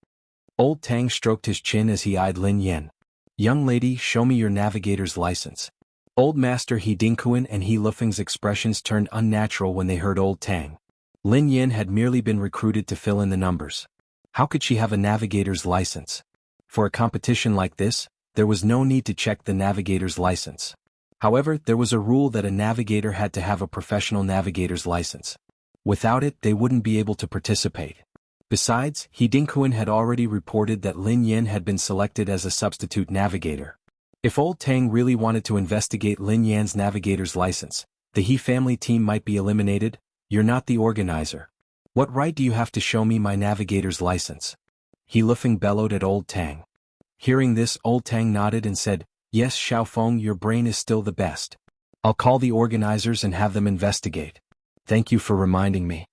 Old Tang stroked his chin as he eyed Lin Yen. Young lady, show me your navigator's license. Old Master He Dinkuan and He Lufeng's expressions turned unnatural when they heard Old Tang. Lin Yen had merely been recruited to fill in the numbers. How could she have a navigator's license? For a competition like this, there was no need to check the navigator's license. However, there was a rule that a navigator had to have a professional navigator's license. Without it, they wouldn't be able to participate. Besides, He Dinkuan had already reported that Lin Yen had been selected as a substitute navigator. If Old Tang really wanted to investigate Lin Yan's navigator's license, the He family team might be eliminated. You're not the organizer. What right do you have to show me my navigator's license? He Lufeng bellowed at Old Tang. Hearing this, Old Tang nodded and said, Yes, Xiaofeng, your brain is still the best. I'll call the organizers and have them investigate. Thank you for reminding me.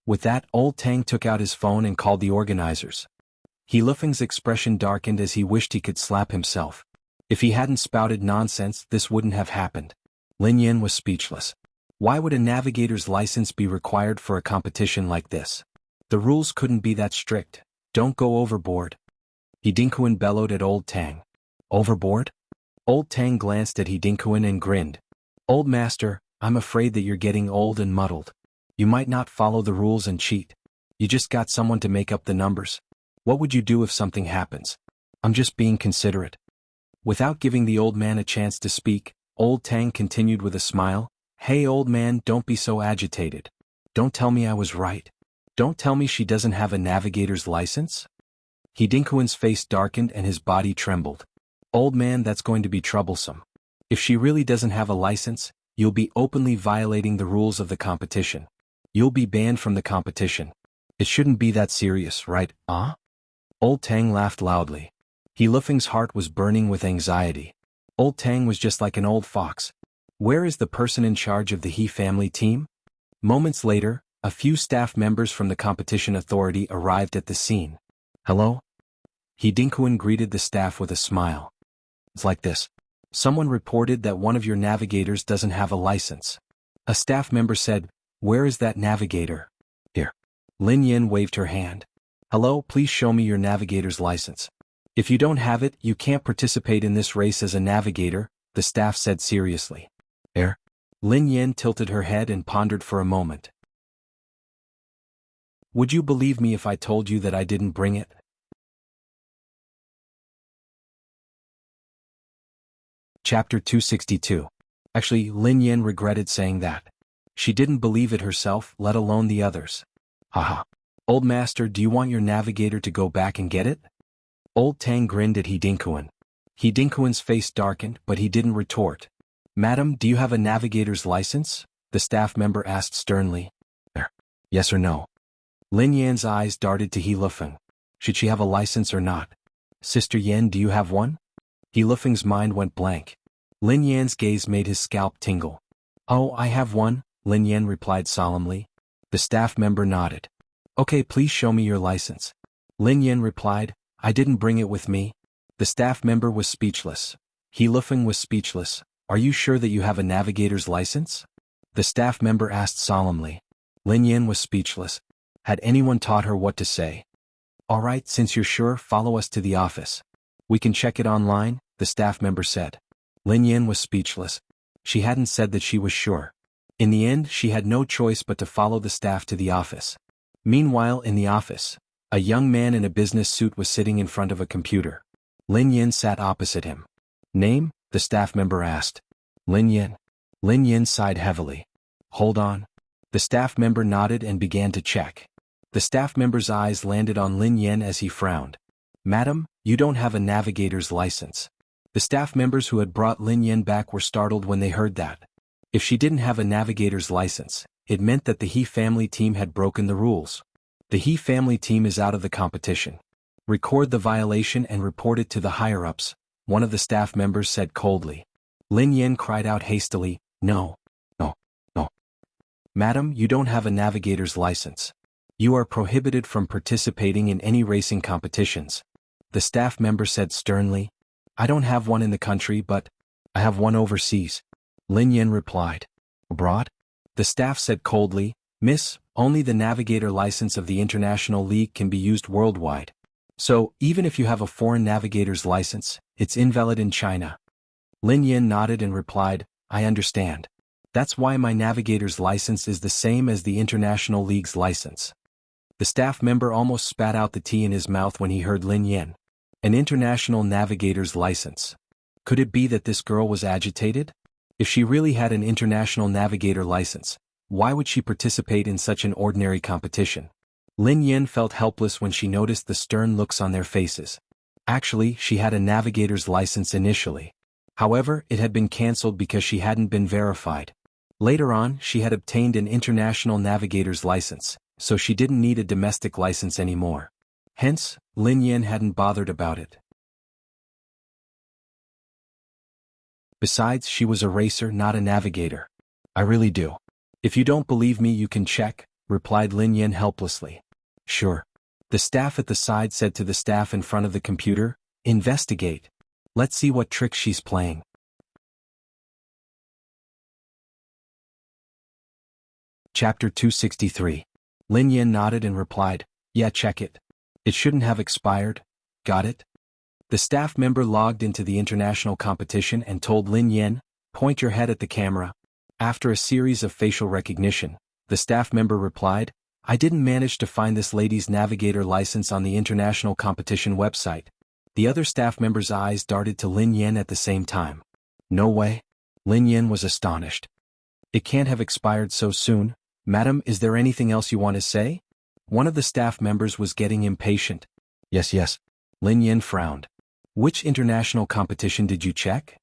With that, Old Tang took out his phone and called the organizers. He Lufeng's expression darkened as he wished he could slap himself. If he hadn't spouted nonsense, this wouldn't have happened. Lin Yen was speechless. Why would a navigator's license be required for a competition like this? The rules couldn't be that strict. Don't go overboard. He Dinkuan bellowed at Old Tang. Overboard? Old Tang glanced at He Dinkuan and grinned. Old master, I'm afraid that you're getting old and muddled. You might not follow the rules and cheat. You just got someone to make up the numbers. What would you do if something happens? I'm just being considerate. Without giving the old man a chance to speak, Old Tang continued with a smile. Hey old man, don't be so agitated. Don't tell me I was right. Don't tell me she doesn't have a navigator's license? He Dinkuan's face darkened and his body trembled. Old man, that's going to be troublesome. If she really doesn't have a license, you'll be openly violating the rules of the competition. You'll be banned from the competition. It shouldn't be that serious, right, huh? Old Tang laughed loudly. He Lufeng's heart was burning with anxiety. Old Tang was just like an old fox. Where is the person in charge of the He family team? Moments later, a few staff members from the competition authority arrived at the scene. Hello? He Dinkuan greeted the staff with a smile. It's like this. Someone reported that one of your navigators doesn't have a license. A staff member said, "Where is that navigator?" Here. Lin Yin waved her hand. Hello, please show me your navigator's license. If you don't have it, you can't participate in this race as a navigator, the staff said seriously. Here. Lin Yin tilted her head and pondered for a moment. Would you believe me if I told you that I didn't bring it? Chapter 262. Actually, Lin Yin regretted saying that. She didn't believe it herself, let alone the others. Haha. Old master, do you want your navigator to go back and get it? Old Tang grinned at He Dinkuan. He Dinkuan's face darkened, but he didn't retort. Madam, do you have a navigator's license? The staff member asked sternly. Yes or no? Lin Yan's eyes darted to He Lufeng. Should she have a license or not? Sister Yan, do you have one? He Lufeng's mind went blank. Lin Yan's gaze made his scalp tingle. Oh, I have one, Lin Yan replied solemnly. The staff member nodded. Okay, please show me your license. Lin Yan replied, I didn't bring it with me. The staff member was speechless. He Lufeng was speechless. Are you sure that you have a navigator's license? The staff member asked solemnly. Lin Yan was speechless. Had anyone taught her what to say? All right, since you're sure, follow us to the office. We can check it online, the staff member said. Lin Yan was speechless. She hadn't said that she was sure. In the end, she had no choice but to follow the staff to the office. Meanwhile, in the office, a young man in a business suit was sitting in front of a computer. Lin Yin sat opposite him. Name? The staff member asked. Lin Yin. Lin Yin sighed heavily. Hold on. The staff member nodded and began to check. The staff member's eyes landed on Lin Yin as he frowned. Madam, you don't have a navigator's license. The staff members who had brought Lin Yin back were startled when they heard that. If she didn't have a navigator's license, it meant that the He family team had broken the rules. The He family team is out of the competition. Record the violation and report it to the higher-ups, one of the staff members said coldly. Lin Yin cried out hastily, No. No. No. Madam, you don't have a navigator's license. You are prohibited from participating in any racing competitions. The staff member said sternly. I don't have one in the country, but I have one overseas. Lin Yin replied. Abroad? The staff said coldly, Miss, only the navigator license of the International League can be used worldwide. So, even if you have a foreign navigator's license, it's invalid in China. Lin Yin nodded and replied, I understand. That's why my navigator's license is the same as the International League's license. The staff member almost spat out the tea in his mouth when he heard Lin Yin. An international navigator's license. Could it be that this girl was agitated? If she really had an international navigator license, why would she participate in such an ordinary competition? Lin Yin felt helpless when she noticed the stern looks on their faces. Actually, she had a navigator's license initially. However, it had been cancelled because she hadn't been verified. Later on, she had obtained an international navigator's license, so she didn't need a domestic license anymore. Hence, Lin Yin hadn't bothered about it. Besides, she was a racer, not a navigator. I really do. If you don't believe me, you can check, replied Lin Yin helplessly. Sure. The staff at the side said to the staff in front of the computer, Investigate. Let's see what tricks she's playing. Chapter 263. Lin Yin nodded and replied, Yeah, check it. It shouldn't have expired. Got it? The staff member logged into the international competition and told Lin Yin, Point your head at the camera. After a series of facial recognition, the staff member replied, I didn't manage to find this lady's navigator license on the international competition website. The other staff member's eyes darted to Lin Yin at the same time. No way. Lin Yin was astonished. It can't have expired so soon. Madam, is there anything else you want to say? One of the staff members was getting impatient. Yes. Lin Yin frowned. Which international competition did you check?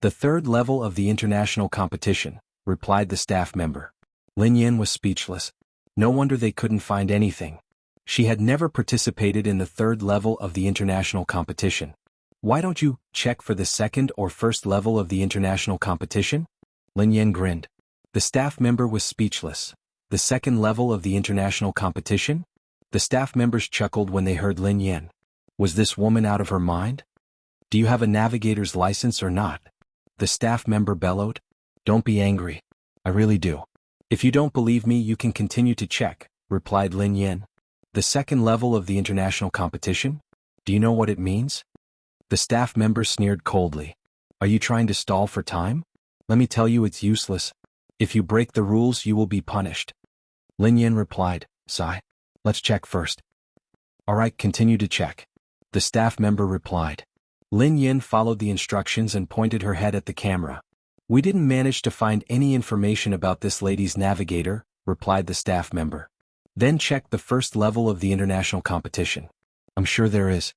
The third level of the international competition, replied the staff member. Lin Yin was speechless. No wonder they couldn't find anything. She had never participated in the third level of the international competition. Why don't you check for the second or first level of the international competition? Lin Yin grinned. The staff member was speechless. The second level of the international competition? The staff members chuckled when they heard Lin Yin. Was this woman out of her mind? Do you have a navigator's license or not? The staff member bellowed. Don't be angry. I really do. If you don't believe me, you can continue to check, replied Lin Yin. The second level of the international competition? Do you know what it means? The staff member sneered coldly. Are you trying to stall for time? Let me tell you, it's useless. If you break the rules, you will be punished. Lin Yin replied, Sigh. Let's check first. All right, continue to check. The staff member replied. Lin Yin followed the instructions and pointed her head at the camera. We didn't manage to find any information about this lady's navigator, replied the staff member. Then check the first level of the international competition. I'm sure there is.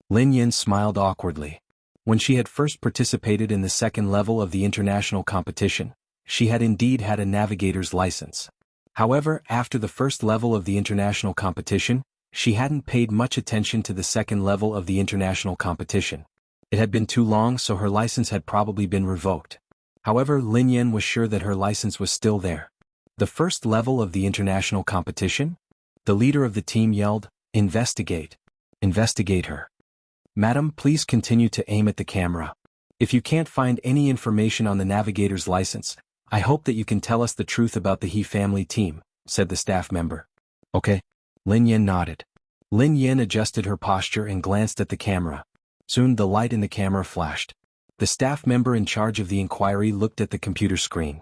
Lin Yin smiled awkwardly. When she had first participated in the second level of the international competition, she had indeed had a navigator's license. However, after the first level of the international competition, she hadn't paid much attention to the second level of the international competition. It had been too long, so her license had probably been revoked. However, Lin Yin was sure that her license was still there. The first level of the international competition? The leader of the team yelled, Investigate. Investigate her. Madam, please continue to aim at the camera. If you can't find any information on the navigator's license, I hope that you can tell us the truth about the He family team, said the staff member. Okay. Lin Yin nodded. Lin Yin adjusted her posture and glanced at the camera. Soon the light in the camera flashed. The staff member in charge of the inquiry looked at the computer screen.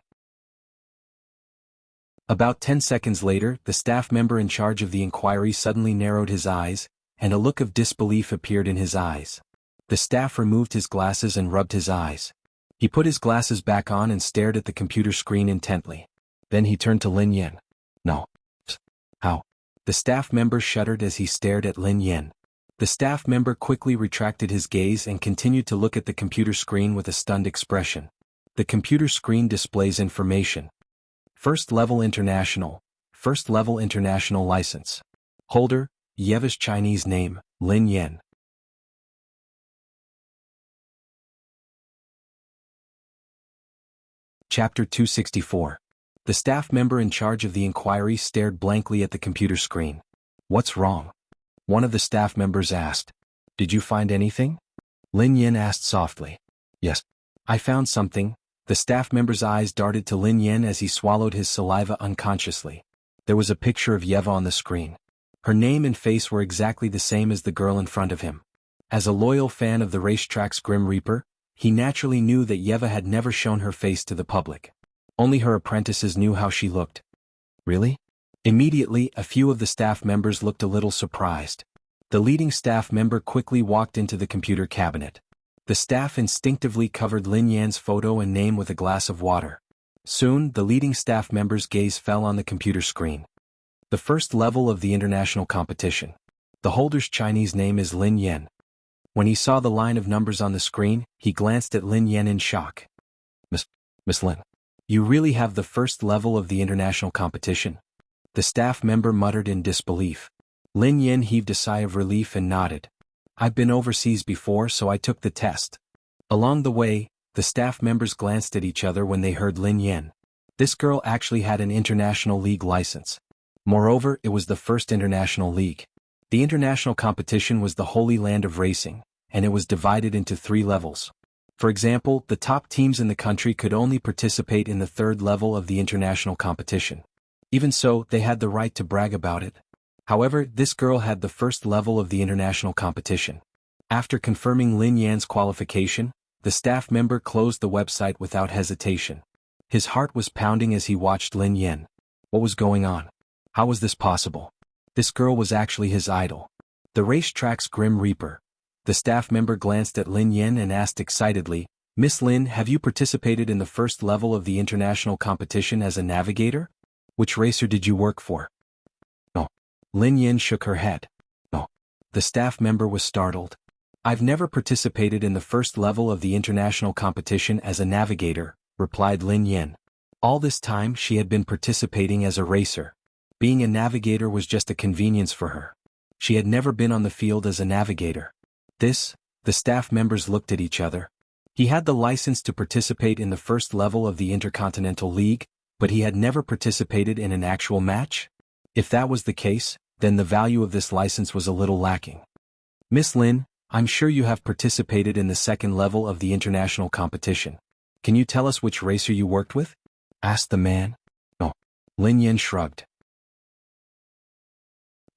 About 10 seconds later, the staff member in charge of the inquiry suddenly narrowed his eyes, and a look of disbelief appeared in his eyes. The staff removed his glasses and rubbed his eyes. He put his glasses back on and stared at the computer screen intently. Then he turned to Lin Yin. No. How? The staff member shuddered as he stared at Lin Yin. The staff member quickly retracted his gaze and continued to look at the computer screen with a stunned expression. The computer screen displays information. First level international license. Holder, Yeva's Chinese name, Lin Yin. Chapter 264. The staff member in charge of the inquiry stared blankly at the computer screen. What's wrong? One of the staff members asked. Did you find anything? Lin Yin asked softly. Yes. I found something. The staff member's eyes darted to Lin Yin as he swallowed his saliva unconsciously. There was a picture of Yeva on the screen. Her name and face were exactly the same as the girl in front of him. As a loyal fan of the racetrack's Grim Reaper, he naturally knew that Yeva had never shown her face to the public. Only her apprentices knew how she looked. Really? Immediately, a few of the staff members looked a little surprised. The leading staff member quickly walked into the computer cabinet. The staff instinctively covered Lin Yan's photo and name with a glass of water. Soon, the leading staff member's gaze fell on the computer screen. The first level of the international competition. The holder's Chinese name is Lin Yin. When he saw the line of numbers on the screen, he glanced at Lin Yin in shock. Miss Lin, you really have the first level of the international competition? The staff member muttered in disbelief. Lin Yin heaved a sigh of relief and nodded. I've been overseas before, so I took the test. Along the way, the staff members glanced at each other when they heard Lin Yin. This girl actually had an international league license. Moreover, it was the first international league. The international competition was the holy land of racing, and it was divided into 3 levels. For example, the top teams in the country could only participate in the 3rd level of the international competition. Even so, they had the right to brag about it. However, this girl had the first level of the international competition. After confirming Lin Yan's qualification, the staff member closed the website without hesitation. His heart was pounding as he watched Lin Yin. What was going on? How was this possible? This girl was actually his idol. The racetrack's Grim Reaper. The staff member glanced at Lin Yin and asked excitedly, Miss Lin, have you participated in the first level of the international competition as a navigator? Which racer did you work for? No. Lin Yin shook her head. No. The staff member was startled. I've never participated in the first level of the international competition as a navigator, replied Lin Yin. All this time she had been participating as a racer. Being a navigator was just a convenience for her. She had never been on the field as a navigator. The staff members looked at each other. He had the license to participate in the first level of the Intercontinental League, but he had never participated in an actual match? If that was the case, then the value of this license was a little lacking. Miss Lin, I'm sure you have participated in the second level of the international competition. Can you tell us which racer you worked with? Asked the man. Oh. Lin Yen shrugged.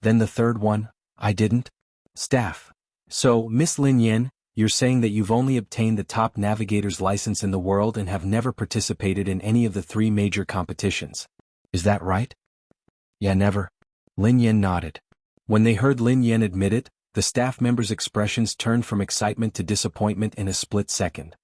Then the third one, I didn't. Staff. So, Miss Lin Yen, you're saying that you've only obtained the top navigator's license in the world and have never participated in any of the 3 major competitions. Is that right? Yeah, never. Lin Yen nodded. When they heard Lin Yen admit it, the staff members' expressions turned from excitement to disappointment in a split second.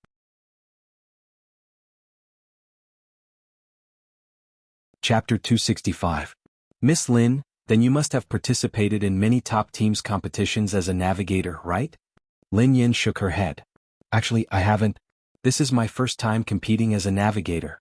Chapter 265. Miss Lin, then you must have participated in many top teams competitions as a navigator, right? Lin Yen shook her head. Actually, I haven't. This is my first time competing as a navigator.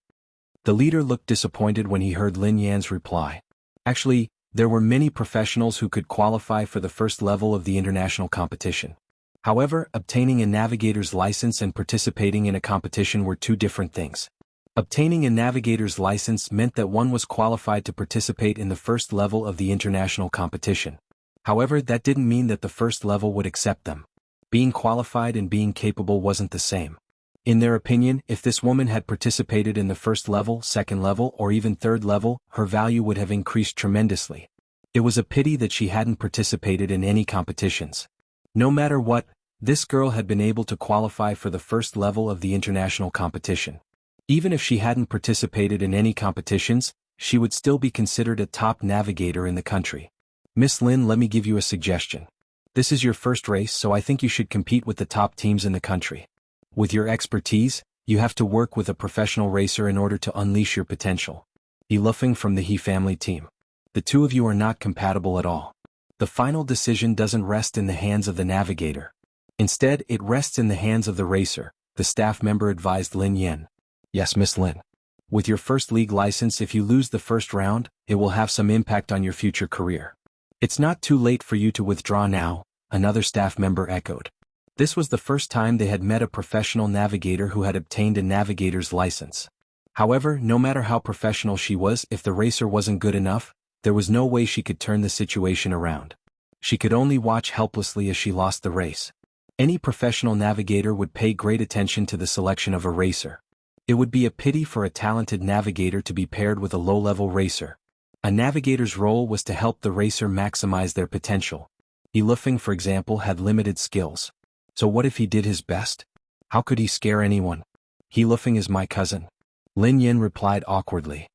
The leader looked disappointed when he heard Lin Yan's reply. Actually, there were many professionals who could qualify for the first level of the international competition. However, obtaining a navigator's license and participating in a competition were 2 different things. Obtaining a navigator's license meant that one was qualified to participate in the first level of the international competition. However, that didn't mean that the first level would accept them. Being qualified and being capable wasn't the same. In their opinion, if this woman had participated in the first level, second level, or even third level, her value would have increased tremendously. It was a pity that she hadn't participated in any competitions. No matter what, this girl had been able to qualify for the first level of the international competition. Even if she hadn't participated in any competitions, she would still be considered a top navigator in the country. Miss Lin, let me give you a suggestion. This is your first race, so I think you should compete with the top teams in the country. With your expertise, you have to work with a professional racer in order to unleash your potential. He Lufeng from the He family team. The 2 of you are not compatible at all. The final decision doesn't rest in the hands of the navigator. Instead, it rests in the hands of the racer, the staff member advised Lin Yen. Yes, Miss Lin. With your first league license, if you lose the first round, it will have some impact on your future career. It's not too late for you to withdraw now, another staff member echoed. This was the first time they had met a professional navigator who had obtained a navigator's license. However, no matter how professional she was, if the racer wasn't good enough, there was no way she could turn the situation around. She could only watch helplessly as she lost the race. Any professional navigator would pay great attention to the selection of a racer. It would be a pity for a talented navigator to be paired with a low-level racer. A navigator's role was to help the racer maximize their potential. He Lufeng, for example, had limited skills. So what if he did his best? How could he scare anyone? He Lufeng is my cousin. Lin Yen replied awkwardly.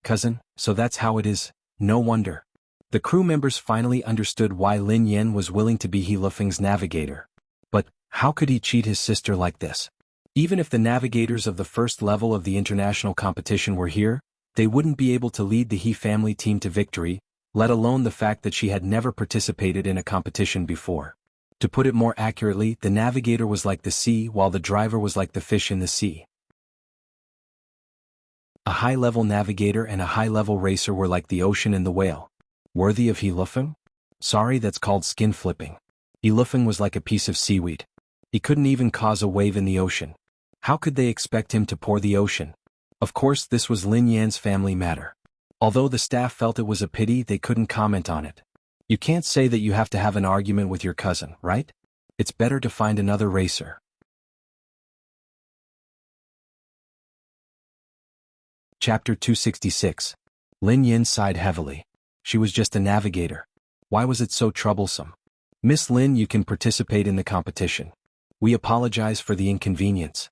Cousin, so that's how it is, no wonder. The crew members finally understood why Lin Yen was willing to be He Lufeng's navigator. But, how could he cheat his sister like this? Even if the navigators of the first level of the international competition were here, they wouldn't be able to lead the He family team to victory, let alone the fact that she had never participated in a competition before. To put it more accurately, the navigator was like the sea while the driver was like the fish in the sea. A high-level navigator and a high-level racer were like the ocean and the whale. Worthy of He Lufeng? Sorry, that's called skin flipping. He Lufeng was like a piece of seaweed. He couldn't even cause a wave in the ocean. How could they expect him to pour the ocean? Of course, this was Lin Yan's family matter. Although the staff felt it was a pity, they couldn't comment on it. You can't say that you have to have an argument with your cousin, right? It's better to find another racer. Chapter 266. Lin Yin sighed heavily. She was just a navigator. Why was it so troublesome? Miss Lin, you can participate in the competition. We apologize for the inconvenience.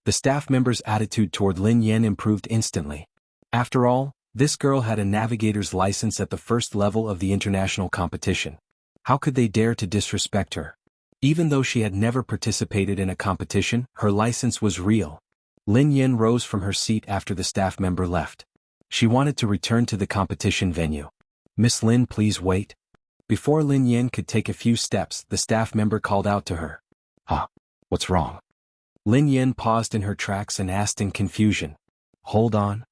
The staff member's attitude toward Lin Yen improved instantly. After all, this girl had a navigator's license at the first level of the international competition. How could they dare to disrespect her? Even though she had never participated in a competition, her license was real. Lin Yen rose from her seat after the staff member left. She wanted to return to the competition venue. Miss Lin, please wait. Before Lin Yen could take a few steps, the staff member called out to her. What's wrong? Lin Yen paused in her tracks and asked in confusion. Hold on.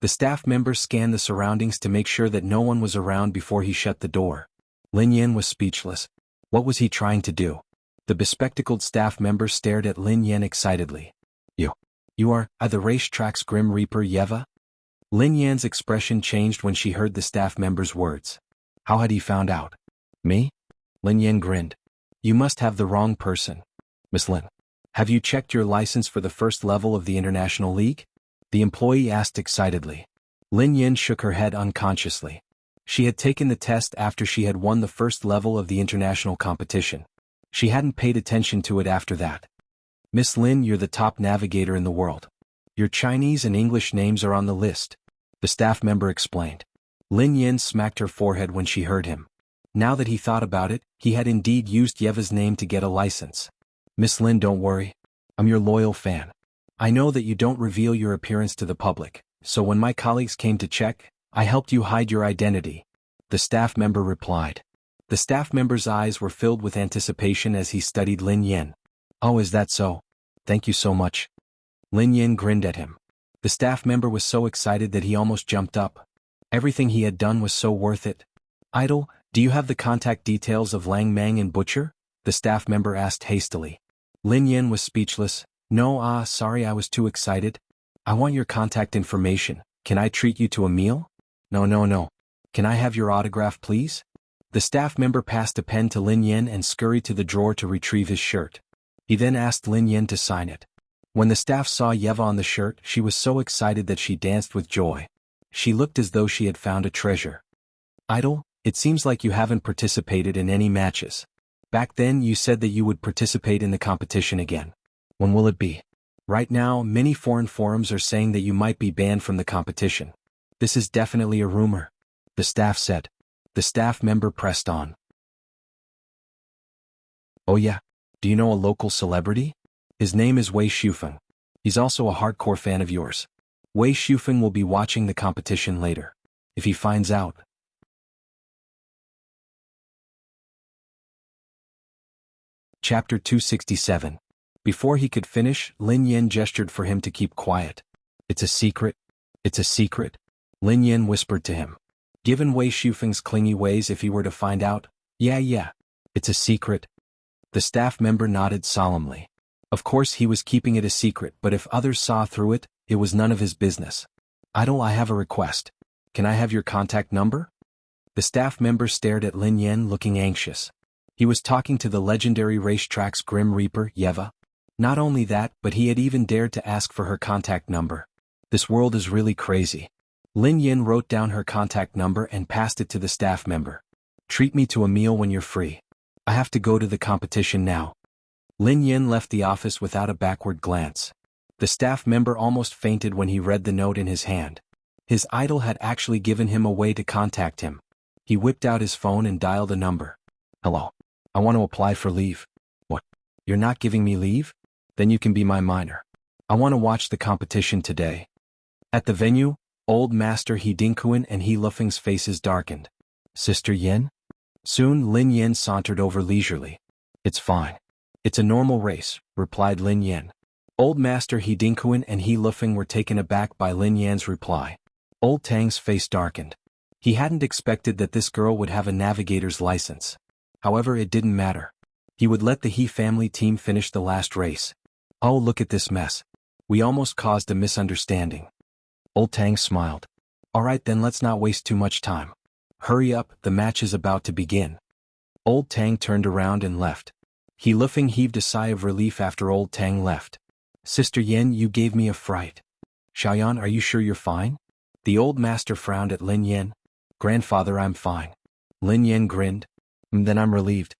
The staff member scanned the surroundings to make sure that no one was around before he shut the door. Lin Yen was speechless. What was he trying to do? The bespectacled staff member stared at Lin Yen excitedly. You are the racetrack's Grim Reaper Yeva? Lin Yan's expression changed when she heard the staff member's words. How had he found out? Me? Lin Yan grinned. You must have the wrong person. Miss Lin, have you checked your license for the first level of the International League? The employee asked excitedly. Lin Yan shook her head unconsciously. She had taken the test after she had won the first level of the international competition. She hadn't paid attention to it after that. Miss Lin, you're the top navigator in the world. Your Chinese and English names are on the list, the staff member explained. Lin Yan smacked her forehead when she heard him. Now that he thought about it, he had indeed used Yeva's name to get a license. Miss Lin, don't worry. I'm your loyal fan. I know that you don't reveal your appearance to the public, so when my colleagues came to check, I helped you hide your identity, the staff member replied. The staff member's eyes were filled with anticipation as he studied Lin Yan. Oh, is that so? Thank you so much. Lin Yan grinned at him. The staff member was so excited that he almost jumped up. Everything he had done was so worth it. Idol, do you have the contact details of Lang Mang and Butcher? The staff member asked hastily. Lin Yan was speechless. No, sorry, I was too excited. I want your contact information. Can I treat you to a meal? No. Can I have your autograph, please? The staff member passed a pen to Lin Yan and scurried to the drawer to retrieve his shirt. He then asked Lin Yan to sign it. When the staff saw Yeva on the shirt, she was so excited that she danced with joy. She looked as though she had found a treasure. Idol, it seems like you haven't participated in any matches. Back then you said that you would participate in the competition again. When will it be? Right now, many foreign forums are saying that you might be banned from the competition. This is definitely a rumor, the staff said. The staff member pressed on. Oh yeah? Do you know a local celebrity? His name is Wei Shufeng. He's also a hardcore fan of yours. Wei Shufeng will be watching the competition later. If he finds out. Chapter 267. Before he could finish, Lin Yan gestured for him to keep quiet. It's a secret. It's a secret. Lin Yan whispered to him. Given Wei Shufeng's clingy ways, if he were to find out, yeah. It's a secret. The staff member nodded solemnly. Of course he was keeping it a secret, but if others saw through it, it was none of his business. Idol, I have a request. Can I have your contact number? The staff member stared at Lin Yan looking anxious. He was talking to the legendary racetrack's Grim Reaper, Yeva. Not only that, but he had even dared to ask for her contact number. This world is really crazy. Lin Yan wrote down her contact number and passed it to the staff member. Treat me to a meal when you're free. I have to go to the competition now. Lin Yan left the office without a backward glance. The staff member almost fainted when he read the note in his hand. His idol had actually given him a way to contact him. He whipped out his phone and dialed a number. Hello. I want to apply for leave. What? You're not giving me leave? Then you can be my minor. I want to watch the competition today. At the venue, Old Master He Dinkuan and He Lufeng's faces darkened. Sister Yen? Soon Lin Yan sauntered over leisurely. It's fine. It's a normal race, replied Lin Yan. Old Master He Dinkuan and He Lufeng were taken aback by Lin Yan's reply. Old Tang's face darkened. He hadn't expected that this girl would have a navigator's license. However, it didn't matter. He would let the He family team finish the last race. Oh, look at this mess. We almost caused a misunderstanding. Old Tang smiled. Alright then, let's not waste too much time. Hurry up, the match is about to begin. Old Tang turned around and left. He Lufeng heaved a sigh of relief after Old Tang left. Sister Yen, you gave me a fright. Xiaoyan, are you sure you're fine? The old master frowned at Lin Yan. Grandfather, I'm fine. Lin Yan grinned. Then I'm relieved.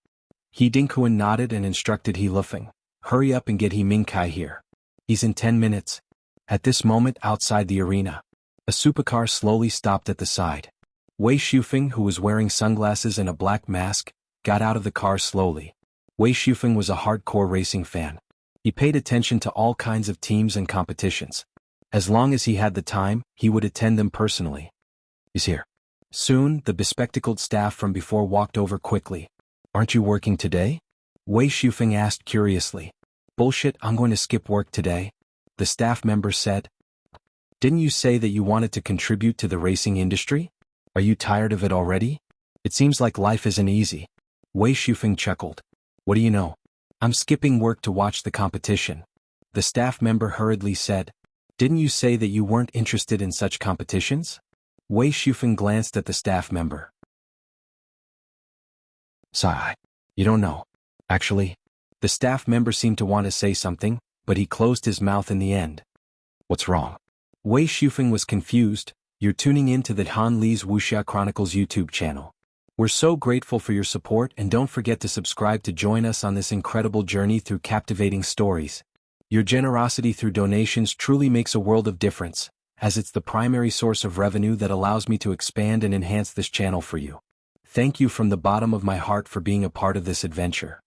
He Dinkuan nodded and instructed He Lufeng. Hurry up and get He Mingkai here. He's in 10 minutes. At this moment, outside the arena, a supercar slowly stopped at the side. Wei Shufeng, who was wearing sunglasses and a black mask, got out of the car slowly. Wei Shufeng was a hardcore racing fan. He paid attention to all kinds of teams and competitions. As long as he had the time, he would attend them personally. He's here. Soon, the bespectacled staff from before walked over quickly. Aren't you working today? Wei Shufeng asked curiously. Bullshit, I'm going to skip work today, the staff member said. Didn't you say that you wanted to contribute to the racing industry? Are you tired of it already? It seems like life isn't easy. Wei Shufeng chuckled. What do you know? I'm skipping work to watch the competition. The staff member hurriedly said. Didn't you say that you weren't interested in such competitions? Wei Shufeng glanced at the staff member. Sigh. You don't know. Actually, the staff member seemed to want to say something, but he closed his mouth in the end. What's wrong? Wei Shufeng was confused. You're tuning in to the Han Li's Wuxia Chronicles YouTube channel. We're so grateful for your support, and don't forget to subscribe to join us on this incredible journey through captivating stories. Your generosity through donations truly makes a world of difference, as it's the primary source of revenue that allows me to expand and enhance this channel for you. Thank you from the bottom of my heart for being a part of this adventure.